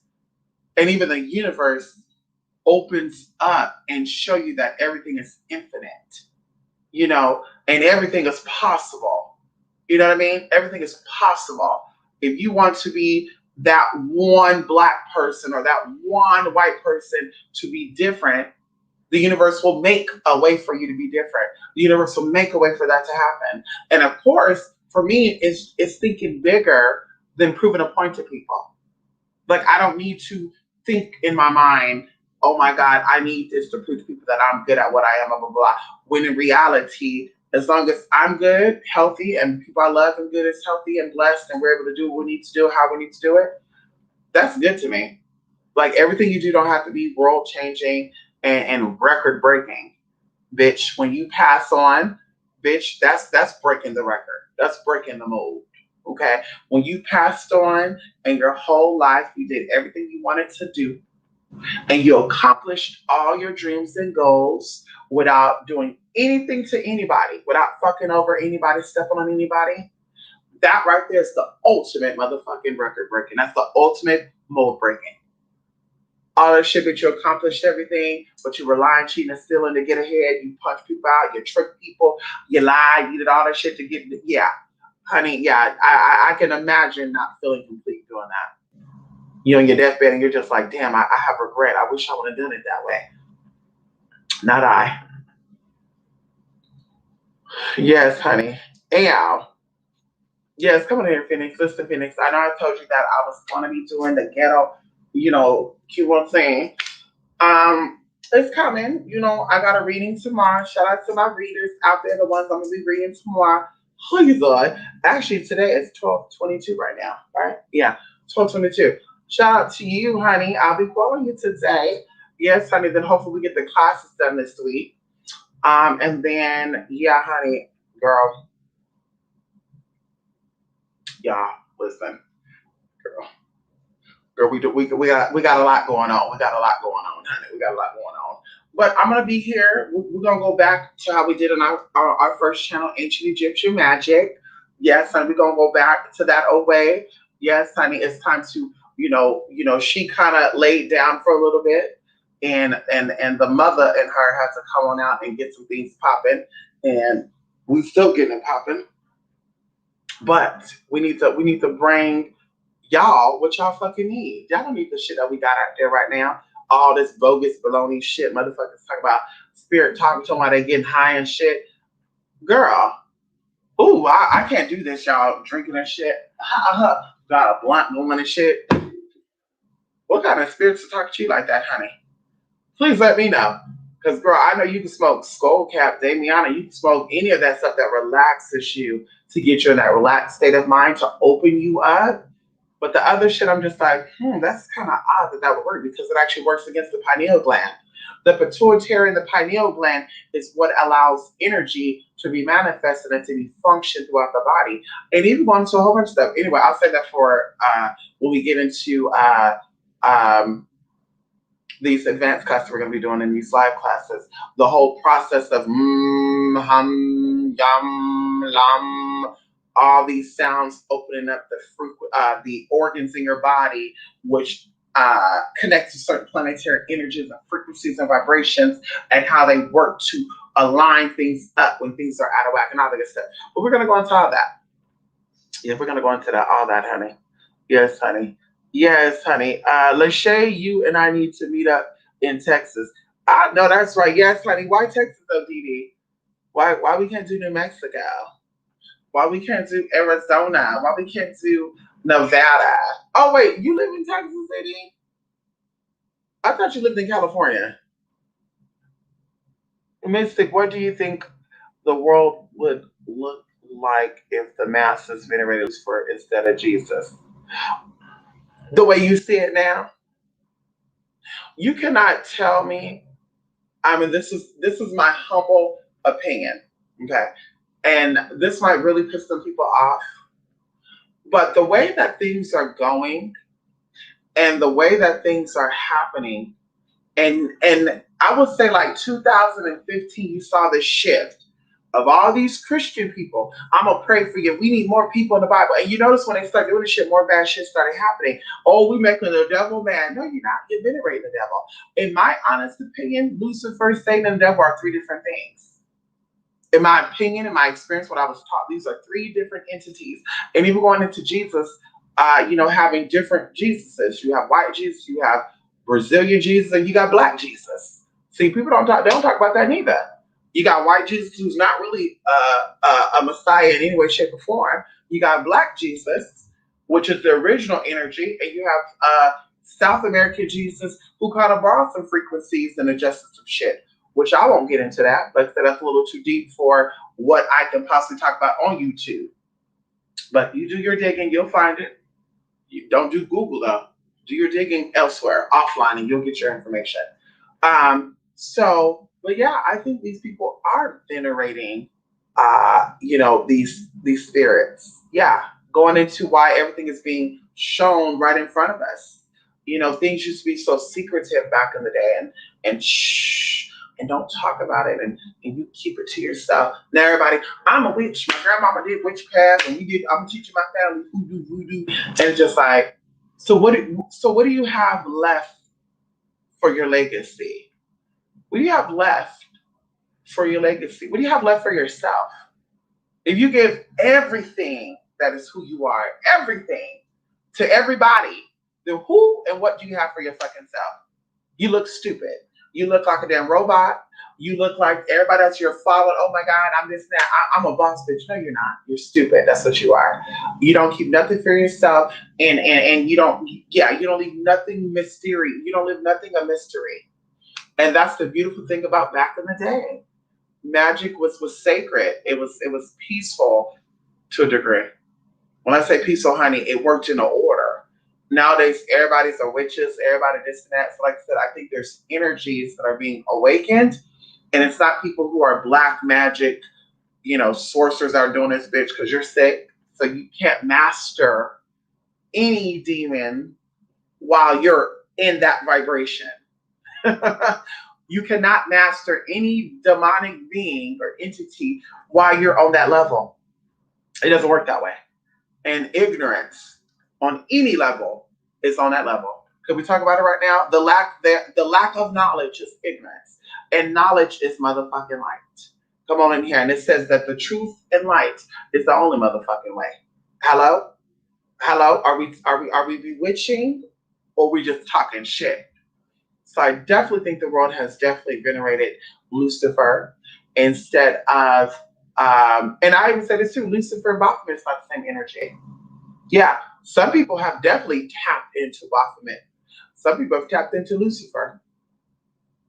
and even the universe opens up and show you that everything is infinite, and everything is possible. You know what I mean? Everything is possible. If you want to be that one black person or that one white person to be different, the universe will make a way for you to be different. The universe will make a way for that to happen. And of course, for me, it's thinking bigger than proving a point to people. Like I don't need to think in my mind, oh my God, I need this to prove to people that I'm good at what I am, blah, blah, blah. When in reality, as long as I'm good, healthy, and people I love and good is healthy and blessed, and we're able to do what we need to do, how we need to do it, that's good to me. Like everything you do don't have to be world changing and record breaking. Bitch, when you pass on, bitch, that's breaking the record. That's breaking the mold. Okay. When you passed on and your whole life you did everything you wanted to do and you accomplished all your dreams and goals without doing anything to anybody, without fucking over anybody, stepping on anybody, that right there is the ultimate motherfucking record breaking. That's the ultimate mold breaking. All that shit that you accomplished everything, but you were lying, cheating, and stealing to get ahead. You punch people out, you trick people, you lie, you did all that shit to get, yeah. Honey, yeah, I can imagine not feeling complete doing that. You're on your deathbed and you're just like, damn, I have regret. I wish I would have done it that way. Not I. Yes, honey. Anyhow, yes, come on here, Phoenix. Listen, Phoenix. I know I told you that I was going to be doing the ghetto, Q1 thing. It's coming. I got a reading tomorrow. Shout out to my readers out there, the ones I'm gonna be reading tomorrow. Oh, you God. Actually, today is 12:22 right now, right? Yeah, 12:22. Shout out to you, honey. I'll be calling you today. Yes, honey. Then hopefully we get the classes done this week. And then yeah, honey, girl, y'all, listen, girl. Girl, we got a lot going on. We got a lot going on, honey. We got a lot going on. But I'm gonna be here. We're gonna go back to how we did in our first channel, Ancient Egyptian Magic. Yes, honey, we're gonna go back to that old way. Yes, honey, it's time to, she kind of laid down for a little bit, and the mother and her had to come on out and get some things popping, and we still getting it popping. But we need to bring y'all what y'all fucking need. Y'all don't need the shit that we got out there right now. All this bogus baloney shit. Motherfuckers talk about spirit talking to them while they getting high and shit. Girl, ooh, I can't do this, y'all. Drinking and shit. Got a blunt woman and shit. What kind of spirits to talk to you like that, honey? Please let me know. Because, girl, I know you can smoke Skull Cap, Damiana. You can smoke any of that stuff that relaxes you to get you in that relaxed state of mind to open you up. But the other shit, I'm just like, that's kind of odd that would work because it actually works against the pineal gland. The pituitary and the pineal gland is what allows energy to be manifested and to be functioned throughout the body. And even going into a whole bunch of stuff. Anyway, I'll say that for when we get into these advanced classes we're going to be doing in these live classes. The whole process of hum, yum, lum, all these sounds opening up the organs in your body, which connect to certain planetary energies and frequencies and vibrations, and how they work to align things up when things are out of whack and all that good stuff. But we're going to go into all that. Yeah, we're going to go into all that, honey. Yes, honey. Yes, honey. Lachey, you and I need to meet up in Texas. No, that's right. Yes, honey. Why Texas, though, Dee? Why we can't do New Mexico? Why we can't do Arizona? Why we can't do Nevada? Oh, wait, you live in Texas City? I thought you lived in California. Mystic, what do you think the world would look like if the masses venerated for instead of Jesus? The way you see it now? You cannot tell me. I mean, this is my humble opinion, okay? And this might really piss some people off. But the way that things are going and the way that things are happening, and I would say like 2015, you saw the shift of all these Christian people. I'm going to pray for you. We need more people in the Bible. And you notice when they start doing this shit, more bad shit started happening. Oh, we're making the devil mad. No, you're not. You're venerating the devil. In my honest opinion, Lucifer, Satan, and the devil are three different things. In my opinion, in my experience, what I was taught, these are three different entities. And even going into Jesus, having different Jesuses. You have white Jesus, you have Brazilian Jesus, and you got black Jesus. See, people don't talk about that neither. You got white Jesus, who's not really a Messiah in any way, shape, or form. You got black Jesus, which is the original energy, and you have South American Jesus, who kind of borrowed some frequencies and adjusted some shit, which I won't get into that. But that's a little too deep for what I can possibly talk about on YouTube. But you do your digging, you'll find it. You don't do Google, though. Do your digging elsewhere, offline, and you'll get your information. But yeah, I think these people are venerating, these spirits. Yeah, going into why everything is being shown right in front of us. Things used to be so secretive back in the day, and shh, and don't talk about it, and you keep it to yourself. Now everybody, I'm a witch. My grandmama did witchcraft, and I'm teaching my family voodoo, and it's just like, so what do you have left for your legacy? What do you have left for your legacy? What do you have left for yourself? If you give everything that is who you are, everything to everybody, then who and what do you have for your fucking self? You look stupid. You look like a damn robot. You look like everybody that's your follower. Oh my God, I'm this now. I'm a boss bitch. No, you're not. You're stupid. That's what you are. You don't keep nothing for yourself, and you don't leave nothing mystery. You don't leave nothing a mystery. And that's the beautiful thing about back in the day. Magic was sacred. It was peaceful to a degree. When I say peaceful, honey, it worked in an order. Nowadays, everybody's a witches, everybody this and that. So like I said, I think there's energies that are being awakened. And it's not people who are black magic, sorcerers that are doing this bitch because you're sick. So you can't master any demon while you're in that vibration. You cannot master any demonic being or entity while you're on that level. It doesn't work that way. And ignorance on any level is on that level. Could we talk about it right now? The lack of knowledge is ignorance, and knowledge is motherfucking light. Come on in here, and it says that the truth and light is the only motherfucking way. Hello, hello. Are we bewitching, or we just talking shit? So I definitely think the world has definitely venerated Lucifer instead of, and I even said this too. Lucifer and Baphomet is not the same energy. Yeah, some people have definitely tapped into Baphomet. Some people have tapped into Lucifer.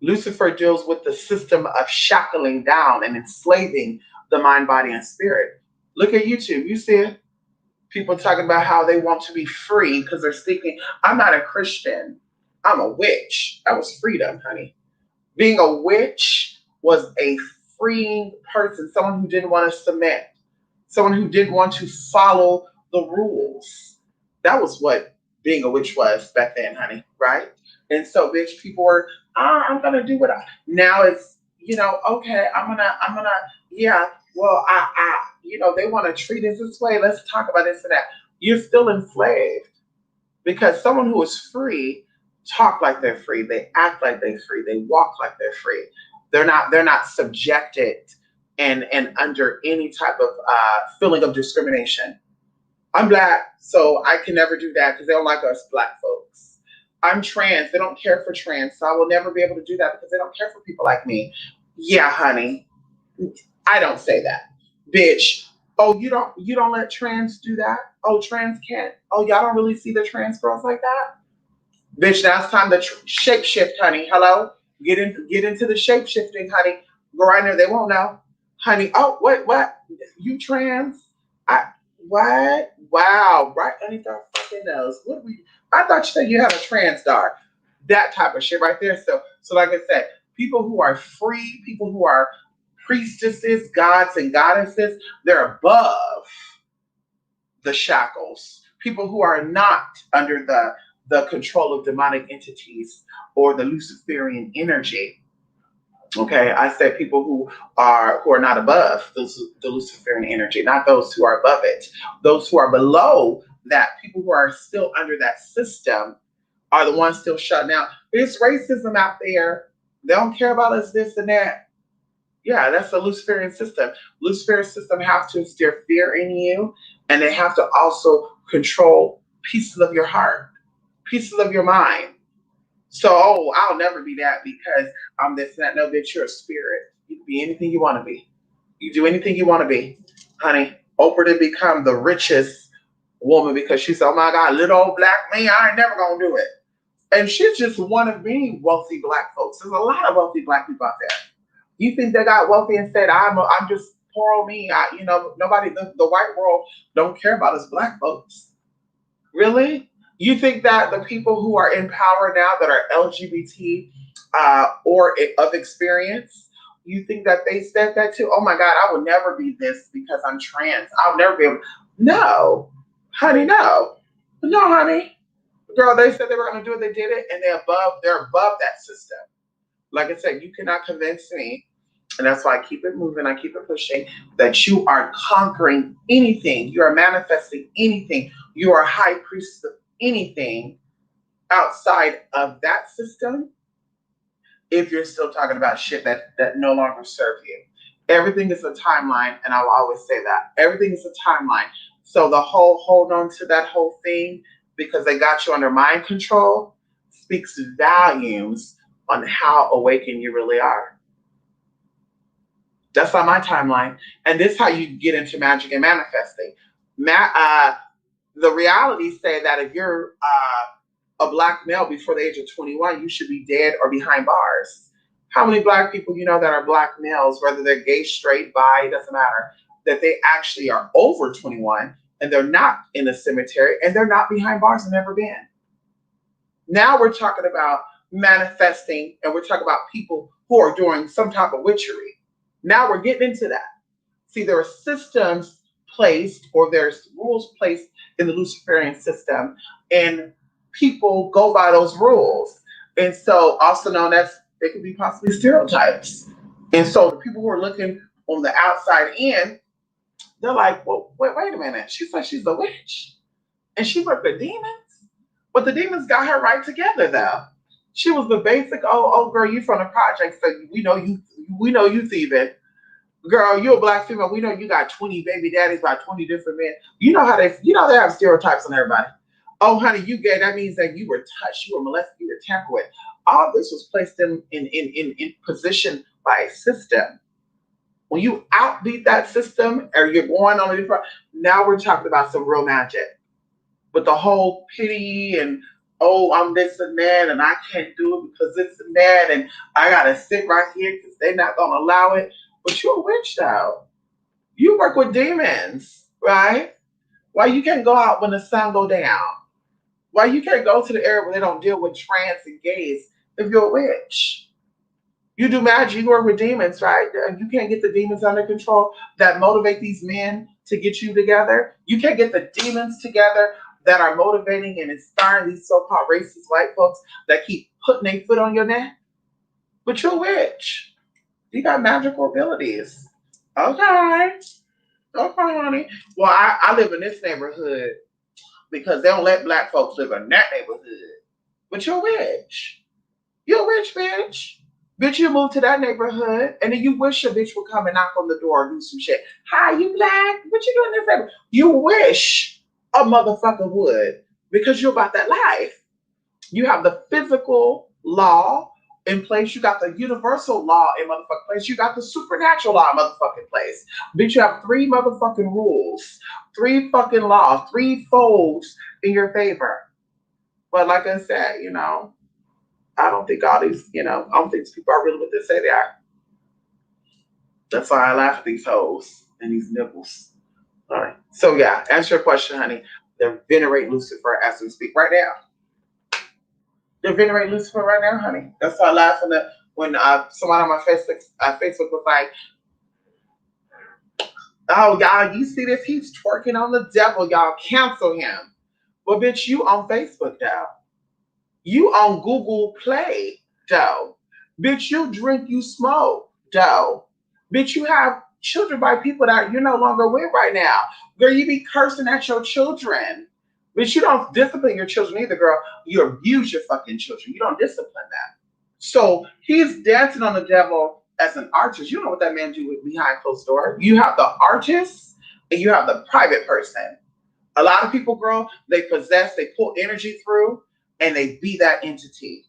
Lucifer deals with the system of shackling down and enslaving the mind, body, and spirit. Look at YouTube. You see it? People talking about how they want to be free because they're thinking, I'm not a Christian. I'm a witch. That was freedom, honey. Being a witch was a freeing person, someone who didn't want to submit, someone who didn't want to follow the rules. That was what being a witch was back then, honey, right? And so, bitch, people were, I'm gonna do what I. Now it's, okay, yeah. Well, they want to treat us this way. Let's talk about this and that. You're still enslaved because someone who is free talk like they're free, they act like they're free, they walk like they're free. They're not subjected and under any type of feeling of discrimination. I'm black, so I can never do that because they don't like us black folks. I'm trans, they don't care for trans, so I will never be able to do that because they don't care for people like me. Yeah, honey, I don't say that, bitch. Oh, you don't let trans do that. Oh, trans can't. Oh, y'all don't really see the trans girls like that. Bitch, now it's time to shape shift, honey. Hello? Get into the shape shifting, honey. Go right there. They won't know. Honey, oh, what? You trans? I what? Wow, right underneath our fucking nose. I thought you said you had a trans star. That type of shit right there. So like I said, people who are free, people who are priestesses, gods and goddesses, they're above the shackles. People who are not under the control of demonic entities or the Luciferian energy. Okay, I said people who are not above the Luciferian energy, not those who are above it. Those who are below that, people who are still under that system, are the ones still shut down. There's racism out there. They don't care about us, this and that. Yeah, that's the Luciferian system. Luciferian system have to instill fear in you, and they have to also control pieces of your heart, pieces of your mind. So, oh, I'll never be that because I'm this and that. No, bitch, you're a spirit. You can be anything you want to be. You do anything you want to be, honey. Oprah did become the richest woman because she said, "Oh my God, little old black man, I ain't never gonna do it." And she's just one of many wealthy black folks. There's a lot of wealthy black people out there. You think they got wealthy and said, I'm just poor old me. Nobody, the white world don't care about us black folks. Really? You think that the people who are in power now that are LGBT or of experience, you think that they said that too? Oh my God, I will never be this because I'm trans. I'll never be able. No, honey, no. No, honey. Girl, they said they were going to do it. They did it, and they're above that system. Like I said, you cannot convince me, and that's why I keep it moving, I keep it pushing, that you are conquering anything, you are manifesting anything, you are a high priest of anything outside of that system if you're still talking about shit that no longer serve you. Everything is a timeline, and I will always say that. Everything is a timeline. So the whole hold on to that whole thing because they got you under mind control speaks volumes on how awakened you really are. That's on my timeline. And this is how you get into magic and manifesting. The realities say that if you're a black male before the age of 21, you should be dead or behind bars. How many black people you know that are black males, whether they're gay, straight, bi, it doesn't matter, that they actually are over 21 and they're not in a cemetery and they're not behind bars and never been. Now we're talking about manifesting, and we're talking about people who are doing some type of witchery. Now we're getting into that. See, there are systems placed, or there's rules placed in the Luciferian system, and people go by those rules. And so, also known as, they could be possibly stereotypes. And so, the people who are looking on the outside in, they're like, well, wait a minute. She said she's a witch and she worked with demons. But the demons got her right together, though. She was the basic, oh, girl, you from the project, so we know you thieving. Girl, you're a black female. We know you got 20 baby daddies by 20 different men. You know they have stereotypes on everybody. Oh, honey, you gay. That means that you were touched, you were molested, you were tampered with. All this was placed in position by a system. When you outbeat that system or you're going on a different, now we're talking about some real magic. But the whole pity and, oh, I'm this and that and I can't do it because this and that and I gotta sit right here because they're not gonna allow it. But you're a witch though. You work with demons, right? Why you can't go out when the sun go down? Why you can't go to the area where they don't deal with trans and gays if you're a witch? You do magic, you work with demons, right? You can't get the demons under control that motivate these men to get you together. You can't get the demons together that are motivating and inspiring these so-called racist white folks that keep putting their foot on your neck. But you're a witch. You got magical abilities. Okay. Okay, honey. Well, I live in this neighborhood because they don't let black folks live in that neighborhood. But you're a witch. You're a witch, bitch. Bitch, you move to that neighborhood and then you wish a bitch would come and knock on the door and do some shit. Hi, you black? What you doing in this neighborhood? You wish a motherfucker would because you're about that life. You have the physical law in place. You got the universal law in motherfucking place. You got the supernatural law in motherfucking place. Bitch, you have 3 motherfucking rules, 3 fucking laws, 3 folds in your favor. But like I said, I don't think all these, I don't think these people are really what they say they are. That's why I laugh at these hoes and these nipples. All right. So yeah, answer your question, honey. They're venerating Lucifer as we speak right now. They're venerating Lucifer right now, honey. That's why I laugh when someone on my Facebook was like, oh, y'all, you see this? He's twerking on the devil. Y'all cancel him. Well, bitch, you on Facebook now. You on Google Play, though. Bitch, you drink, you smoke, though. Bitch, you have children by people that you're no longer with right now. Girl, you be cursing at your children. Bitch, you don't discipline your children either, girl. You abuse your fucking children. You don't discipline them. So he's dancing on the devil as an artist. You know what that man do with behind closed door. You have the artist and you have the private person. A lot of people, girl, they pull energy through, and they be that entity.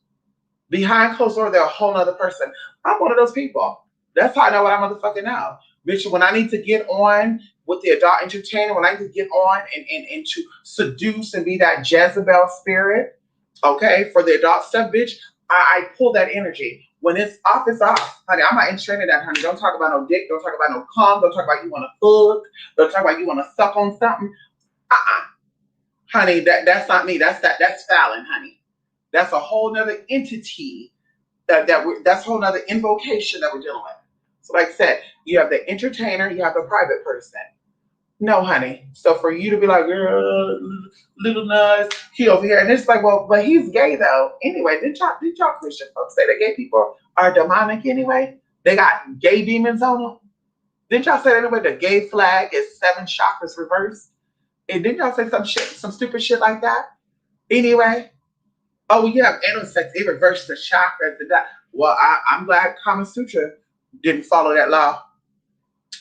Behind closed door, they're a whole other person. I'm one of those people. That's how I know what I motherfucking know. Bitch, when I need to get on with the adult entertainer, when I need to get on and to seduce and be that Jezebel spirit, okay, for the adult stuff, bitch, I pull that energy. When it's off, it's off. Honey, I'm not interested in that, honey. Don't talk about no dick. Don't talk about no cum. Don't talk about you want to fuck. Don't talk about you want to suck on something. Honey, that's not me. That's Fallon, honey. That's a whole nother entity that's a whole nother invocation that we're dealing with. So like I said, you have the entertainer, you have the private person. No, honey. So for you to be like, little Nas, he over here, and it's like, well, but he's gay though. Anyway, didn't y'all Christian folks say that gay people are demonic anyway? They got gay demons on them. Didn't y'all say anyway? The gay flag is 7 chakras reversed. And didn't y'all say some stupid shit like that? Anyway, oh, you have anal sex, it reverses the chakras and that. Well, I'm glad Kama Sutra didn't follow that law.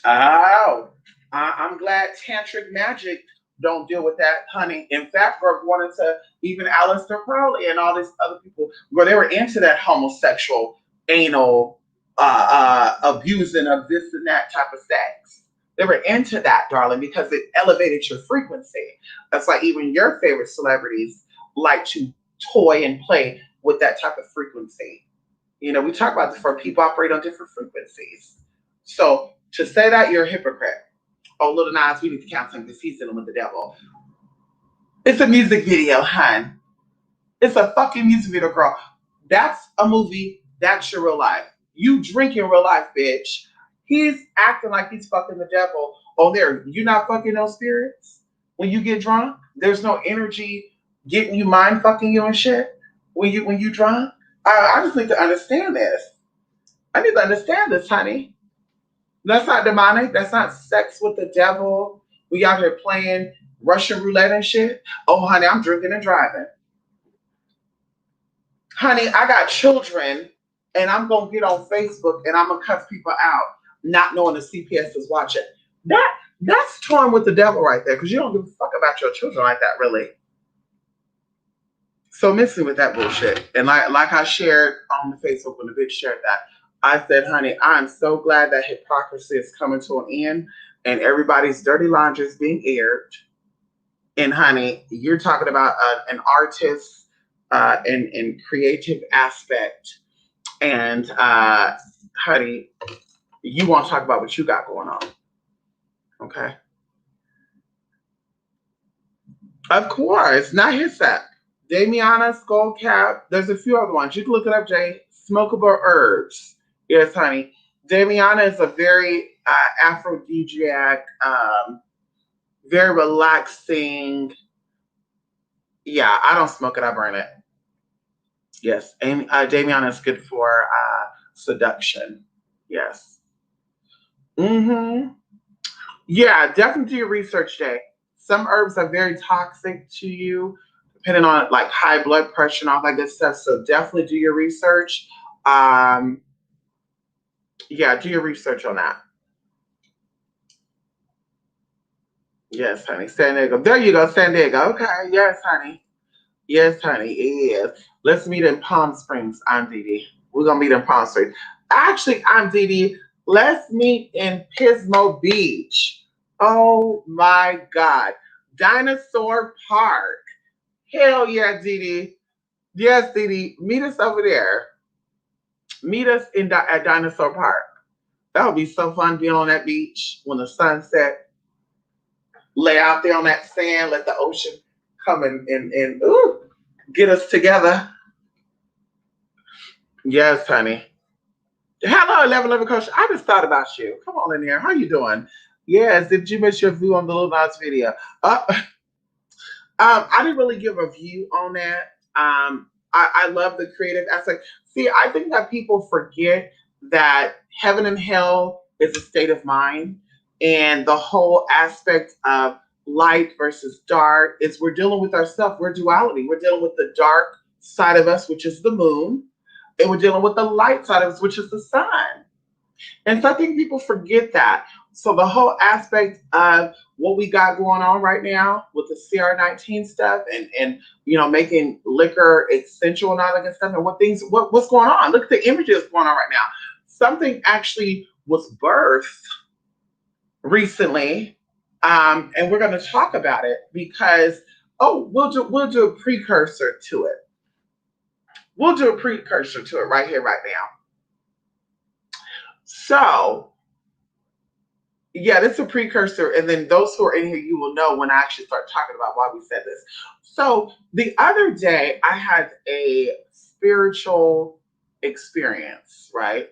Oh, I'm glad tantric magic don't deal with that, honey. In fact, we're going into even Aleister Crowley and all these other people where they were into that homosexual anal abusing of this and that type of sex. They were into that, darling, because it elevated your frequency. That's why even your favorite celebrities like to toy and play with that type of frequency. We talk about different people operate on different frequencies. So to say that, you're a hypocrite. Oh, Little Nas, we need to count him because he's dealing with the devil. It's a music video, hun. It's a fucking music video, girl. That's a movie. That's your real life. You drink in real life, bitch. He's acting like he's fucking the devil. Oh, there. You're not fucking those spirits? When you get drunk, there's no energy getting you mind fucking you and shit when you drunk. I just need to understand this. I need to understand this, honey. That's not demonic. That's not sex with the devil. We out here playing Russian roulette and shit. Oh, honey, I'm drinking and driving. Honey, I got children, and I'm gonna get on Facebook and I'm gonna cuss people out, not knowing the CPS is watching. That's torn with the devil right there, because you don't give a fuck about your children like that, really. So missing with that bullshit. And like I shared on the Facebook when the bitch shared that, I said, honey, I'm so glad that hypocrisy is coming to an end and everybody's dirty laundry is being aired. And honey, you're talking about an artist and creative aspect. And honey, you want to talk about what you got going on. Okay. Of course, not his set. Damiana, Skullcap. There's a few other ones. You can look it up, Jay. Smokable herbs. Yes, honey. Damiana is a very aphrodisiac, very relaxing. Yeah, I don't smoke it. I burn it. Yes, Damiana is good for seduction. Yes. Mm-hmm. Yeah, definitely do your research, Jay. Some herbs are very toxic to you, depending on like high blood pressure and all that good stuff. So definitely do your research. Um, yeah, do your research on that. Yes, honey. San Diego. There you go, San Diego. Okay. Yes, honey. Yes, honey. It is. Let's meet in Palm Springs. I'm Dee Dee. We're gonna meet in Palm Springs. Actually, I'm Dee Dee. Let's meet in Pismo Beach. Oh my God. Dinosaur Park. Hell yeah, Dee Dee. Yes, Dee Dee. Meet us over there. Meet us at Dinosaur Park. That would be so fun being on that beach when the sun set. Lay out there on that sand, let the ocean come and ooh, get us together. Yes, honey. Hello, 1111 Coach. I just thought about you. Come on in here. How you doing? Yes, did you miss your view on the Little Nas video? I didn't really give a view on that. I love the creative aspect. See, I think that people forget that heaven and hell is a state of mind, and the whole aspect of light versus dark is we're dealing with ourselves. We're duality. We're dealing with the dark side of us, which is the moon, and we're dealing with the light side of us, which is the sun. And so I think people forget that. So the whole aspect of what we got going on right now with the CR19 stuff and making liquor essential and all that good stuff and what's going on. Look at the images going on right now. Something actually was birthed recently, and we're going to talk about it because we'll do a precursor to it. We'll do a precursor to it right here, right now. So, yeah, that's a precursor. And then those who are in here, you will know when I actually start talking about why we said this. So, the other day, I had a spiritual experience, right?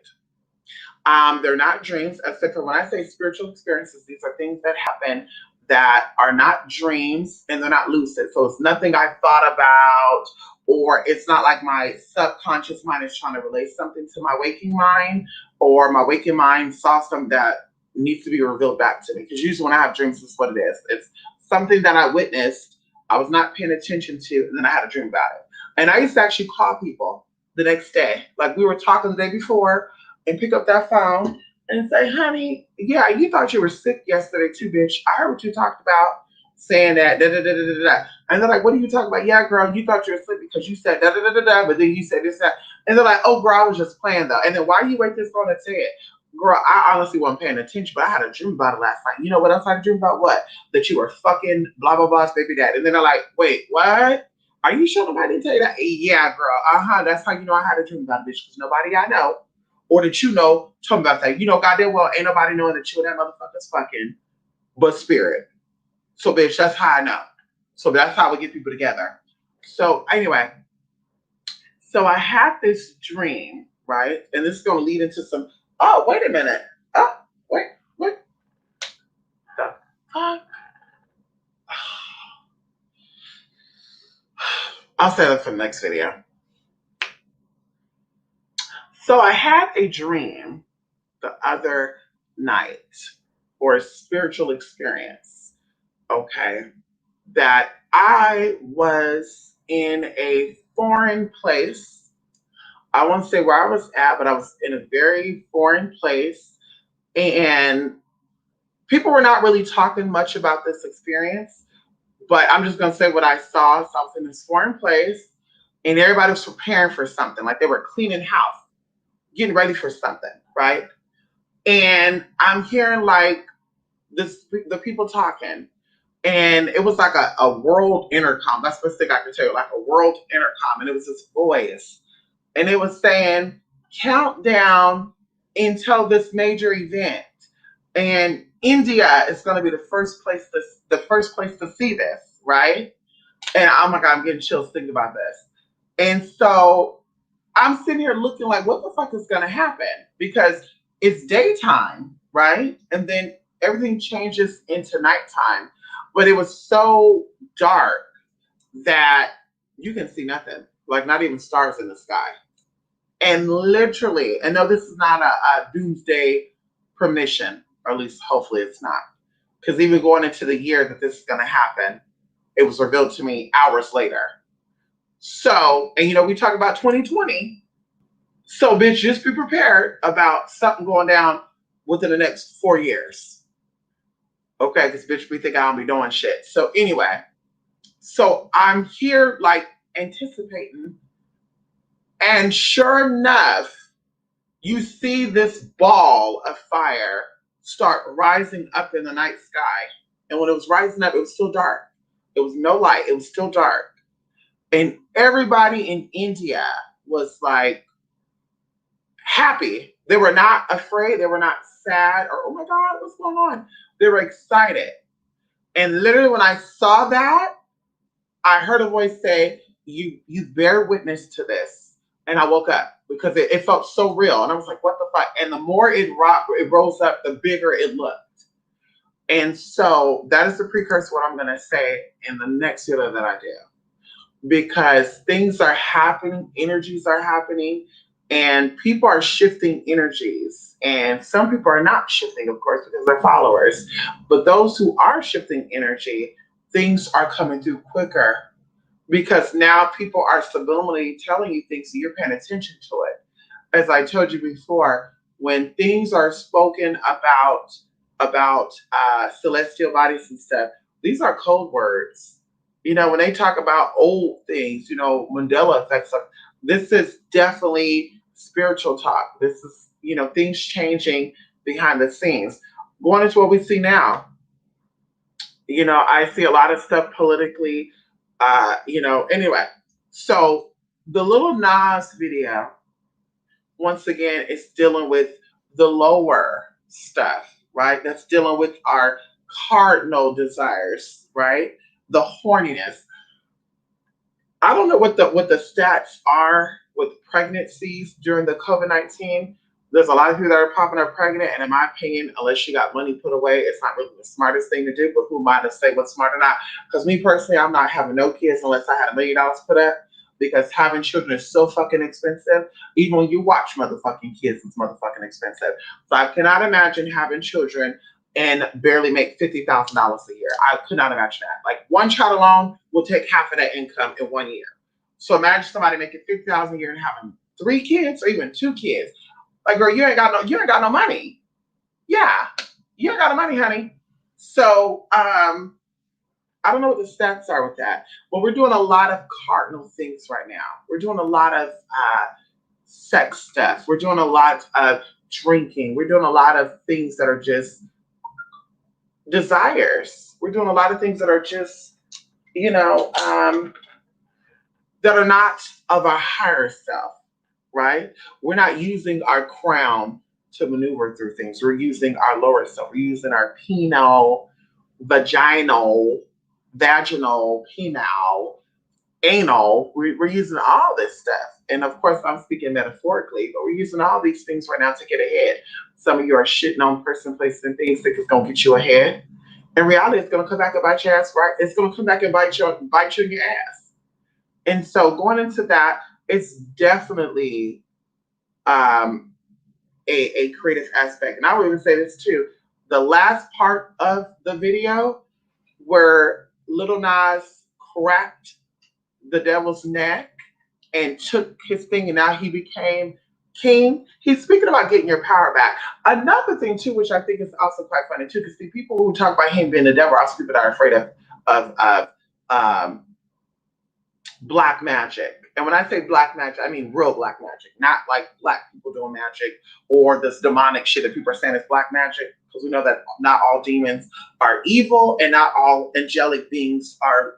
They're not dreams, except for when I say spiritual experiences, these are things that happen that are not dreams and they're not lucid. So it's nothing I thought about, or it's not like my subconscious mind is trying to relay something to my waking mind, or my waking mind saw something that needs to be revealed back to me. Because usually when I have dreams, this is what it is. It's something that I witnessed, I was not paying attention to, and then I had a dream about it. And I used to actually call people the next day. Like we were talking the day before, and pick up that phone and say, honey, yeah, you thought you were sick yesterday too, bitch. I heard what you talked about saying that, da da da da da da. And they're like, what are you talking about? Yeah, girl, you thought you were sick because you said da da da da da, but then you said this, that. And they're like, oh, girl, I was just playing though. And then why you wait this long to say it? Girl, I honestly wasn't paying attention, but I had a dream about it last night. You know what else I had a dream about? What? That you were fucking blah, blah, blah's baby dad. And then they're like, wait, what? Are you sure nobody didn't tell you that? Yeah, girl. That's how you know I had a dream about it, bitch, because nobody I know or that you know, talking about that. You know, goddamn well, ain't nobody knowing that you and that motherfucker's fucking but spirit. So, bitch, that's how I know. So that's how we get people together. So, anyway, so I had this dream, right? And this is going to lead into some, oh, wait a minute. Oh, wait, what the fuck? I'll say that for the next video. So I had a dream the other night, or a spiritual experience, okay, that I was in a foreign place. I won't say where I was at, but I was in a very foreign place. And people were not really talking much about this experience, but I'm just going to say what I saw. So I was in this foreign place and everybody was preparing for something, like they were cleaning house, getting ready for something, right? And I'm hearing like the people talking, and it was like a world intercom. That's the thing I can tell you, like a world intercom. And it was this voice, and it was saying, countdown until this major event. And India is going to be the first place to see this, right? And oh my God, I'm getting chills thinking about this. And so I'm sitting here looking like, what the fuck is going to happen? Because it's daytime, right? And then everything changes into nighttime. But it was so dark that you can see nothing, like not even stars in the sky. And literally, and no, this is not a doomsday premonition, or at least hopefully it's not. Because even going into the year that this is going to happen, it was revealed to me hours later. So, and we talk about 2020. So, bitch, just be prepared about something going down within the next 4 years. Okay, because bitch, we think I don't be doing shit. So anyway, so I'm here like anticipating, and sure enough, you see this ball of fire start rising up in the night sky. And when it was rising up, it was still dark. It was no light. It was still dark. And everybody in India was like happy. They were not afraid. They were not sad or, oh my God, what's going on? They were excited. And literally when I saw that, I heard a voice say, you bear witness to this. And I woke up because it felt so real. And I was like, what the fuck? And the more it rose up, the bigger it looked. And so that is the precursor to what I'm going to say in the next video that I do. Because things are happening, energies are happening, and people are shifting energies. And some people are not shifting, of course, because they're followers. But those who are shifting energy, things are coming through quicker. Because now people are subliminally telling you things, so you're paying attention to it. As I told you before, when things are spoken about celestial bodies and stuff, these are code words. When they talk about old things, Mandela effect stuff, this is definitely spiritual talk. This is, things changing behind the scenes. Going into what we see now, I see a lot of stuff politically. Anyway, so the little Nas video, once again, is dealing with the lower stuff, right? That's dealing with our cardinal desires, right? The horniness. I don't know what the stats are with pregnancies during the COVID-19. There's a lot of people that are popping up pregnant, and in my opinion, unless you got money put away, it's not really the smartest thing to do. But who am I to say what's smart or not? Because me personally, I'm not having no kids unless I had $1 million put up, because having children is so fucking expensive. Even when you watch motherfucking kids, it's motherfucking expensive. So I cannot imagine having children and barely make $50,000 a year. I could not imagine that. Like one child alone will take half of that income in 1 year. So imagine somebody making $50,000 a year and having 3 kids or even 2 kids. Like, girl, you ain't got no money. Yeah, you ain't got no money, honey. So I don't know what the stats are with that, but we're doing a lot of cardinal things right now. We're doing a lot of sex stuff. We're doing a lot of drinking. We're doing a lot of things that are just desires. We're doing a lot of things that are just, that are not of our higher self, right? We're not using our crown to maneuver through things. We're using our lower self. We're using our penile, vaginal, penile, anal. We're using all this stuff. And of course, I'm speaking metaphorically, but we're using all these things right now to get ahead. Some of you are shitting on person, places, and things that is going to get you ahead. In reality, it's going to come back and bite your ass, right? It's going to come back and bite you in your ass. And so going into that, it's definitely um, a creative aspect. And I would even say this too. The last part of the video where Little Nas cracked the devil's neck and took his thing and now he became king. He's speaking about getting your power back. Another thing too, which I think is also quite funny too, because the people who talk about him being the devil are also people that are afraid of um, black magic. And when I say black magic, I mean real black magic, not like black people doing magic or this demonic shit that people are saying is black magic. Because we know that not all demons are evil and not all angelic beings are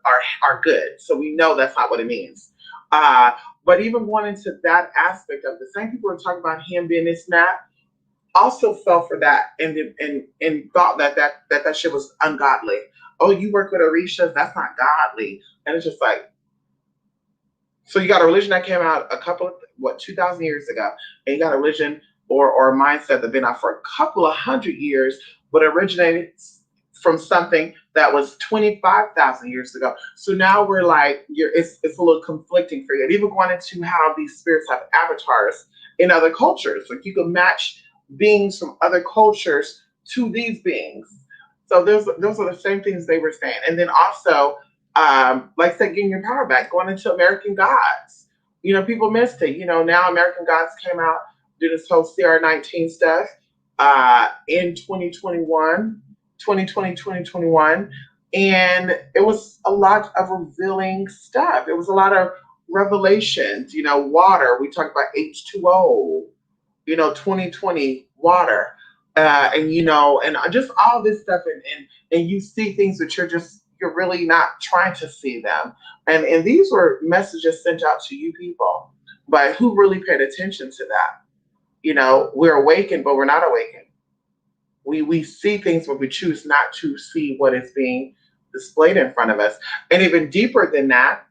good. So we know that's not what it means. But even going into that aspect of the same people who are talking about him being this and that also fell for that and thought that shit was ungodly. Oh, you work with Orishas, that's not godly. And it's just like, so you got a religion that came out a couple of 2,000 years ago, and you got a religion or a mindset that's been out for a couple of hundred years, but originated from something that was 25,000 years ago. So now we're like, it's a little conflicting for you. And even going into how these spirits have avatars in other cultures, like you can match beings from other cultures to these beings. So those are the same things they were saying, and then also like I said, getting your power back, going into American Gods. You know, people missed it. You know, now American Gods came out, do this whole CR19 stuff in 2021, and it was a lot of revealing stuff. It was a lot of revelations. You know, water. We talked about H2O. You know, 2020 water, and you know, and just all this stuff, and you see things that you're really not trying to see them. And these were messages sent out to you people, but who really paid attention to that? You know, we're awakened, but we're not awakened. We see things, but we choose not to see what is being displayed in front of us. And even deeper than that,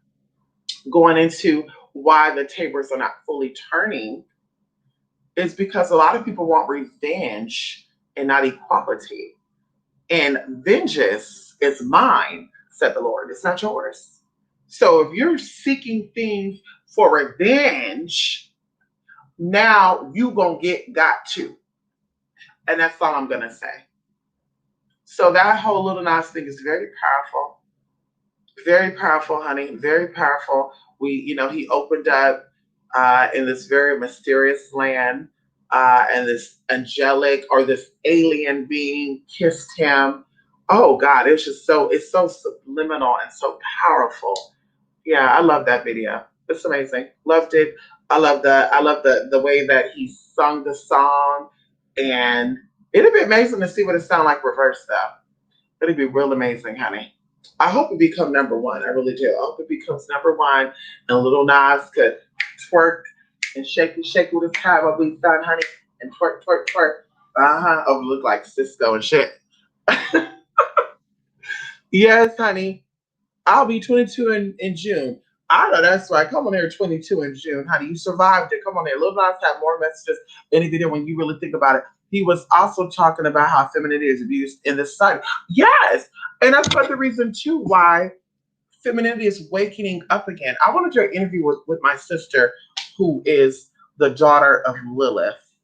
going into why the tables are not fully turning is because a lot of people want revenge and not equality. And vengeance is mine, said the Lord. It's not yours. So if you're seeking things for revenge, now you gonna got to. And that's all I'm gonna say. So that whole Little Nas thing is very powerful, honey, very powerful. He opened up in this very mysterious land, and this angelic or this alien being kissed him. Oh God, it's so subliminal and so powerful. Yeah, I love that video. It's amazing. Loved it. I love the way that he sung the song, and it'd be amazing to see what it sound like reversed though. It'd be real amazing, honey. I hope it become number one. I really do. I hope it becomes number one, and Little Nas could twerk and shake with his tie while we done, honey, and twerk, twerk, twerk. Oh, look like Cisco and shit. Yes, honey. I'll be 22 in June. I know that's right. Come on here, 22 in June, honey. You survived it. Come on there. Lil Nas had more messages in the video when you really think about it. He was also talking about how femininity is abused in this society. Yes, and that's part of the reason too why femininity is waking up again. I want to do an interview with my sister, who is the daughter of Lilith,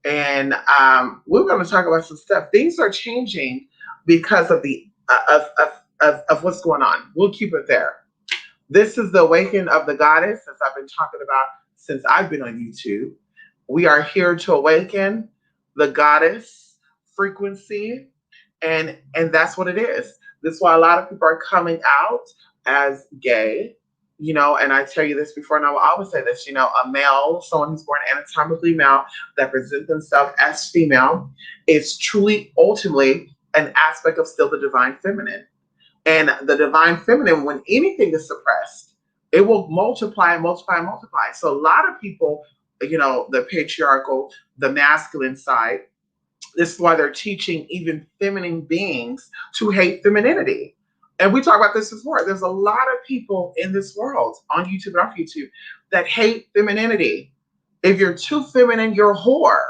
and we're going to talk about some stuff. Things are changing because of the of what's going on. We'll keep it there. This is the awakening of the goddess, as I've been talking about since I've been on YouTube. We are here to awaken the goddess frequency, and that's what it is. That's why a lot of people are coming out as gay, you know, and I tell you this before, and I will always say this, you know, a male, someone who's born anatomically male that presents themselves as female is truly ultimately an aspect of still the divine feminine. And the divine feminine, when anything is suppressed, it will multiply and multiply and multiply. So a lot of people, you know, the patriarchal, the masculine side, this is why they're teaching even feminine beings to hate femininity. And we talked about this before. There's a lot of people in this world, on YouTube and off YouTube, that hate femininity. If you're too feminine, you're a whore.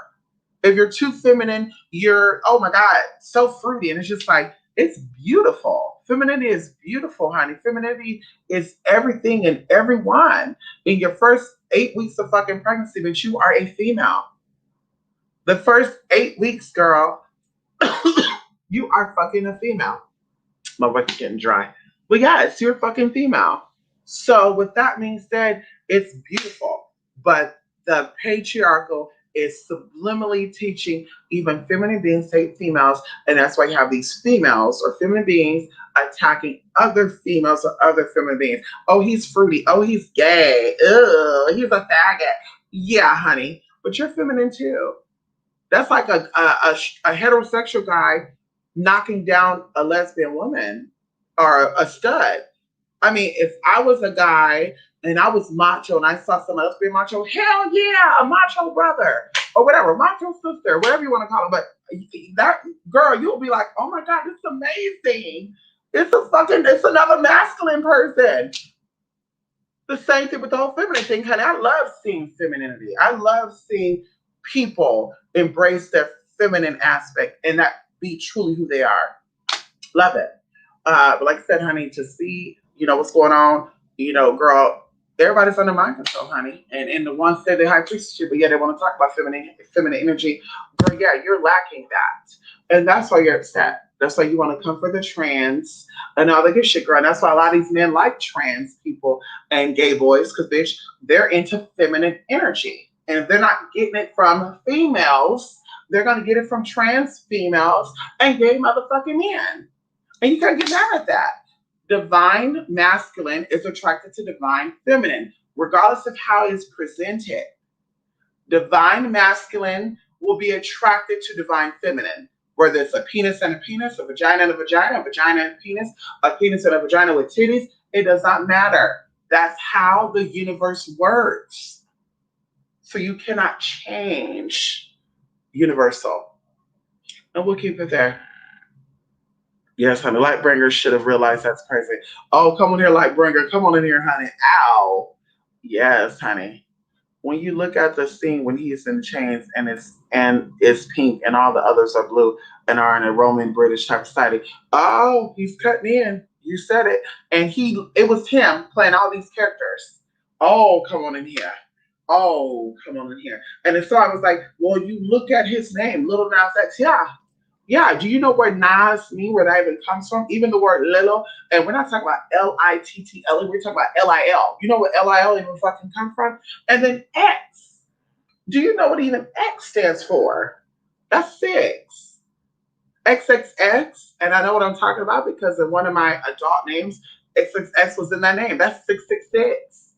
If you're too feminine, you're, oh my God, so fruity. And it's just like, it's beautiful. Femininity is beautiful, honey. Femininity is everything and everyone. In your first 8 weeks of fucking pregnancy, but you are a female. The first 8 weeks, girl, you are fucking a female. My voice is getting dry. But yes, you're a fucking female. So with that being said, it's beautiful. But the patriarchal is subliminally teaching even feminine beings to hate females. And that's why you have these females or feminine beings attacking other females or other feminine beings. Oh, he's fruity. Oh, he's gay. Ugh, he's a faggot. Yeah, honey. But you're feminine too. That's like a heterosexual guy knocking down a lesbian woman or a stud. I mean, if I was a guy and I was macho and I saw someone else being macho, hell yeah, a macho brother or whatever, macho sister, whatever you want to call it. But that girl, you'll be like, oh my God, this is amazing. It's another masculine person. The same thing with the whole feminine thing, honey. I love seeing femininity. I love seeing people embrace their feminine aspect and that be truly who they are. Love it. But like I said, honey, to see, what's going on, girl, everybody's under mind control, honey. And the ones that they high priestess, but yeah, they want to talk about feminine energy. Girl, yeah, you're lacking that. And that's why you're upset. That's why you want to come for the trans and all the good shit, girl. And that's why a lot of these men like trans people and gay boys, because they're into feminine energy. And if they're not getting it from females, they're going to get it from trans females and gay motherfucking men. And you can't get mad at that. Divine masculine is attracted to divine feminine, regardless of how it's presented. Divine masculine will be attracted to divine feminine, whether it's a penis and a penis, a vagina and a vagina and a penis and a vagina with titties. It does not matter. That's how the universe works. So you cannot change universal. And we'll keep it there. Yes, honey. Lightbringer should have realized that's crazy. Oh, come on here, Lightbringer. Come on in here, honey. Ow. Yes, honey. When you look at the scene when he's in chains and it's pink and all the others are blue and are in a Roman British type of society, oh, he's cutting in. You said it. And it was him playing all these characters. Oh, come on in here. Oh, come on in here. And so I was like, well, you look at his name, Little Nas X. Yeah. Yeah, do you know where Nas mean, where that even comes from? Even the word Lilo, and we're not talking about Little, we're talking about Lil. You know where Lil even fucking come from? And then X. Do you know what even X stands for? That's six. XXX, and I know what I'm talking about because in one of my adult names, XXX was in that name. That's 666.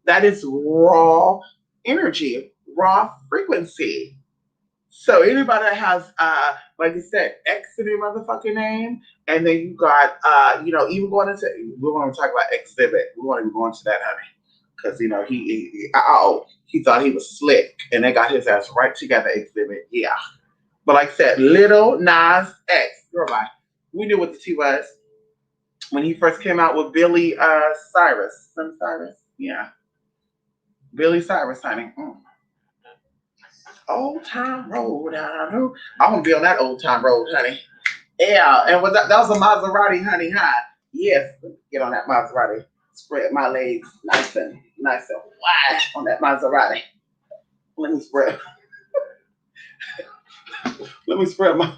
That is raw energy, raw frequency. So anybody that has, like you said, X in your motherfucking name, and then you got, even going into, we want to talk about exhibit. We want to go into that, honey, because he thought he was slick, and they got his ass right together. Exhibit, yeah. But like I said, Little Nas X, girl, bye. We knew what the T was when he first came out with Billy Cyrus, yeah, Billy Cyrus, honey. Old Time Road, I know. I'm gonna be on that Old Time Road, honey. Yeah, and that was a Maserati, honey, huh? Yes, get on that Maserati. Spread my legs nice and wide on that Maserati. Let me spread. let me spread my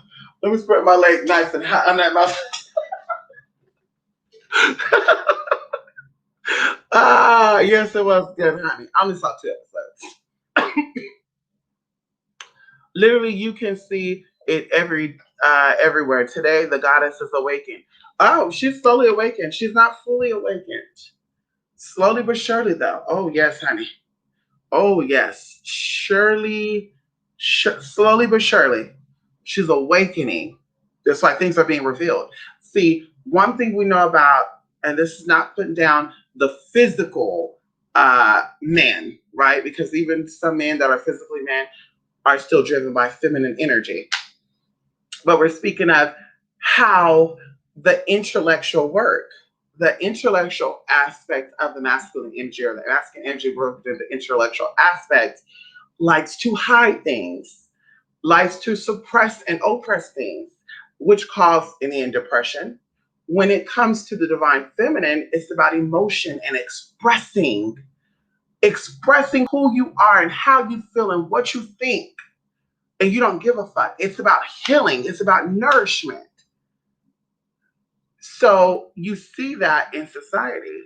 legs nice and high on that Maserati. Yes, it was good, honey. I only saw 2 episodes. Literally, you can see it everywhere. Today, the goddess is awakened. Oh, she's slowly awakened. She's not fully awakened. Slowly but surely, though. Oh, yes, honey. Oh, yes. Slowly but surely, she's awakening. That's why things are being revealed. See, one thing we know about, and this is not putting down the physical man, right? Because even some men that are physically men are still driven by feminine energy. But we're speaking of how the intellectual aspect of the masculine energy or the masculine energy work in the intellectual aspect likes to hide things, likes to suppress and oppress things, which cause in the end depression, when it comes to the divine feminine, it's about emotion and expressing who you are and how you feel and what you think. And you don't give a fuck. It's about healing. It's about nourishment. So you see that in society.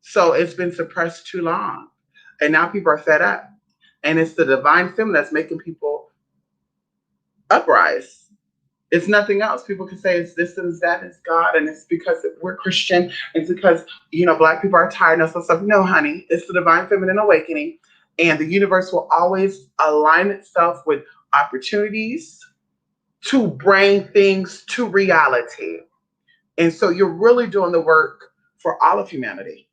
So it's been suppressed too long. And now people are fed up. And it's the divine feminine that's making people uprise. It's nothing else. People can say it's this and it's that, and it's God, and it's because we're Christian. It's because, Black people are tired and stuff. No, honey, it's the divine feminine awakening. And the universe will always align itself with opportunities to bring things to reality. And so you're really doing the work for all of humanity.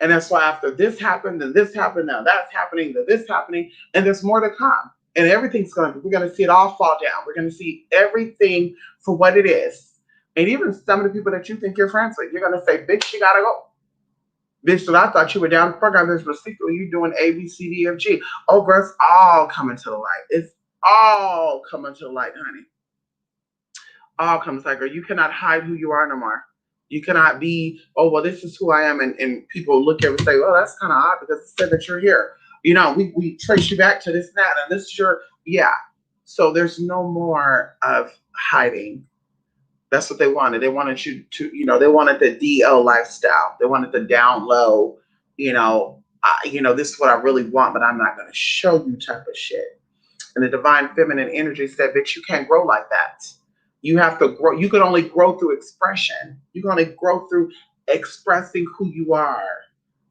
And that's why after this happened, then this happened, now that's happening, then this happening, and there's more to come. And we're going to see it all fall down. We're going to see everything for what it is. And even some of the people that you think you're friends with, you're going to say, bitch, you got to go. Bitch, so I thought you were down the program. This was secretly you doing A, B, C, D, F, G. Oh, girl, it's all coming to the light. It's all coming to the light, honey. All comes like, girl, you cannot hide who you are no more. You cannot be, oh, well, this is who I am. And people look at it and say, well, that's kind of odd because it said that you're here. We trace you back to this and that. And this is yeah. So there's no more of hiding. That's what they wanted. They wanted you to, they wanted the DL lifestyle. They wanted the down low, this is what I really want, but I'm not going to show you type of shit. And the divine feminine energy said, bitch, you can't grow like that. You have to grow. You can only grow through expression. You can only grow through expressing who you are.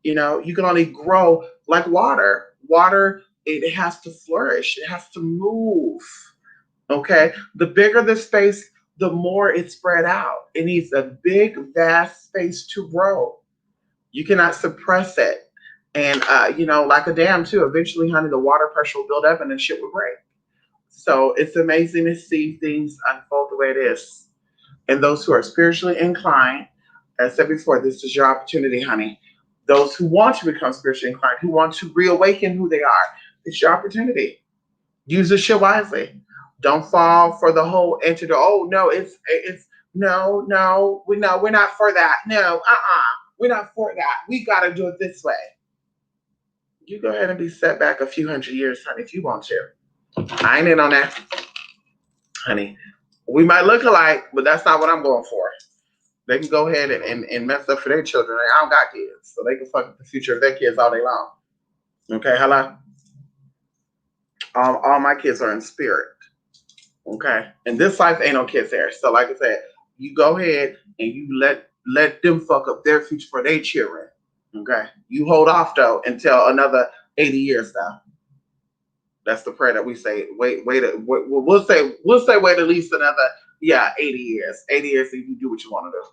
You can only grow like water. Water, it has to flourish. It has to move. Okay. The bigger the space, the more it's spread out. It needs a big, vast space to grow. You cannot suppress it. And, like a dam too, eventually, honey, the water pressure will build up and then shit will break. So it's amazing to see things unfold the way it is. And those who are spiritually inclined, as I said before, this is your opportunity, honey. Those who want to become spiritually inclined, who want to reawaken who they are, it's your opportunity. Use this shit wisely. Don't fall for the whole no, we're not for that. No, we're not for that. We got to do it this way. You go ahead and be set back a few hundred years, honey, if you want to. I ain't in on that, honey. We might look alike, but that's not what I'm going for. They can go ahead and mess up for their children. I don't got kids, so they can fuck up the future of their kids all day long. Okay, hello? All my kids are in spirit. Okay? And this life ain't no kids there. So like I said, you go ahead and you let them fuck up their future for their children. Okay? You hold off, though, until another 80 years, though. That's the prayer that we say. We'll say wait at least another 80 years. 80 years so you can do what you want to do.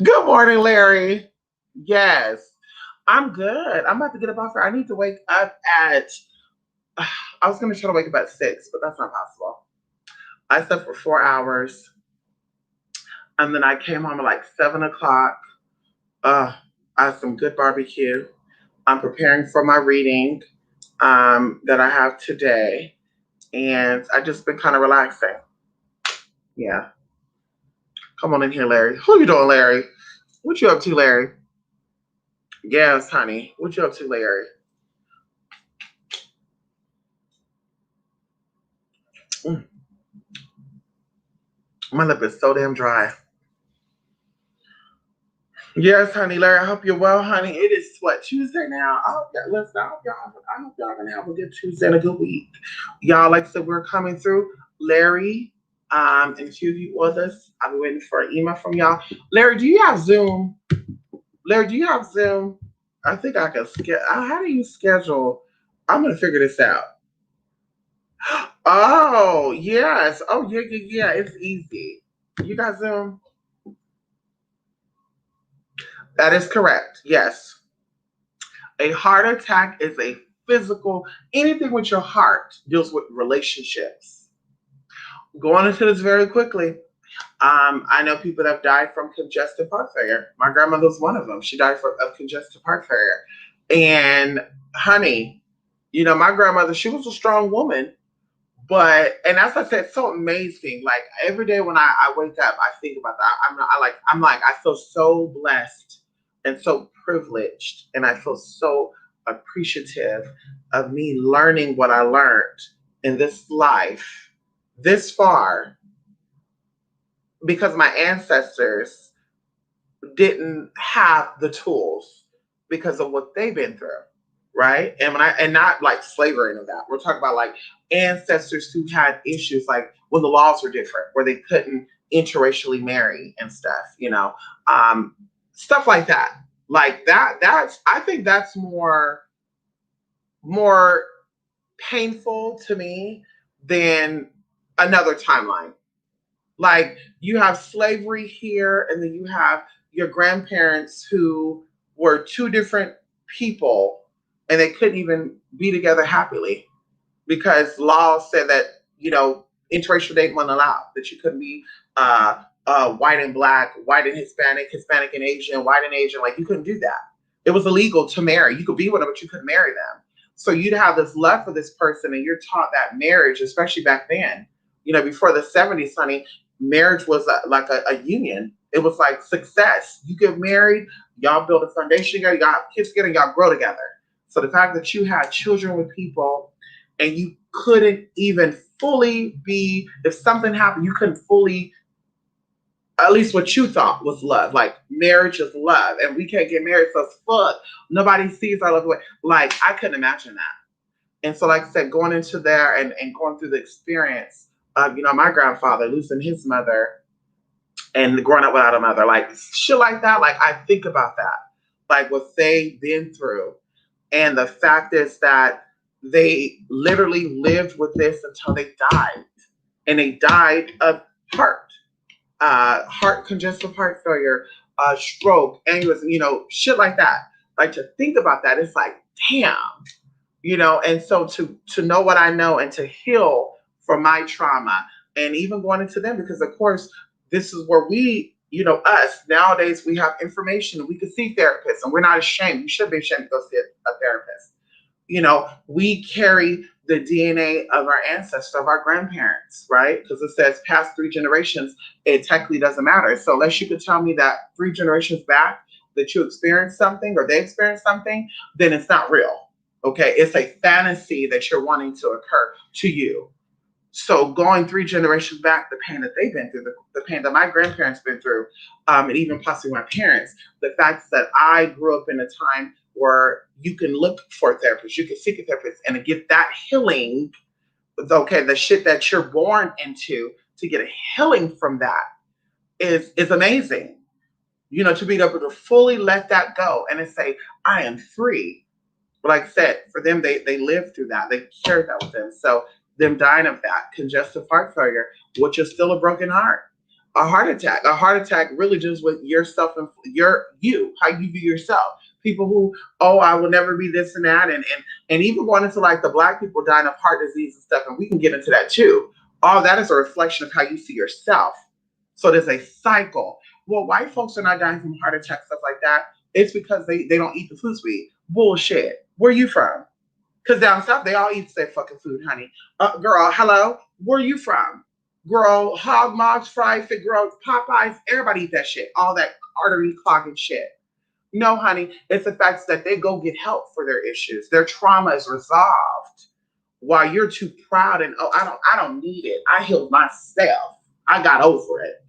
Good morning, Larry. Yes, I'm good. I'm about to get up off here. I need to wake up at. I was gonna try to wake up at 6, but that's not possible. I slept for 4 hours, and then I came home at like 7 o'clock. I had some good barbecue. I'm preparing for my reading that I have today, and I've just been kind of relaxing. Yeah. Come on in here, Larry. Who you doing, Larry? What you up to, Larry? Yes, honey. What you up to, Larry? My lip is so damn dry. Yes, honey, Larry. I hope you're well, honey. It is Tuesday now. I hope y'all gonna have a good Tuesday and a good week. Y'all, like I said, we're coming through. Larry, and a few of you others. I've been waiting for an email from y'all. Larry, do you have Zoom? Larry, do you have Zoom? I think I can how do you schedule? I'm gonna figure this out. Oh, yes. Oh, yeah. It's easy. You got Zoom? That is correct. Yes. A heart attack is a physical, anything with your heart deals with relationships. Going into this very quickly, I know people that have died from congestive heart failure. My grandmother was one of them. She died of congestive heart failure. And honey, my grandmother, she was a strong woman, But and as I said, it's so amazing. Like every day when I wake up, I think about that. I'm like I feel so blessed and so privileged, and I feel so appreciative of me learning what I learned in this life this far because my ancestors didn't have the tools because of what they've been through, right? And not like slavery and that. We're talking about like ancestors who had issues, like when the laws were different, where they couldn't interracially marry and stuff, um, stuff like that. Like that. That's I think that's more painful to me than another timeline. Like you have slavery here, and then you have your grandparents who were two different people, and they couldn't even be together happily because law said that interracial dating wasn't allowed. That you couldn't be white and black, white and Hispanic, Hispanic and Asian, white and Asian. Like you couldn't do that. It was illegal to marry. You could be with them, but you couldn't marry them. So you'd have this love for this person, and you're taught that marriage, especially back then, before the '70s, honey, marriage was like a union. It was like success. You get married, y'all build a foundation together, y'all have kids together, y'all grow together. So the fact that you had children with people and you couldn't even fully be, if something happened, you couldn't fully, at least what you thought was love. Like marriage is love, and we can't get married, so it's fuck. Nobody sees our love. Like I couldn't imagine that. And so, like I said, going into there and going through the experience of, my grandfather losing his mother and growing up without a mother, like shit like that. Like I think about that, like what they've been through. And the fact is that they literally lived with this until they died. And they died of heart congestive heart failure, stroke, aneurysm, shit like that. Like to think about that, it's like, damn, and so to know what I know and to heal from my trauma and even going into them, because of course this is where we, us nowadays, we have information, we can see therapists, and we're not ashamed. You should be ashamed to go see a therapist. We carry the DNA of our ancestors, of our grandparents, right? Because it says past 3 generations, it technically doesn't matter. So unless you could tell me that 3 generations back that you experienced something or they experienced something, then it's not real. Okay, it's a fantasy that you're wanting to occur to you. So going 3 generations back, the pain that they've been through, the pain that my grandparents been through, and even possibly my parents, the fact that I grew up in a time where you can look for a therapist, you can seek a therapist, and to get that healing, okay, the shit that you're born into, to get a healing from that is amazing. To be able to fully let that go and to say, I am free. But like I said, for them, they lived through that. They carried that with them. So them dying of that congestive heart failure, which is still a broken heart. A heart attack. A heart attack really just with yourself and how you view yourself. People who, oh, I will never be this and that, and even going into like the black people dying of heart disease and stuff, and we can get into that too. All that is a reflection of how you see yourself. So there's a cycle. Well, white folks are not dying from heart attacks, stuff like that. It's because they don't eat the foods we eat. Bullshit. Where you from? Because down south, they all eat the same fucking food, honey. Girl, hello? Where you from? Girl, hog mogs, fried fit, girl, Popeyes, everybody eat that shit. All that artery clogging shit. No, honey, it's the fact that they go get help for their issues. Their trauma is resolved while you're too proud and, oh, I don't need it. I healed myself. I got over it.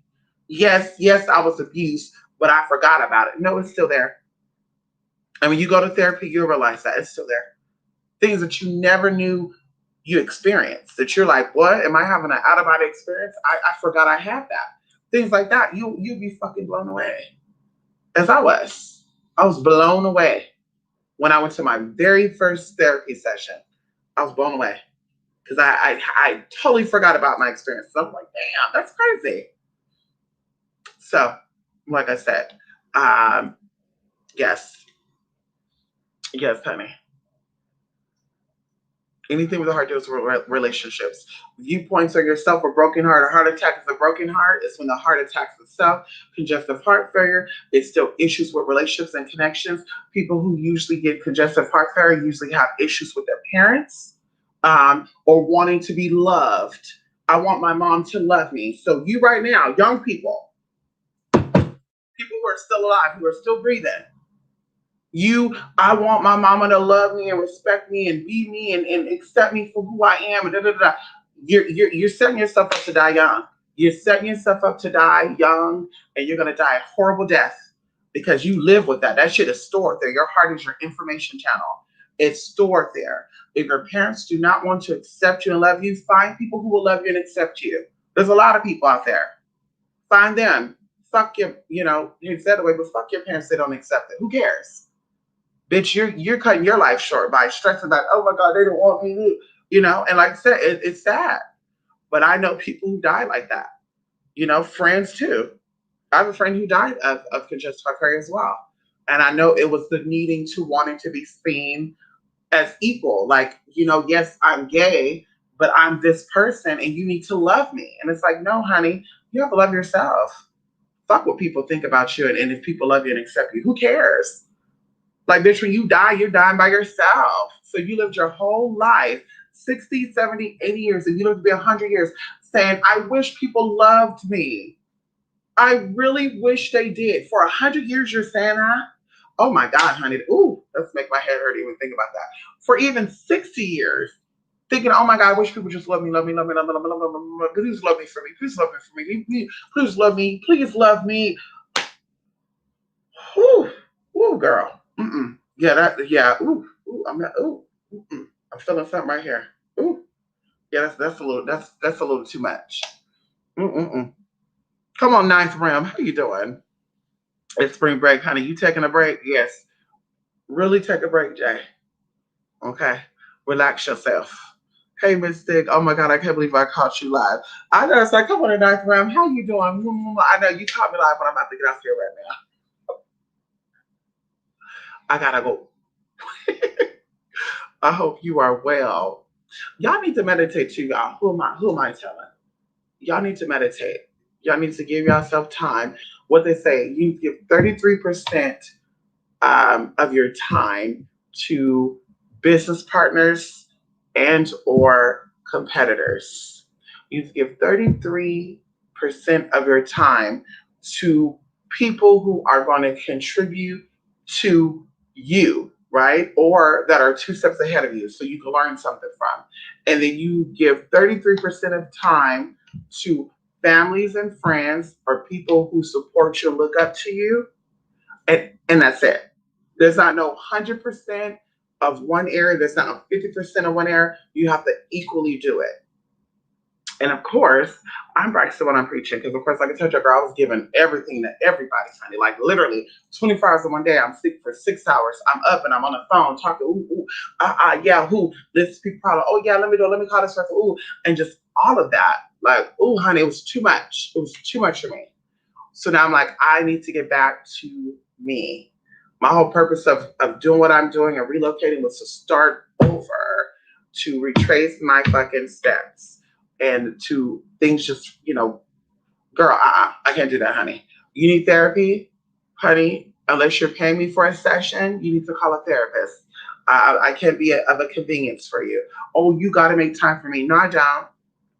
Yes, I was abused, but I forgot about it. No, it's still there. And when you go to therapy, you'll realize that it's still there. Things that you never knew you experienced, that you're like, what? Am I having an out of body experience? I forgot I had that. Things like that. You'd be fucking blown away. As I was. I was blown away when I went to my very first therapy session. I was blown away because I totally forgot about my experience. So I'm like, damn, that's crazy. So, like I said, yes, honey. Anything with a heart deals with relationships. Viewpoints on yourself, a broken heart. A heart attack is a broken heart. It's when the heart attacks itself. Congestive heart failure. It's still issues with relationships and connections. People who usually get congestive heart failure usually have issues with their parents. or wanting to be loved. I want my mom to love me. So you right now, young people, people who are still alive, who are still breathing, I want my mama to love me and respect me and be me and accept me for who I am. And da, da, da. You're setting yourself up to die young. You're setting yourself up to die young, and you're gonna die a horrible death because you live with that. That shit is stored there. Your heart is your information channel. It's stored there. If your parents do not want to accept you and love you, find people who will love you and accept you. There's a lot of people out there. Find them. Fuck your, you said it away, but fuck your parents. They don't accept it. Who cares? Bitch, you're cutting your life short by stressing about, oh my God, they don't want me to, and like I said, it's sad. But I know people who die like that. Friends too. I have a friend who died of congestive heart failure as well. And I know it was the needing to wanting to be seen as equal. Like, yes, I'm gay, but I'm this person and you need to love me. And it's like, no, honey, you have to love yourself. Fuck what people think about you. And if people love you and accept you, who cares? Like, bitch, when you die, you're dying by yourself. So you lived your whole life, 60, 70, 80 years, and you live to be 100 years saying, I wish people loved me. I really wish they did. For 100 years, you're saying that? Oh my God, honey. Ooh, let's make my head hurt even think about that. For even 60 years, thinking, oh my God, I wish people just love me, love me, love me, love me, love me, love me, love me. Please love me for me. Please love me for me. Please love me. Please love me. Ooh, ooh, girl. Mm-mm. Yeah. I'm feeling something right here. Ooh, yeah, that's a little too much. Mm-mm-mm. Come on, ninth rim. How you doing? It's spring break, honey. You taking a break? Yes. Really take a break, Jay. Okay. Relax yourself. Hey, Mystic. Oh my God, I can't believe I caught you live. I know it's like, come on, the ninth rim. How you doing? I know you caught me live, but I'm about to get off here right now. I gotta go. I hope you are well. Y'all need to meditate too, y'all. Who am I telling? Y'all need to meditate. Y'all need to give yourself time. What they say, you give 33% of your time to business partners and or competitors. You give 33% of your time to people who are going to contribute to you, right? Or that are two steps ahead of you, so you can learn something from. And then you give 33% of time to families and friends or people who support you and look up to you. And that's it. There's not no 100% of one area. There's not no 50% of one area. You have to equally do it. And of course, I'm practicing what I'm preaching because, of course, like I told you, girl, I was giving everything to everybody, honey. Like literally 24 hours in one day. I'm sleeping for 6 hours. I'm up and I'm on the phone talking, yeah, who? This people probably, oh, yeah, let me call this person, ooh, and just all of that. Like, ooh, honey, it was too much. It was too much for me. So now I'm like, I need to get back to me. My whole purpose of doing what I'm doing and relocating was to start over, to retrace my fucking steps and to things just, girl, I can't do that, honey. You need therapy, honey, unless you're paying me for a session, you need to call a therapist. I can't be of a convenience for you. Oh, you got to make time for me. No, I don't,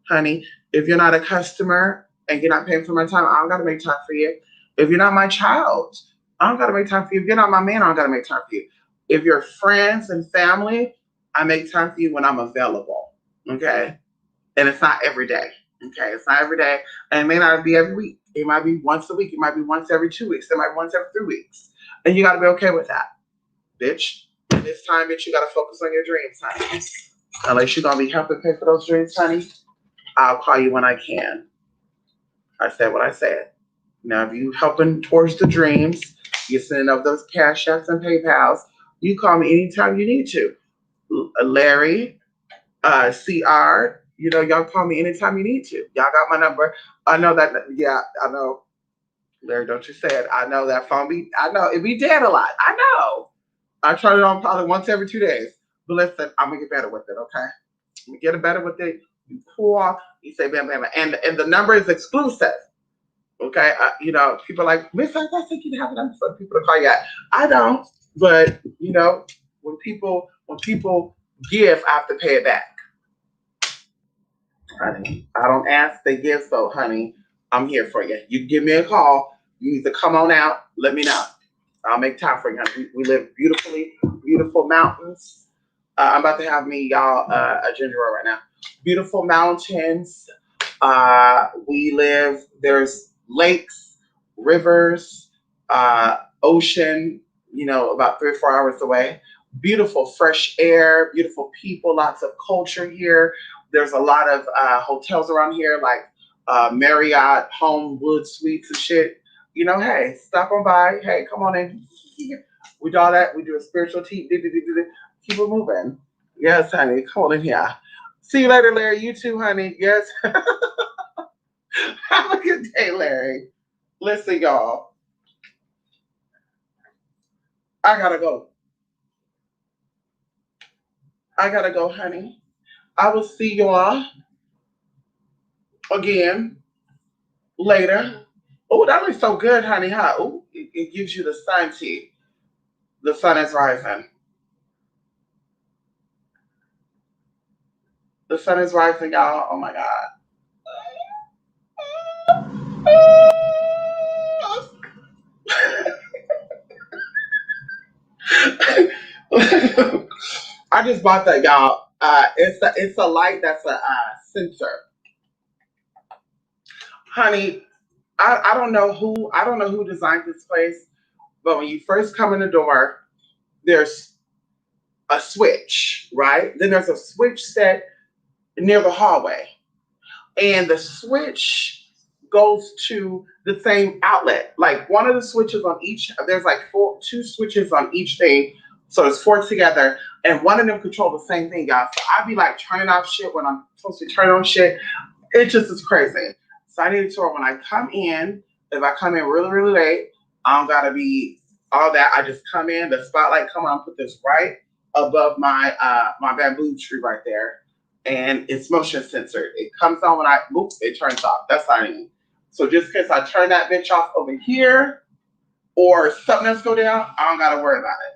honey. If you're not a customer and you're not paying for my time, I don't got to make time for you. If you're not my child, I don't got to make time for you. If you're not my man, I don't got to make time for you. If you're friends and family, I make time for you when I'm available. Okay. And it's not every day. Okay. It's not every day. And it may not be every week. It might be once a week. It might be once every 2 weeks. It might be once every 3 weeks. And you got to be okay with that. Bitch. This time, bitch, you got to focus on your dreams, honey. Unless you're going to be helping pay for those dreams, honey, I'll call you when I can. I said what I said. Now, if you helping towards the dreams, you're sending up those cash apps and PayPals, you call me anytime you need to. Larry, CR, y'all call me anytime you need to. Y'all got my number. I know that, yeah, I know. Larry, don't you say it. I know that phone I know it be dead a lot. I know. I turn it on probably once every 2 days. But listen, I'm going to get better with it, okay? I'm going to get better with it. You call, you say bam, bam, bam. And the number is exclusive. Okay, people are like, Miss, I think you have it on for people to call you out. I don't, but when people give, I have to pay it back. Honey, I don't ask, they give. So, honey, I'm here for you. You give me a call. You need to come on out. Let me know. I'll make time for you, honey. We live beautifully, beautiful mountains. I'm about to have me, y'all, a ginger ale right now. Beautiful mountains. We live, there's lakes, rivers, ocean, about 3 or 4 hours away. Beautiful fresh air, beautiful people, lots of culture here. There's a lot of hotels around here, like Marriott, Homewood Suites and shit. Hey, stop on by. Hey, come on in. We do all that. We do a spiritual tea. Keep it moving. Yes, honey. Come on in here. See you later, Larry. You too, honey. Yes. Have a good day, Larry. Listen, y'all. I gotta go. I gotta go, honey. I will see y'all again later. Oh, that looks so good, honey, huh? Oh, it gives you the sun tea. The sun is rising. The sun is rising, y'all. Oh my God. I just bought that, y'all. It's a light that's a sensor, honey. I don't know who designed this place, but when you first come in the door, there's a switch, right? Then there's a switch set near the hallway, and the switch goes to the same outlet. Like one of the switches on each, there's like two switches on each thing. So there's four together, and one of them control the same thing, guys. So I'd be like turning off shit when I'm supposed to turn on shit. It just is crazy. So I need to when I come in, if I come in really, really late, I don't gotta be all that. I just come in, the spotlight come on, put this right above my bamboo tree right there. And it's motion censored. It comes on when I move, it turns off. That's what I mean. So just in case I turn that bitch off over here or something else go down, I don't gotta worry about it.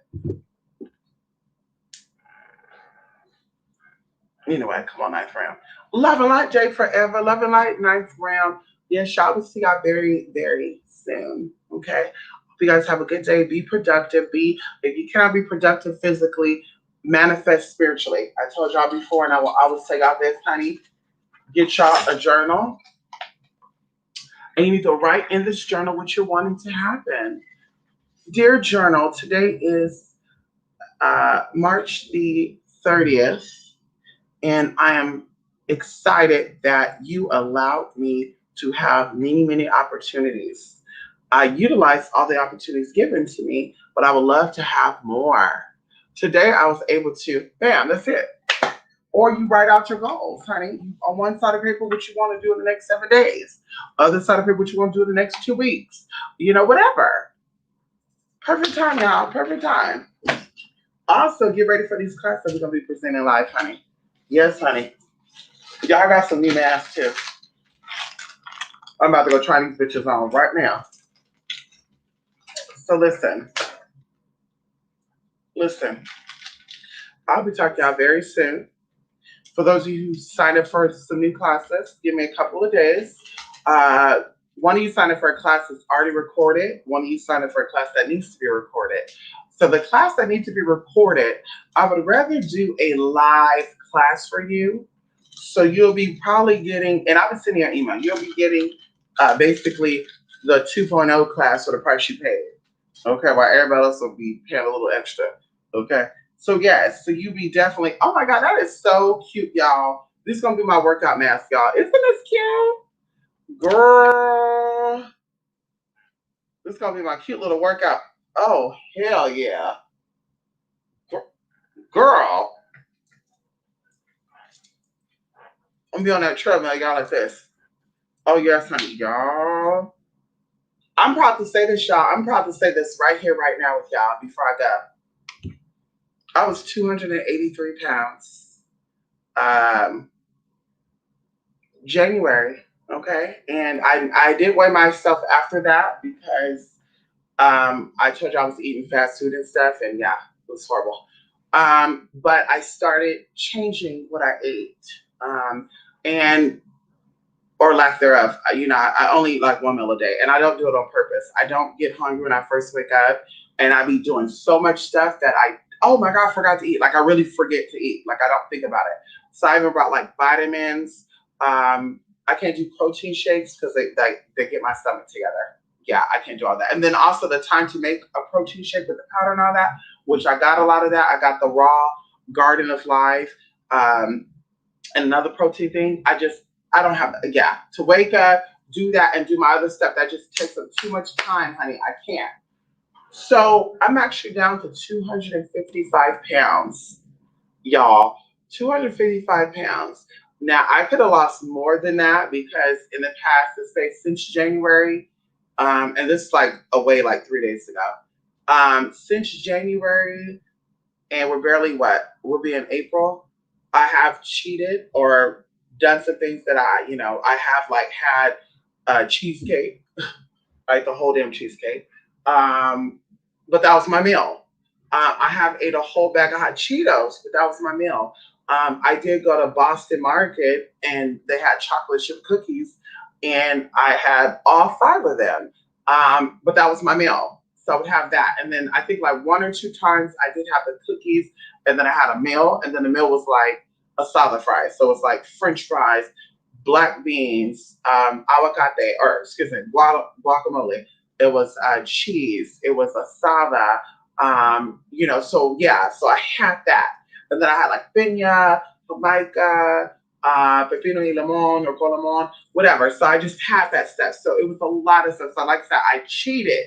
Anyway, come on, ninth round. Love and light, Jay forever. Love and light, ninth round. Yes, y'all will see y'all very, very soon. Okay. Hope you guys have a good day. Be productive. If you cannot be productive physically, manifest spiritually. I told y'all before, and I will always tell y'all this, honey. Get y'all a journal. And you need to write in this journal what you're wanting to happen. Dear journal, today is March the 30th. And I am excited that you allowed me to have many, many opportunities. I utilized all the opportunities given to me, but I would love to have more. Today, I was able to, bam, that's it. Or you write out your goals, honey. On one side of paper, what you want to do in the next 7 days. Other side of paper, what you want to do in the next 2 weeks. Whatever. Perfect time, y'all. Perfect time. Also, get ready for these classes we're going to be presenting live, honey. Yes, honey. Y'all got some new masks too. I'm about to go try these bitches on right now. So listen. I'll be talking to y'all very soon. For those of you who signed up for some new classes, give me a couple of days. One of you signed up for a class that's already recorded. One of you signed up for a class that needs to be recorded. So the class that needs to be recorded, I would rather do a live class for you. So you'll be probably getting, and I'll be sending you an email, you'll be getting basically the 2.0 class for the price you paid. Okay, while everybody else will be paying a little extra. Okay. So yes, so you be definitely, oh my God, that is so cute, y'all. This is gonna be my workout mask, y'all. Isn't this cute? Girl. This is gonna be my cute little workout. Oh, hell yeah. Girl. I'm gonna be on that treadmill, y'all, like this. Oh yes, honey, y'all. I'm proud to say this, y'all. I'm proud to say this right here, right now with y'all before I go. I was 283 pounds. January, okay? And I did weigh myself after that because I told you I was eating fast food and stuff, and yeah, it was horrible. But I started changing what I ate. and or lack thereof. I only eat like one meal a day, and I don't do it on purpose. I don't get hungry when I first wake up, and I be doing so much stuff that oh my God, I forgot to eat. Like I really forget to eat. Like I don't think about it. So I even brought like vitamins. I can't do protein shakes because they get my stomach together. Yeah, I can't do all that. And then also the time to make a protein shake with the powder and all that, which I got a lot of that. I got the raw Garden of Life. Um, and another protein thing. I don't have to wake up, do that, and do my other stuff. That just takes up too much time, honey. I can't. So I'm actually down to 255 pounds, y'all. 255 pounds. Now I could have lost more than that because in the past, let's say since January, and this is like away like 3 days ago. Since January, and we're barely what? We'll be in April. I have cheated or done some things that I have like had cheesecake, like the whole damn cheesecake. Um, but that was my meal. I have ate a whole bag of hot Cheetos, but that was my meal. I did go to Boston Market and they had chocolate chip cookies, and I had all five of them. But that was my meal. So I would have that. And then I think like one or two times I did have the cookies, and then I had a meal, and then the meal was like a salad fry. So it's like French fries, black beans, avocado, or excuse me, guacamole. It was cheese. It was asada. So yeah, so I had that. And then I had like piña, jamaica, pepino y limon or con limon, whatever. So I just had that stuff. So it was a lot of stuff. So like I said, I cheated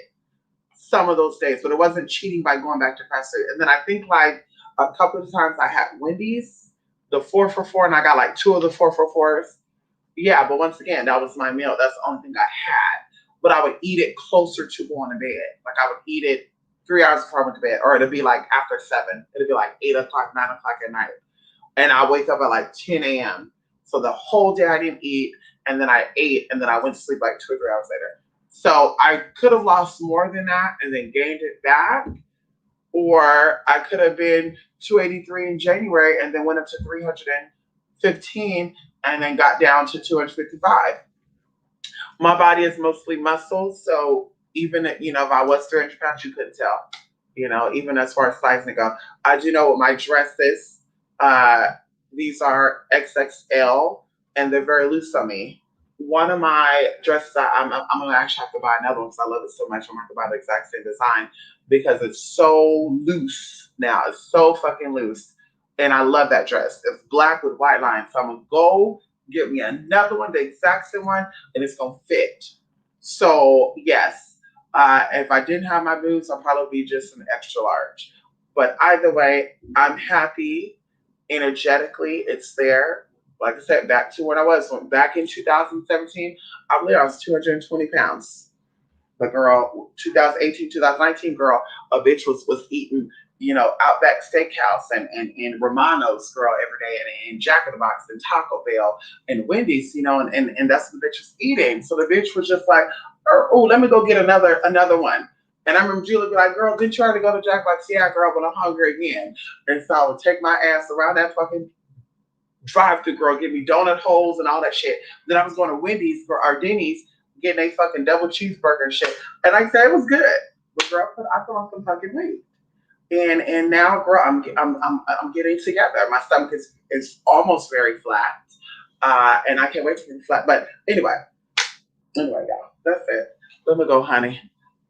some of those days, but it wasn't cheating by going back to fast food. And then I think like a couple of times I had Wendy's, the 4 for $4, and I got like two of the 4 for $4s. Yeah, but once again, that was my meal. That's the only thing I had. But I would eat it closer to going to bed. Like I would eat it 3 hours before I went to bed, or it'd be like after 7. It'd be like 8 o'clock, 9 o'clock at night, and I wake up at like 10 a.m. So the whole day I didn't eat, and then I ate, and then I went to sleep like 2 or 3 hours later. So I could have lost more than that and then gained it back, or I could have been 283 in January and then went up to 315 and then got down to 255. My body is mostly muscle, so even if I was 300 pounds, you couldn't tell. Even as far as sizing go, I do know what my dress is. Uh, these are XXL, and they're very loose on me. One of my dresses, I'm gonna actually have to buy another one because I love it so much. I'm gonna have to buy the exact same design because it's so loose now. It's so fucking loose, and I love that dress. It's black with white lines, so I'm gonna go get me another one, the exact same one, and it's gonna fit. So yes, if I didn't have my boobs, I'll probably be just an extra large. But either way, I'm happy. Energetically, it's there. Like I said, back to when I was back in 2017. I believe I was 220 pounds. The girl, 2018, 2019 girl, a bitch was eating, Outback Steakhouse and Romano's girl every day, and Jack in the Box and Taco Bell and Wendy's, and that's what the bitch was eating. So the bitch was just like, oh, let me go get another one. And I remember Julie be like, girl, didn't you already go to Jack Box? Yeah, girl, but I'm hungry again. And so I would take my ass around that fucking drive-through, girl, give me donut holes and all that shit. Then I was going to Wendy's for our Denny's, getting a fucking double cheeseburger and shit. And like I said, it was good. But girl, I put on some fucking weight. And now, girl, I'm getting together. My stomach is almost very flat. And I can't wait to be flat. But anyway, y'all, that's it. Let me go, honey.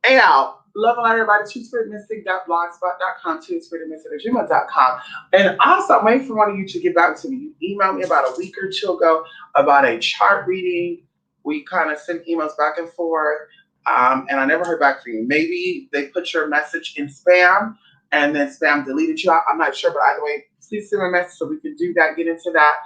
And out. Love and light, everybody. twospiritmystic.blogspot.com, twospiritmystic@gmail.com. And also, I'm waiting for one of you to get back to me. You emailed me about a week or two ago about a chart reading. We kind of sent emails back and forth, and I never heard back from you. Maybe they put your message in spam, and then spam deleted you. I'm not sure, but either way, please send me a message so we can do that, get into that,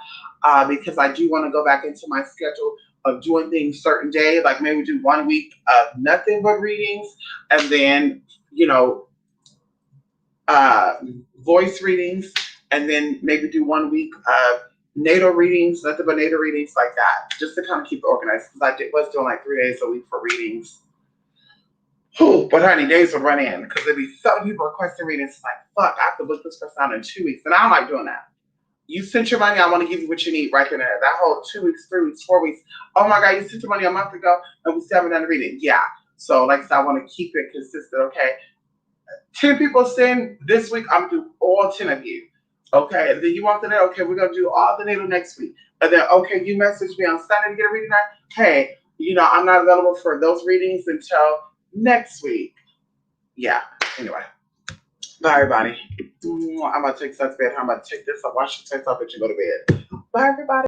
because I do want to go back into my schedule of doing things certain day, like maybe do 1 week of nothing but readings, and then voice readings, and then maybe do 1 week of natal readings, nothing but natal readings, like that, just to kind of keep it organized, because I was doing like 3 days a week for readings. But honey, days would run in because there'd be some people requesting readings. It's like, fuck, I have to book this person out in 2 weeks, and I don't like doing that. You sent your money, I want to give you what you need right then and there. That whole 2 weeks, 3 weeks, 4 weeks. Oh my God, you sent your money a month ago and we still haven't done the reading. Yeah. So like I said, I want to keep it consistent, okay? 10 people send this week, I'm gonna do all 10 of you. Okay, and then you want the nail, okay, we're gonna do all the nail next week. And then okay, you message me on Sunday to get a reading night. Hey, I'm not available for those readings until next week. Yeah, anyway. Bye everybody. I'm about to take such bed. I'm about to take this, I'll wash your face off and you go to bed. Bye everybody.